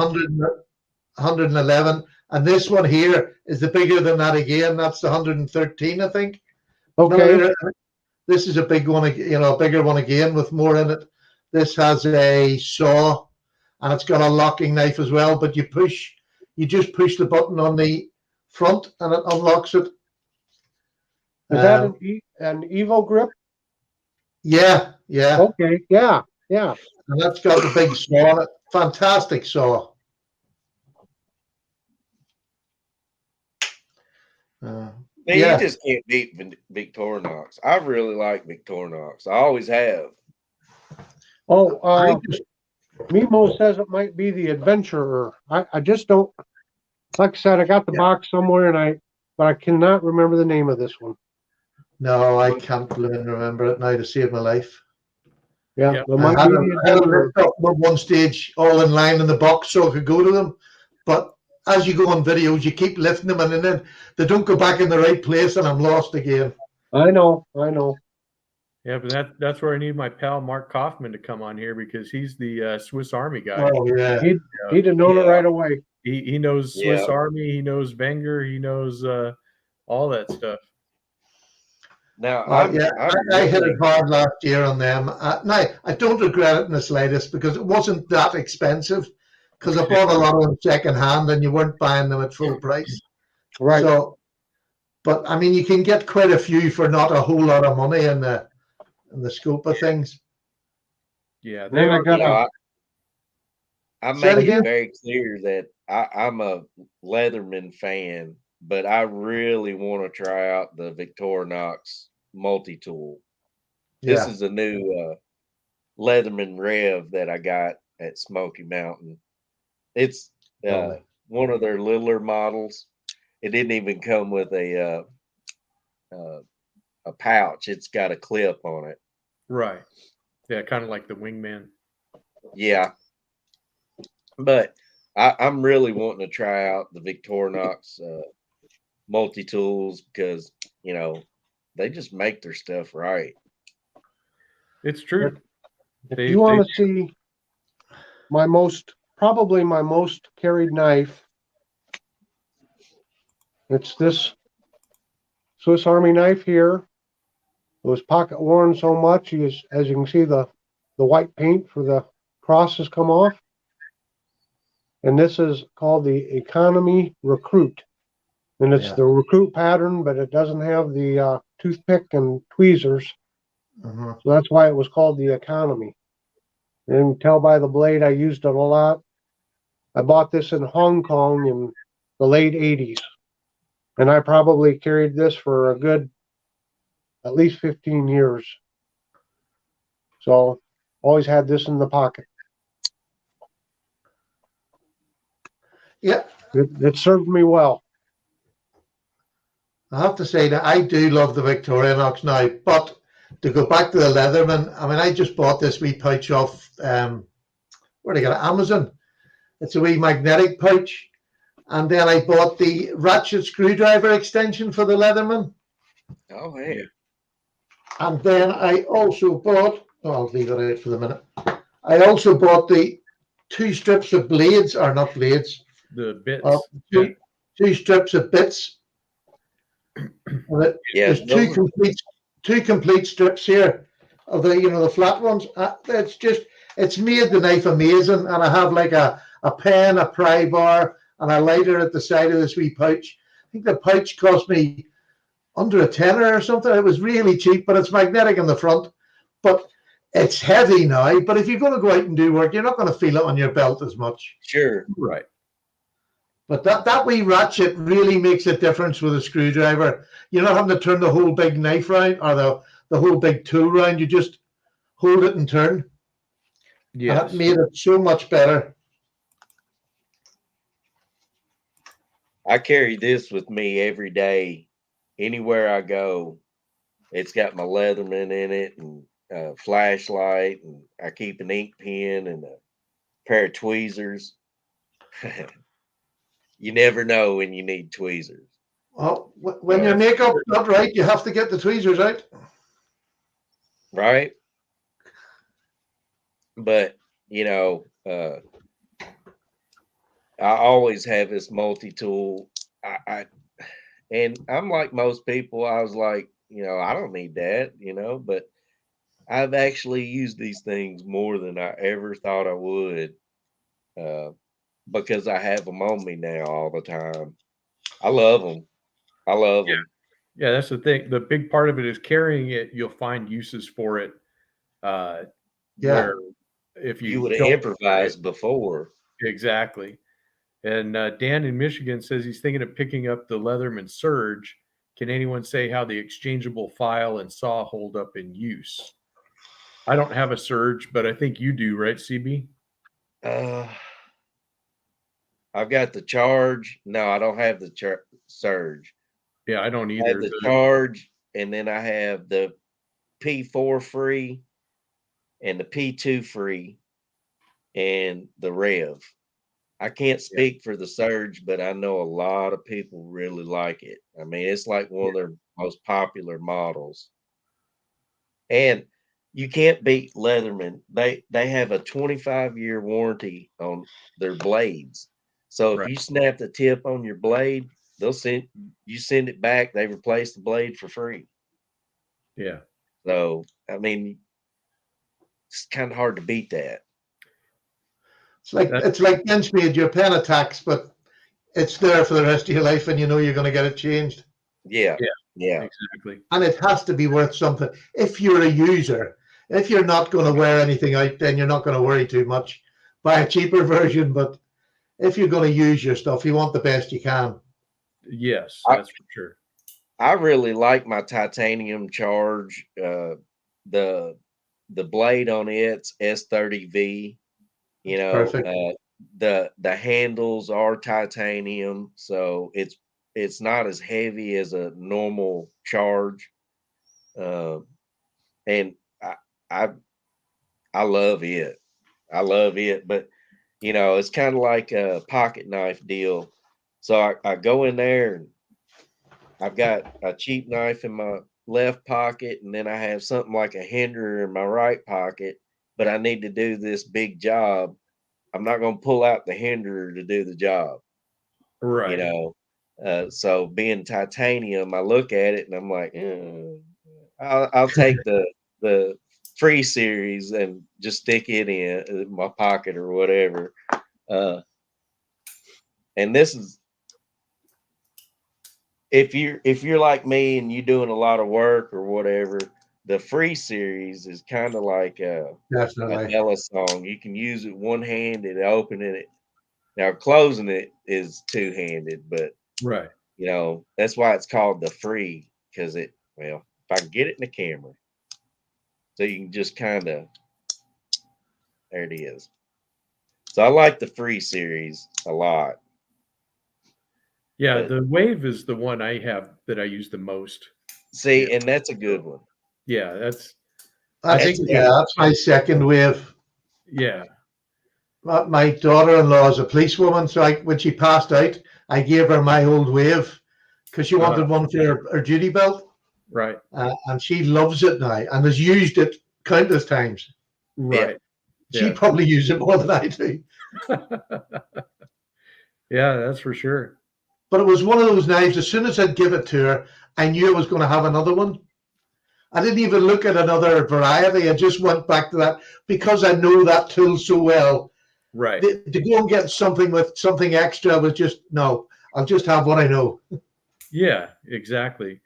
111, and this one here is the bigger than that again. That's the 113, I think. Okay, millimeter. This is a big one, a bigger one again with more in it. This has a saw, and it's got a locking knife as well. But you just push the button on the front, and it unlocks it. is that an Evo grip? Yeah. Okay, yeah. And that's got the big saw on it. Fantastic saw. Man, Yeah. you just can't beat Victorinox. I really like Victorinox. I always have. Oh, I just- Mimo says it might be the Adventurer. I just don't, like I said, I got the box somewhere but I cannot remember the name of this one. No, I can't remember it now to save my life. Yeah, Yep. it I might had be them the Adventurer. at one stage all in line in the box so I could go to them. But as you go on videos, you keep lifting them and then they don't go back in the right place and I'm lost again. I know. Yeah, but that's where I need my pal Mark Kaufman to come on here because he's the Swiss Army guy. Oh, yeah. He'd have known it Yeah. right away. He knows Swiss Yeah. Army, he knows Wenger, he knows all that stuff. Now, I hit it hard last year on them. Now, I don't regret it in the slightest because it wasn't that expensive because I bought a lot of them second hand and you weren't buying them at full price. Right. So But I mean, you can get quite a few for not a whole lot of money in the scope of things. Yeah, Then I got You know, a, I Say it make again? it very clear that I'm a Leatherman fan, but I really want to try out the Victorinox multi-tool. This Yeah. is a new Leatherman Rev that I got at Smoky Mountain. It's Lovely. one of their littler models. It didn't even come with a pouch. It's got a clip on it. right. Yeah, kind of like the Wingman. Yeah, but I'm really wanting to try out the Victorinox multi tools because they just make their stuff right. It's true. if They- you want to see probably my most carried knife, it's this Swiss Army knife here. It was pocket worn so much, as you can see, the white paint for the cross has come off. And this is called the Economy Recruit. And it's Yeah. the Recruit pattern, but it doesn't have the toothpick and tweezers. Mhm. So that's why it was called the Economy. And you can tell by the blade, I used it a lot. I bought this in Hong Kong in the late 80s. And I probably carried this for a good at least 15 years. So always had this in the pocket. Yeah. It served me well. I have to say that I do love the Victorinox now, but to go back to the Leatherman, I mean, I just bought this wee pouch off, where did I get it? Amazon. It's a wee magnetic pouch. And then I bought the ratchet screwdriver extension for the Leatherman. Oh man, And then I also bought, I'll leave it out for the minute. I also bought the 2 strips of blades, or not blades, The bits. two, 2 strips of bits. yeah, There's two complete strips here of the flat ones. It's made the knife amazing, and I have like a pen, a pry bar, and a lighter at the side of this wee pouch. I think the pouch cost me under a tenner or something. It was really cheap, but it's magnetic in the front. But it's heavy now. But if you're going to go out and do work, you're not going to feel it on your belt as much. sure. Right. But that wee ratchet really makes a difference with a screwdriver. You're not having to turn the whole big knife round or the whole big tool round. You just hold it and turn. Yes. And it made it so much better. I carry this with me every day, anywhere I go. It's got my Leatherman in it and a flashlight, and I keep an ink pen and a pair of tweezers. You never know when you need tweezers. Well, when your makeup's not right, you have to get the tweezers out. Right? But I always have this multi-tool. And I'm like most people. I was like, I don't need that, but I've actually used these things more than I ever thought I would, because I have them on me now all the time. I love them. I love them. Yeah, that's the thing. The big part of it is carrying it. You'll find uses for it. Yeah. Where if You would have don't- improvised before. Exactly. And Dan in Michigan says he's thinking of picking up the Leatherman Surge. Can anyone say how the exchangeable file and saw hold up in use? I don't have a Surge, but I think you do, right, CB? I've got the Charge. No, I don't have the Surge. Yeah, I don't I have either. the Charge, and then I have the P4 free and the P2 free and the Rev. I can't speak for the Surge, but I know a lot of people really like it. I mean, it's like one of their most popular models. And you can't beat Leatherman. They have a 25-year warranty on their blades. So if Right. you snap the tip on your blade, they'll send it back. They replace the blade for free. Yeah. So I mean, it's kind of hard to beat that. It's like Benchmade, your pen attacks, but it's there for the rest of your life, and you know you're going to get it changed. Yeah. Yeah. Yeah. Exactly. And it has to be worth something. If you're a user, if you're not going to wear anything out, then you're not going to worry too much. Buy a cheaper version, but if you're going to use your stuff, you want the best you can. Yes, I- that's for sure. I really like my titanium charge. The blade on it's S30V. You know, Perfect. the handles are titanium, so it's not as heavy as a normal charge. And I I love it. I love it, but it's kind of like a pocket knife deal. So I go in there and I've got a cheap knife in my left pocket, and then I have something like a Hinder in my right pocket, but I need to do this big job. I'm not going to pull out the Hinder to do the job, Right. So being titanium, I look at it and I'm like, I'll take the free series and just stick it in my pocket or whatever. And this is if you're like me and you're doing a lot of work or whatever, the free series is kind of like a Definitely. Della song. You can use it one handed, opening it. Now closing it is two handed, but Right. that's why it's called the free, because if I can get it in the camera, so you can just kind of, there it is. So I like the free series a lot. Yeah, But- the Wave is the one I have that I use the most. See, Yeah. and that's a good one. Yeah, I think That's my second wave. yeah. My daughter-in-law is a policewoman, so when she passed out, I gave her my old wave because she wanted one for her duty belt, Right. and she loves it now and has used it countless times. Right. She Yeah. probably uses it more than I do. Yeah, that's for sure. But it was one of those knives, as soon as I'd give it to her, I knew I was going to have another one. I didn't even look at another variety. I just went back to that because I know that tool so well. Right. To go and get something with something extra was just, no, I'll just have what I know. Yeah, exactly.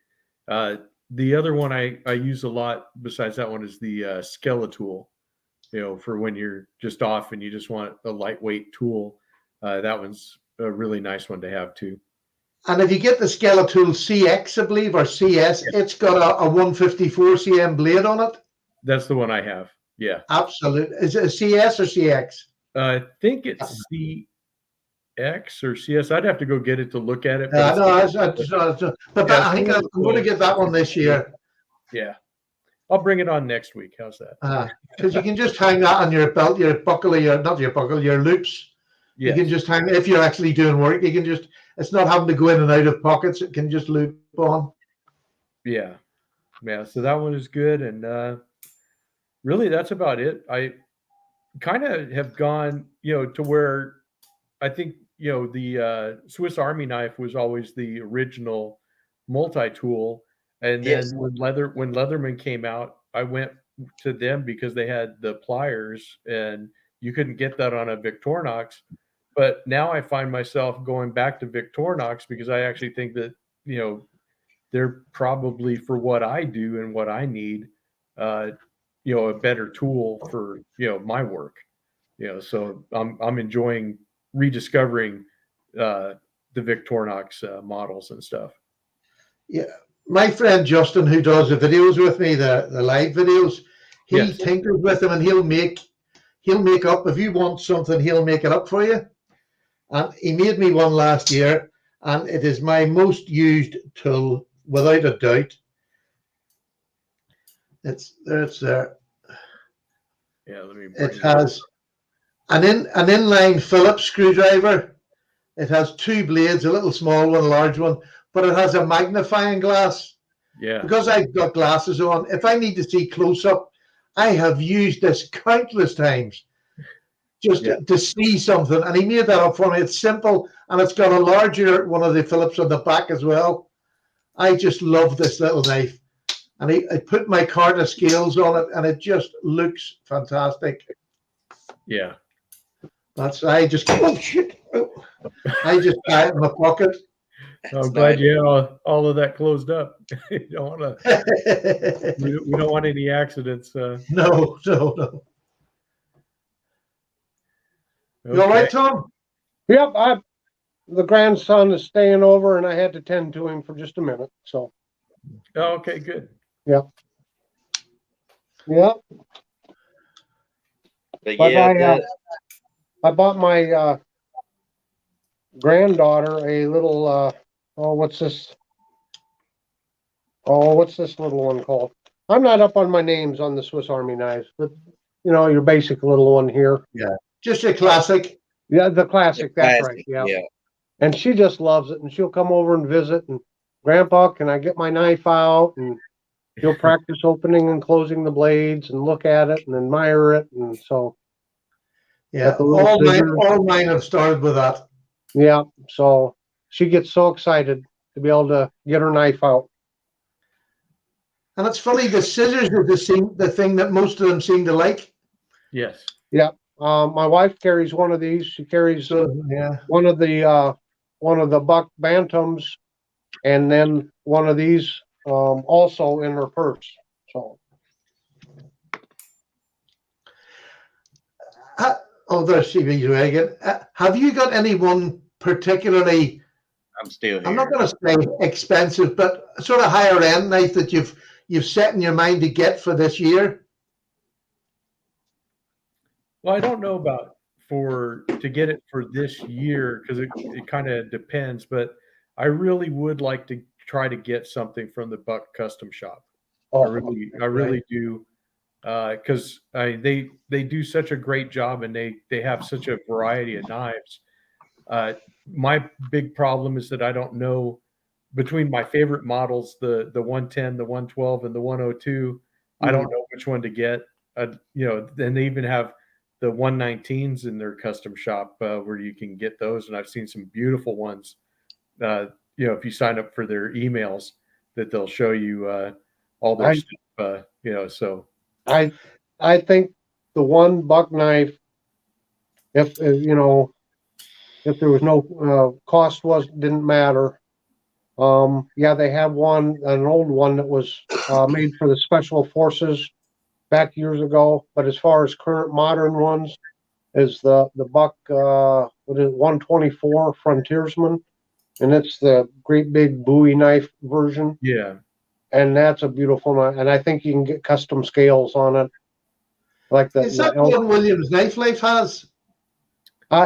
The other one I use a lot besides that one is the Skeletool, for when you're just off and you just want a lightweight tool. That one's a really nice one to have too. And if you get the Skeletool CX, I believe, or CS, it's got a 154 cm blade on it. That's the one I have. Yeah. Absolutely. Is it a CS or CX? I think it's CX or CS. I'd have to go get it to look at it. No, I think I'm going to get that one this year. Yeah. I'll bring it on next week. How's that? Because you can just hang that on your belt, your buckle, your loops. Yeah. You can just hang, if you're actually doing work, you can just, it's not having to go in and out of pockets. It can just loop on. Yeah. Yeah. So that one is good. And really, that's about it. I kind of have gone, to where I think, the Swiss Army knife was always the original multi-tool. And then Yes. when Leatherman came out, I went to them because they had the pliers and you couldn't get that on a Victorinox. But now I find myself going back to Victorinox because I actually think that, they're probably for what I do and what I need, a better tool for, my work, so I'm enjoying rediscovering the Victorinox models and stuff. Yeah. My friend Justin, who does the videos with me, the live videos, he Yes. tinkers with them and he'll make up, if you want something, he'll make it up for you. And he made me one last year, and it is my most used tool without a doubt. It's there. Yeah, let me. It has an inline Phillips screwdriver. It has two blades, a little small one, a large one, but it has a magnifying glass. Yeah. Because I've got glasses on, if I need to see close up, I have used this countless times just to see something. And he made that up for me. It's simple, and it's got a larger one of the Phillips on the back as well. I just love this little knife. And I put my cart of scales on it, and it just looks fantastic. Yeah. I just buy it in my pocket. I'm glad you had all of that closed up. You don't want to. We don't want any accidents. No, no, no. You all Okay. right, Tom? Yep, the grandson is staying over and I had to tend to him for just a minute. So, Oh, okay, good. yep. But But yeah, I bought my granddaughter a little, what's this? Oh, what's this little one called? I'm not up on my names on the Swiss Army knives, but your basic little one here. Just a classic. Yeah, the classic. That's classic, right. Yeah. yeah. And she just loves it, and she'll come over and visit. And Grandpa, can I get my knife out? And she'll practice opening and closing the blades and look at it and admire it. And so, Yeah, the little all mine have started with that. yeah. So she gets so excited to be able to get her knife out. And it's funny, the scissors are the thing that most of them seem to like. Yes. My wife carries one of these. She carries So yeah, one of the buck bantams, and then one of these also in her purse. So there's Stevie Reagan. Have you got any one particularly? I'm still here. I'm not going to say expensive, but sort of higher end knife that you've set in your mind to get for this year? Well, I don't know about to get it for this year because it kind of depends, but I really would like to try to get something from the Buck Custom Shop. I really do, because they do such a great job and they have such a variety of knives. My big problem is that I don't know between my favorite models, the 110, the 112, and the 102. I don't know which one to get. And they even have the 119s in their custom shop where you can get those, and I've seen some beautiful ones. If you sign up for their emails, that they'll show you all their stuff. So I think the one buck knife, if there was no cost didn't matter. They have an old one that was made for the special forces back years ago. But as far as current modern ones, is the Buck 124 Frontiersman, and it's the great big Bowie knife version. Yeah, and that's a beautiful knife. And I think you can get custom scales on it, like that. Is that one Williams Knife Life has?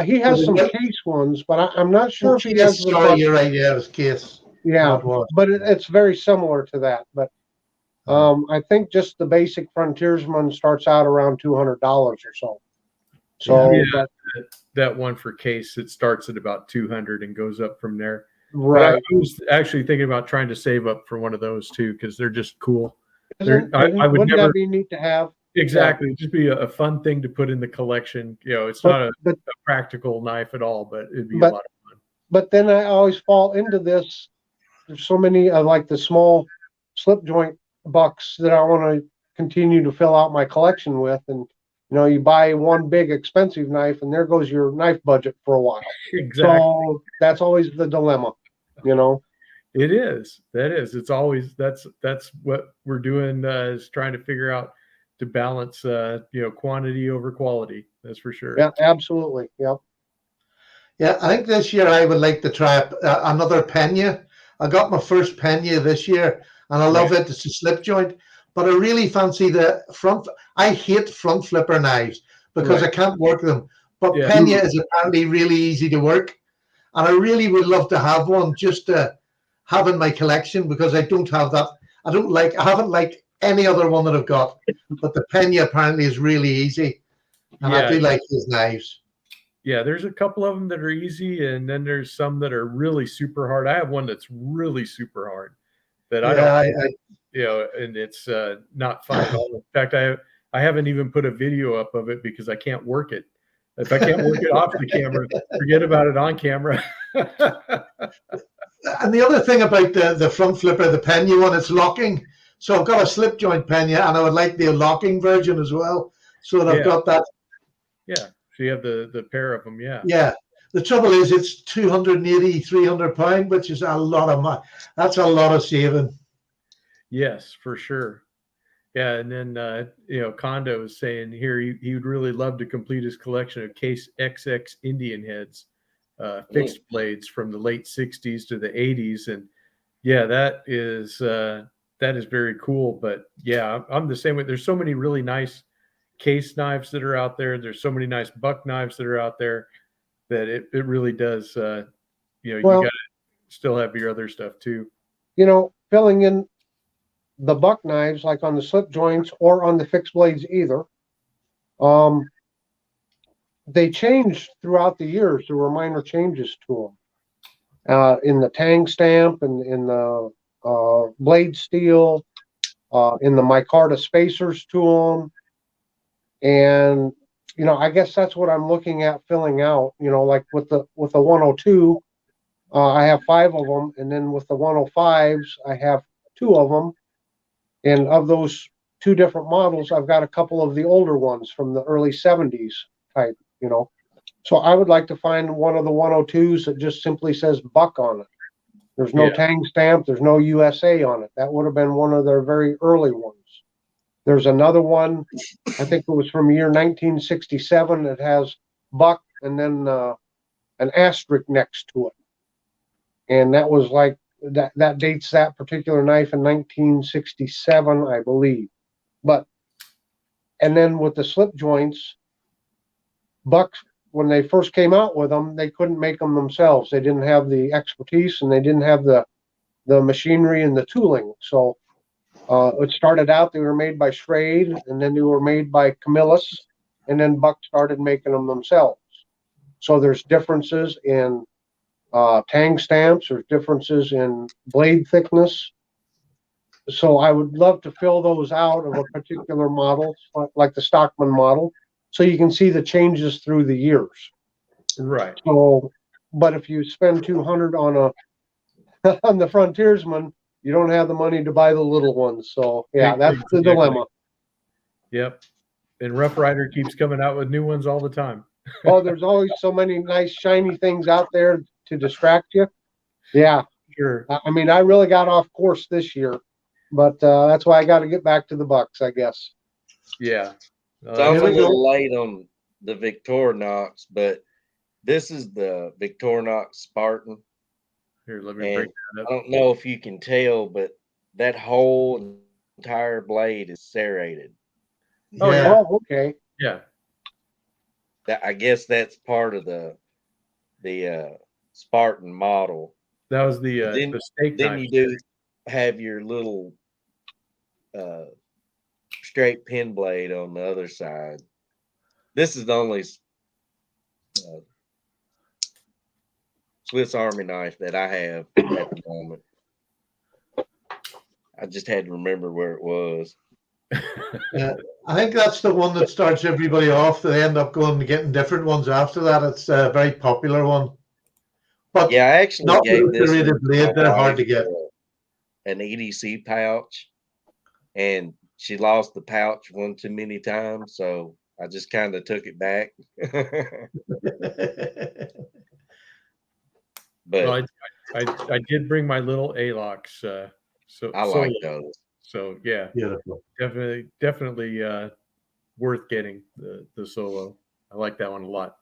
He has some case ones, but I'm not sure if he has. Sorry, you're right. Yeah, it was case. Yeah, but it's very similar to that. But I think just the basic Frontiersman starts out around $200 or so. So that one for case, it starts at about 200 and goes up from there. Right. I was actually thinking about trying to save up for one of those too because they're just cool. Wouldn't that be neat to have? Exactly. It'd just be a fun thing to put in the collection. It's not a practical knife at all, but it'd be a lot of fun. But then I always fall into this. There's so many like the small slip joint bucks that I want to continue to fill out my collection with. And, you buy one big expensive knife and there goes your knife budget for a while. Exactly. So that's always the dilemma, It is. That is. It's always, that's what we're doing is trying to figure out to balance, quantity over quality. That's for sure. Yeah, absolutely. Yep. Yeah, I think this year I would like to try another Pena. I got my first Pena this year, and I love it. It's a slip joint, but I really fancy the front. I hate front flipper knives because I can't work them. But Pena is apparently really easy to work, and I really would love to have one just to have in my collection because I don't have that. I haven't liked any other one that I've got, but the Pena apparently is really easy, and I do like his knives. Yeah, there's a couple of them that are easy, and then there's some that are really super hard. I have one that's really super hard that and it's not fun at all. In fact, I haven't even put a video up of it because I can't work it. If I can't work it off the camera, forget about it on camera. And the other thing about the front flipper, the Pena one, it's locking. So I've got a slip joint Pena, and I would like the locking version as well. So that I've got that. Yeah. So you have the pair of them, yeah. Yeah, The trouble is, it's 280, 300 pound, which is a lot of money. That's a lot of saving. Yes, for sure. Yeah, and then Kondo was saying here he would really love to complete his collection of Case XX Indian heads, fixed blades from the late '60s to the '80s, and yeah, that is very cool. But yeah, I'm the same way. There's so many really nice case knives that are out there. There's so many nice buck knives that are out there that it really does. Well, you got to still have your other stuff too. Filling in the buck knives, like on the slip joints or on the fixed blades either, they changed throughout the years. There were minor changes to them in the tang stamp and in the blade steel, in the micarta spacers to them. And, I guess that's what I'm looking at filling out, like with the 102, I have 5 of them. And then with the 105s, I have 2 of them. And of those 2 different models, I've got a couple of the older ones from the early 70s type, So I would like to find one of the 102s that just simply says Buck on it. There's no tang stamp. There's no USA on it. That would have been one of their very early ones. There's another one, I think it was from year 1967, that has Buck and then an asterisk next to it. And that was like, that dates that particular knife in 1967, I believe. And then with the slip joints, Buck, when they first came out with them, they couldn't make them themselves. They didn't have the expertise and they didn't have the machinery and the tooling. So it started out, they were made by Schrade, and then they were made by Camillus, and then Buck started making them themselves. So there's differences in tang stamps, there's differences in blade thickness. So I would love to fill those out of a particular model, like the Stockman model, so you can see the changes through the years. Right. So, but if you spend 200 on on the Frontiersman, you don't have the money to buy the little ones. So yeah, that's the dilemma. Yep. And Rough Rider keeps coming out with new ones all the time. Oh, there's always so many nice shiny things out there to distract you. Yeah. Sure. I mean, I really got off course this year, but that's why I got to get back to the Bucks, I guess. Yeah. So I'm a little late on the Victorinox, but this is the Victorinox Spartan. Here, let me break that up. I don't know if you can tell, but that whole entire blade is serrated. Oh, yeah. Oh, okay. Yeah. I guess that's part of the Spartan model. That was the steak Then knife. you do have your little straight pin blade on the other side. This is the only Swiss Army knife that I have at the moment. I just had to remember where it was. Yeah, I think that's the one that starts everybody off. They end up going and getting different ones after that. It's a very popular one. But yeah, I actually not gave with the this rated blade. my They're hard to wife, get. An EDC pouch, and she lost the pouch one too many times, so I just kind of took it back. But Well, I did bring my little ALOX. So I like those. So yeah, Beautiful. definitely worth getting the Solo. I like that one a lot.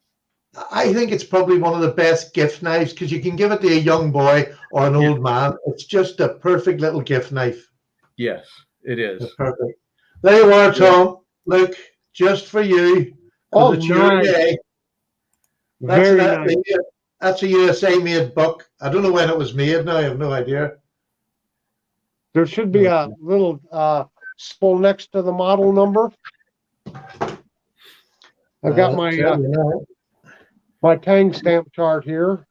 I think it's probably one of the best gift knives because you can give it to a young boy or an old man. It's just a perfect little gift knife. Yes, it is. It's perfect. There you are, Tom. Look, just for you. Oh, It's your nice. day. Very nice. That's a USA made buck. I don't know when it was made now. I have no idea. There should be a little symbol next to the model number. I've got my tang stamp chart here.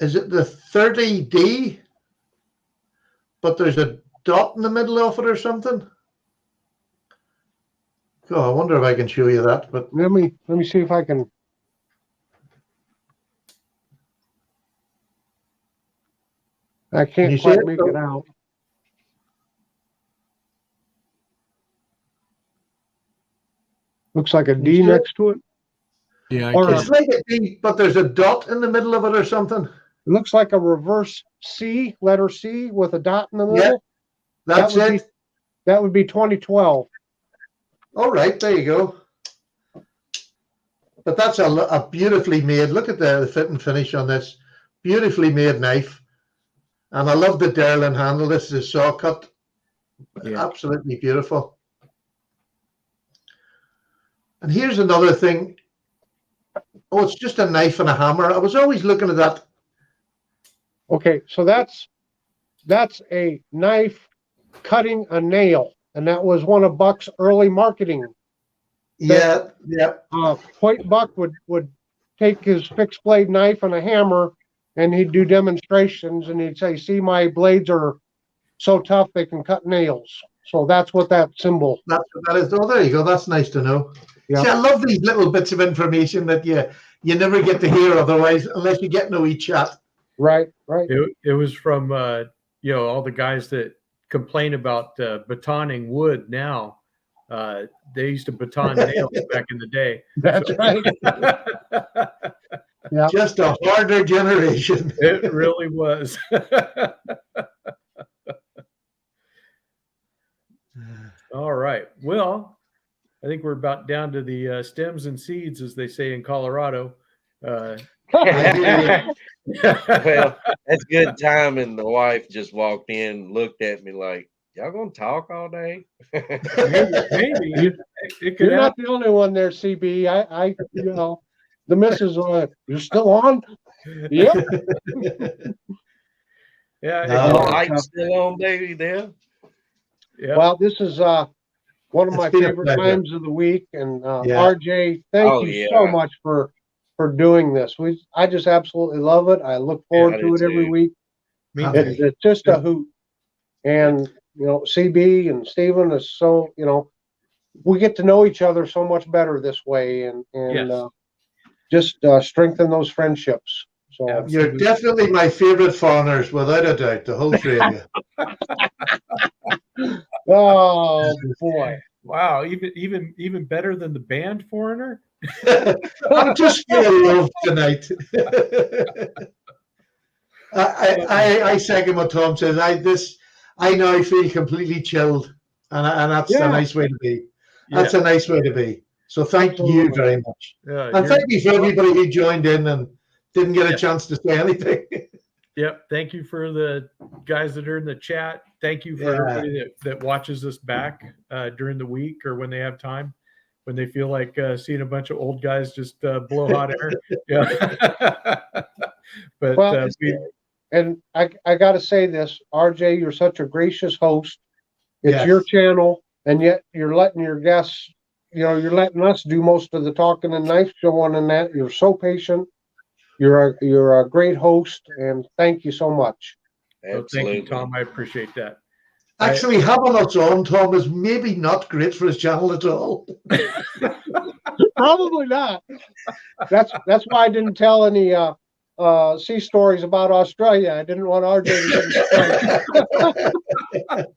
Is it the 30D? But there's a dot in the middle of it or something? Oh, I wonder if I can show you that. But Let me see if I can. I Can can't you see quite it? make it out. Looks like a D sure? next to it. Yeah, Or It's like a D, but there's a dot in the middle of it or something. It looks like a reverse C, letter C with a dot in the Yeah. middle. That's That would it. That would be 2012. All right, there you go. But that's a beautifully made. Look at the fit and finish on this. Beautifully made knife. And I love the Derlin handle. This is a saw cut. Yeah. Absolutely beautiful. And here's another thing. Oh, it's just a knife and a hammer. I was always looking at that. Okay, so that's a knife cutting a nail, and that was one of Buck's early marketing. Yeah, yeah. Point Buck would take his fixed blade knife and a hammer, and he'd do demonstrations, and he'd say, "See, my blades are so tough they can cut nails." So that's what that symbol. That's what that is. Oh, there you go. That's nice to know. Yeah. See, I love these little bits of information that you never get to hear otherwise, unless you get no chat. Right. It was from all the guys that complain about batoning wood now. They used to baton nails back in the day. That's right. Yeah. Just a harder generation. It really was. All right. Well, I think we're about down to the stems and seeds, as they say in Colorado. Well, that's good timing. The wife just walked in, looked at me like, "Y'all gonna talk all day?" maybe it could You're not happen. the only one there, CB. I the missus, you're still on? Yep. Yeah. No. Lights still on, baby. There. Yeah. Well, this is one of It's my been a favorite pleasure. times of the week, and Yeah. RJ, thank Oh, you so yeah. much for doing this. I just absolutely love it. I look forward I to do it every too. week. Me Okay. too. It's just a hoot. And CB and Steven is so we get to know each other so much better this way, and Yes. just strengthen those friendships. So You're definitely my favorite foreigners, without a doubt, the whole three of you. oh boy. Wow. Even better than the band Foreigner. I'm just feeling love tonight. I second what Tom says. I now feel completely chilled, and that's Yeah. a nice way to be. That's a nice way to be. So thank you Absolutely. very much, Yeah, and thank you for everybody who joined in and didn't get a chance to say anything. Yep. Thank you for the guys that are in the chat. Thank you for Yeah. everybody that watches us back during the week or when they have time, when they feel like seeing a bunch of old guys just blow hot air. Yeah. But Well, and I got to say this, RJ, you're such a gracious host. It's Yes. your channel, and yet you're letting your guests, you're letting us do most of the talking and knife showing and that. You're so patient. You're a great host, and thank you so much. well, Absolutely. thank you, Tom. I appreciate that. Actually, having us on, Tom, is maybe not great for his channel at all. Probably not. That's why I didn't tell any sea stories about Australia. I didn't want RJ to get a strike.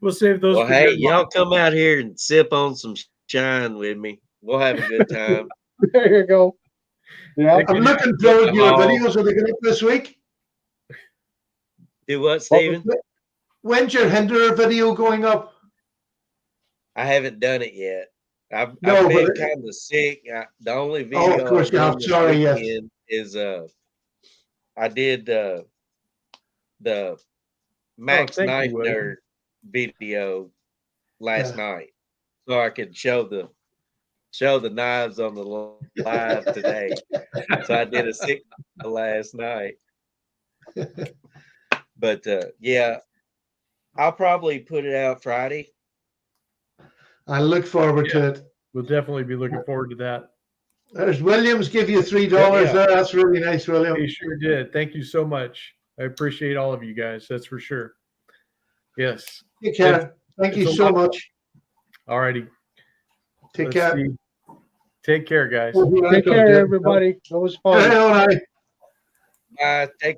We'll save those. Well, for hey, next month. y'all come out here and sip on some shine with me. We'll have a good time. There you go. Yeah. I'm looking forward to your Oh. videos. Are they going up this week? Do what, Steven? When's your Hinder video going up? I haven't done it yet. I've No, been but- kind of sick. The only video Oh, of course, I've yeah, done I'm this sorry, yes. weekend is I did the Max thank you, Knife William. Nerd video last night, so I could show the knives on the live today. So I did a sick last night. But yeah, I'll probably put it out Friday. I look forward to it. We'll definitely be looking forward to that. There's Williams give you $3 Yeah. there. That's really nice, William. He sure did. Thank you so much. I appreciate all of you guys. That's for sure. Yes. Take care. Thank you it's a so lot- much. All righty. Take Let's care. see. Take care, guys. Take care, everybody. It was fun. All right. Take